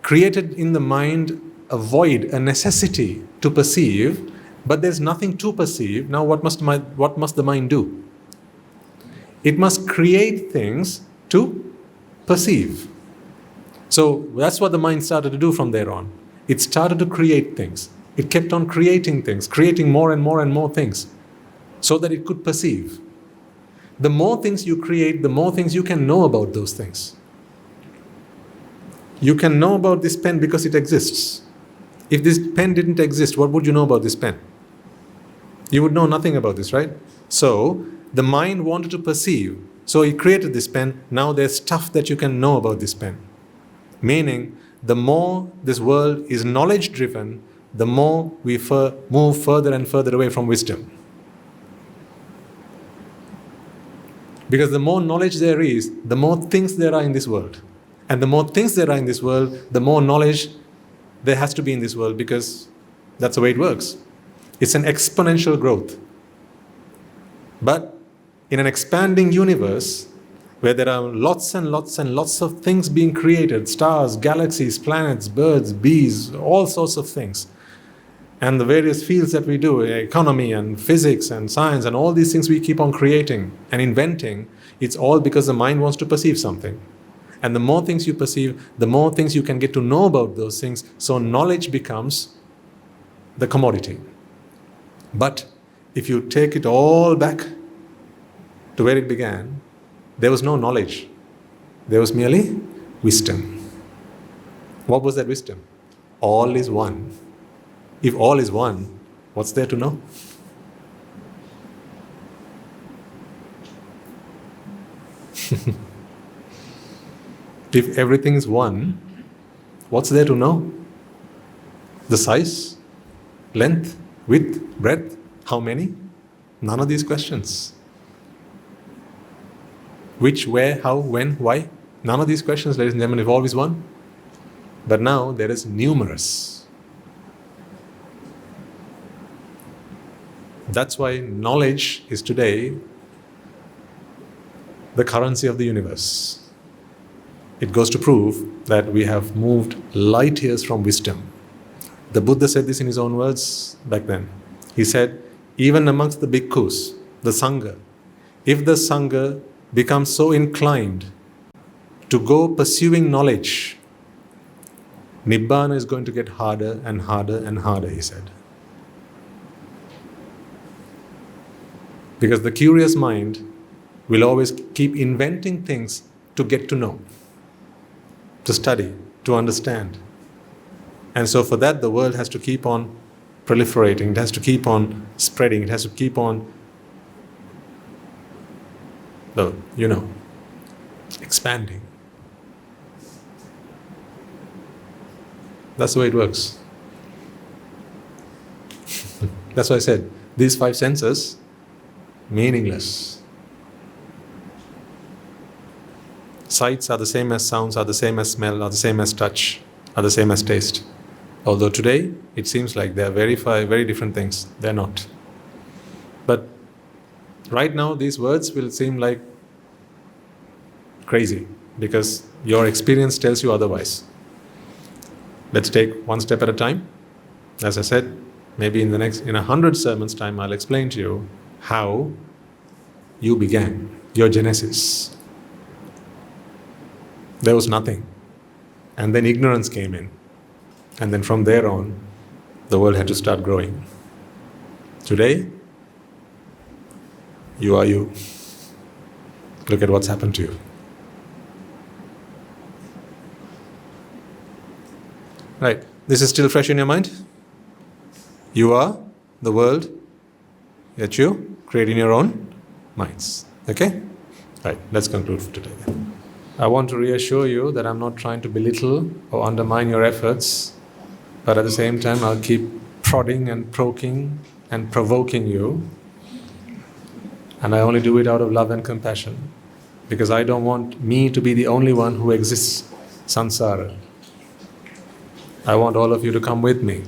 created in the mind a void, a necessity to perceive, but there's nothing to perceive. Now what must the mind do? It must create things to perceive. So that's what the mind started to do from there on. It started to create things. It kept on creating things, creating more and more and more things, so that it could perceive. The more things you create, the more things you can know about those things. You can know about this pen because it exists. If this pen didn't exist, what would you know about this pen? You would know nothing about this, right? So, the mind wanted to perceive. So, it created this pen. Now there's stuff that you can know about this pen. Meaning, the more this world is knowledge-driven, the more we move further and further away from wisdom. Because the more knowledge there is, the more things there are in this world. And the more things there are in this world, the more knowledge there has to be in this world, because that's the way it works. It's an exponential growth. But in an expanding universe, where there are lots and lots and lots of things being created, stars, galaxies, planets, birds, bees, all sorts of things, and the various fields that we do, economy and physics and science and all these things we keep on creating and inventing, it's all because the mind wants to perceive something. And the more things you perceive, the more things you can get to know about those things. So knowledge becomes the commodity. But if you take it all back to where it began, there was no knowledge. There was merely wisdom. What was that wisdom? All is one. If all is one, what's there to know? If everything is one, what's there to know? The size, length, width, breadth, how many? None of these questions. Which, where, how, when, why? None of these questions, ladies and gentlemen, if all is one. But now there is numerous. That's why knowledge is today the currency of the universe. It goes to prove that we have moved light years from wisdom. The Buddha said this in his own words back then. He said, even amongst the bhikkhus, the Sangha, if the Sangha becomes so inclined to go pursuing knowledge, Nibbāna is going to get harder and harder and harder, he said. Because the curious mind will always keep inventing things to get to know, to study, to understand. And so for that, the world has to keep on proliferating, it has to keep on spreading, it has to keep on, expanding. That's the way it works. That's why I said, these 5 senses, meaningless. Sights are the same as sounds, are the same as smell, are the same as touch, are the same as taste. Although today, it seems like they are very different things. They're not. But right now, these words will seem like crazy because your experience tells you otherwise. Let's take one step at a time. As I said, maybe in 100 sermons time, I'll explain to you how you began, your genesis. There was nothing. And then ignorance came in. And then from there on, the world had to start growing. Today, you are you. Look at what's happened to you. Right. This is still fresh in your mind? You are the world that you create in your own minds. Okay? Right. Let's conclude for today then. I want to reassure you that I'm not trying to belittle or undermine your efforts, but at the same time I'll keep prodding and poking and provoking you, and I only do it out of love and compassion because I don't want me to be the only one who exists samsara. I want all of you to come with me.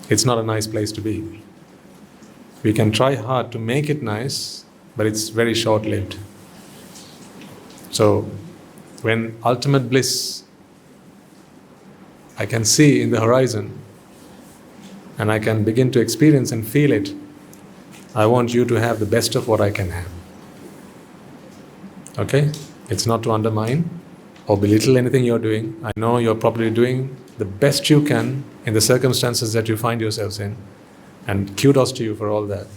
It's not a nice place to be. We can try hard to make it nice, but it's very short-lived. So, when ultimate bliss I can see in the horizon and I can begin to experience and feel it, I want you to have the best of what I can have. Okay? It's not to undermine or belittle anything you're doing. I know you're probably doing the best you can in the circumstances that you find yourselves in, and kudos to you for all that.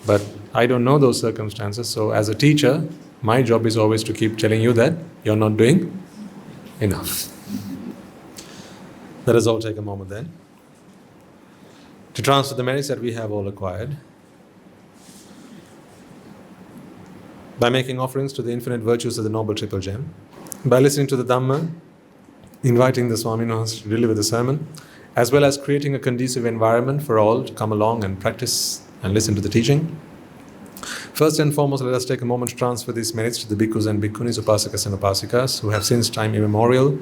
But I don't know those circumstances. So as a teacher, my job is always to keep telling you that you're not doing enough. Let us all take a moment then to transfer the merits that we have all acquired by making offerings to the infinite virtues of the Noble Triple Gem, by listening to the Dhamma, inviting the Swami to deliver the sermon, as well as creating a conducive environment for all to come along and practice and listen to the teaching. First and foremost, let us take a moment to transfer these merits to the bhikkhus and bhikkhunis, upasakas and upasikas, who have since time immemorial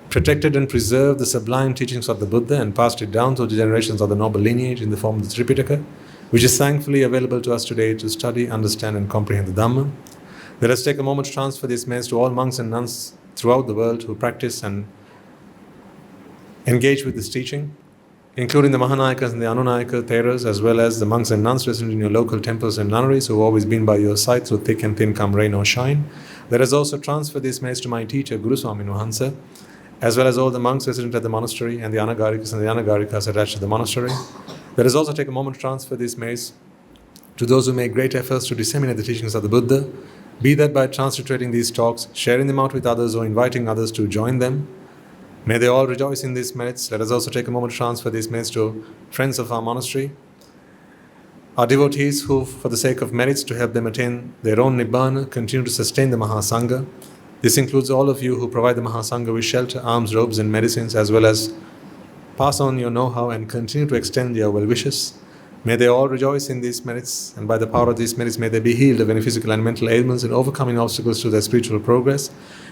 protected and preserved the sublime teachings of the Buddha and passed it down to the generations of the noble lineage in the form of the Tripitaka, which is thankfully available to us today to study, understand and comprehend the Dhamma. Let us take a moment to transfer these merits to all monks and nuns throughout the world who practice and engage with this teaching, including the Mahanayakas and the Anunayaka Theras, as well as the monks and nuns resident in your local temples and nunneries who have always been by your side through thick and thin, come rain or shine. Let us also transfer these merits to my teacher, Guru Swami Nuhansa, as well as all the monks resident at the monastery and the Anagarikas and the Anagarikas attached to the monastery. Let us also take a moment to transfer these merits to those who make great efforts to disseminate the teachings of the Buddha, be that by transliterating these talks, sharing them out with others, or inviting others to join them. May they all rejoice in these merits. Let us also take a moment to transfer these merits to friends of our monastery, our devotees who, for the sake of merits to help them attain their own Nibbāna, continue to sustain the Mahasangha. This includes all of you who provide the Mahasangha with shelter, alms, robes and medicines, as well as pass on your know-how and continue to extend your well-wishes. May they all rejoice in these merits, and by the power of these merits may they be healed of any physical and mental ailments and overcoming obstacles to their spiritual progress.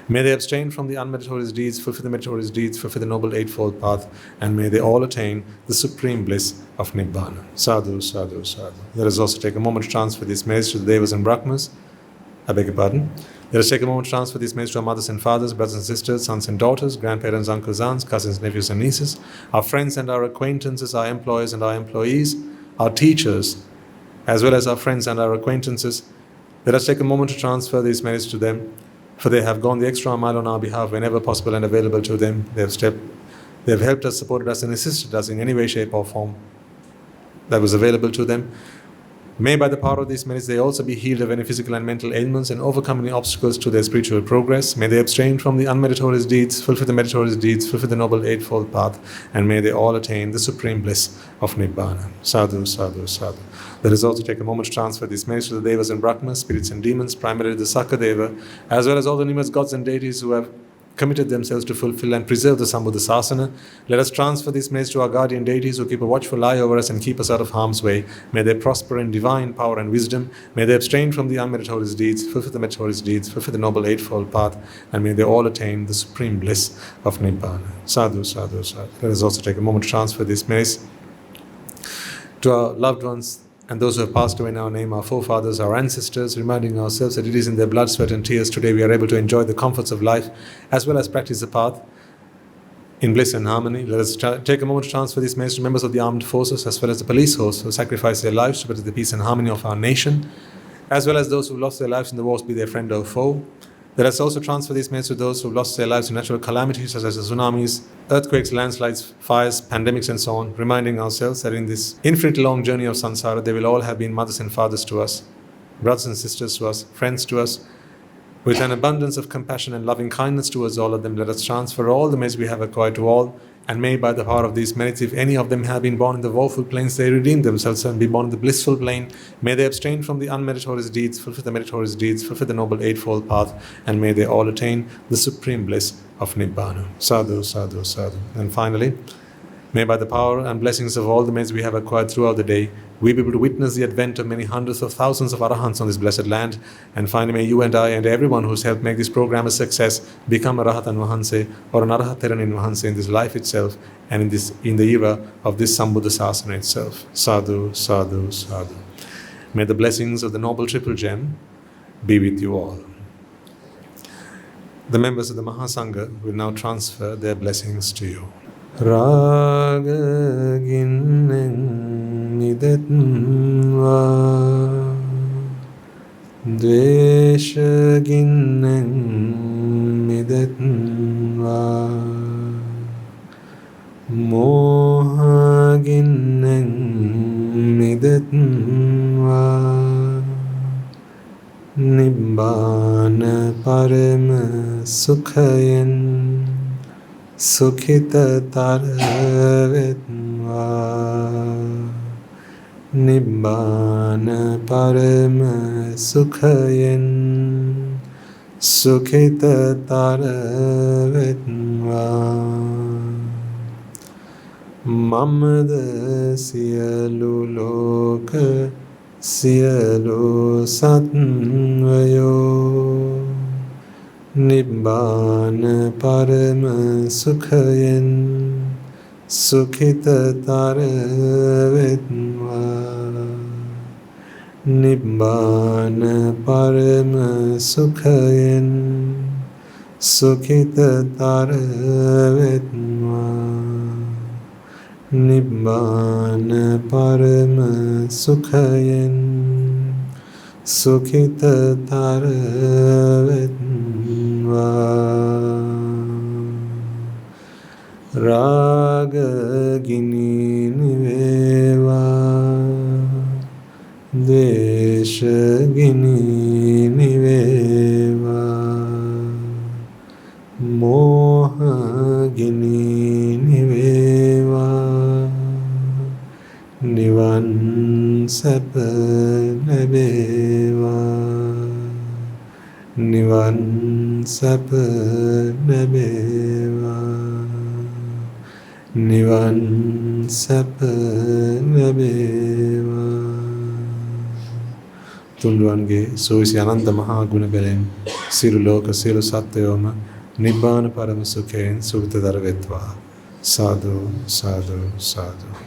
May they abstain from the unmeritorious deeds, fulfill the meritorious deeds, fulfill the Noble Eightfold Path, and may they all attain the supreme bliss of Nibbāna. Sadhu, sadhu, sadhu. Let us also take a moment to transfer these merits to the Devas and Brahmas. I beg your pardon. Let us take a moment to transfer these merits to our mothers and fathers, brothers and sisters, sons and daughters, grandparents, uncles, aunts, cousins, nephews and nieces, our friends and our acquaintances, our employers and our employees, our teachers, as well as our friends and our acquaintances. Let us take a moment to transfer these merits to them, for they have gone the extra mile on our behalf whenever possible and available to them. They have helped us, supported us and assisted us in any way, shape or form that was available to them. May by the power of these merits they also be healed of any physical and mental ailments and overcome any obstacles to their spiritual progress. May they abstain from the unmeritorious deeds, fulfill the meritorious deeds, fulfill the Noble Eightfold Path, and may they all attain the supreme bliss of Nibbāna. Sadhu, sadhu, sadhu. Let us also take a moment to transfer these merits to the Devas and Brahmas, spirits and demons, primarily the Sakadeva, as well as all the numerous gods and deities who have committed themselves to fulfill and preserve the Sambuddha Sasana. Let us transfer these merits to our guardian deities who keep a watchful eye over us and keep us out of harm's way. May they prosper in divine power and wisdom. May they abstain from the unmeritorious deeds, fulfill the meritorious deeds, fulfill the Noble Eightfold Path, and may they all attain the supreme bliss of Nibbāna. Sadhu, sadhu, sadhu. Let us also take a moment to transfer these merits to our loved ones and those who have passed away in our name, our forefathers, our ancestors, reminding ourselves that it is in their blood, sweat and tears today we are able to enjoy the comforts of life as well as practice the path in bliss and harmony. Let us take a moment to transfer these merits to members of the armed forces as well as the police force who sacrifice their lives to protect the peace and harmony of our nation, as well as those who lost their lives in the wars, be they friend or foe. Let us also transfer these merits to those who lost their lives in natural calamities such as tsunamis, earthquakes, landslides, fires, pandemics and so on, reminding ourselves that in this infinitely long journey of samsara, they will all have been mothers and fathers to us, brothers and sisters to us, friends to us. With an abundance of compassion and loving kindness towards all of them, let us transfer all the merits we have acquired to all, and may by the power of these merits, if any of them have been born in the woeful planes, they redeem themselves and be born in the blissful plane. May they abstain from the unmeritorious deeds, fulfill the meritorious deeds, fulfill the Noble Eightfold Path, and may they all attain the supreme bliss of Nibbāna. Sadhu, sadhu, sadhu. And finally, may by the power and blessings of all the merits we have acquired throughout the day, we be able to witness the advent of many hundreds of thousands of Arahants on this blessed land. And finally, may you and I and everyone who's helped make this program a success become a Rahatan Vahanse or an Arahataranin Vahanse in this life itself and in the era of this Sambuddha Sasana itself. Sadhu, sadhu, sadhu. May the blessings of the Noble Triple Gem be with you all. The members of the Mahasangha will now transfer their blessings to you. Raga ginnen nidatva Dvesha ginnen nidatva Moha ginnen nidatva Nibbāna parama sukhayen sukhitara vetva. Nibbāna parama sukhayen sukhitara vetva. Mamada siyalu loka siyalu satvayo Nibbāna parama sukhayen sukhitara vetva. Nibbāna parama sukhayen sukhitara vetva. Nibbāna parama sukhayen sukhitara vetva. Rajagini niveva dveshagini niveva mohagini niveva nivan sapa labeva. Nivan sapa labeva. Nivan sapa labeva. තුන්වන්ගේ සෝවිසි අනන්ත මහා ගුණ බලයෙන් සියලු ලෝක සියලු සත්වයෝම නිබ්බාන පරම සුඛයෙන් සුඛිතතර වෙත්වා. සාදු සාදු සාදු.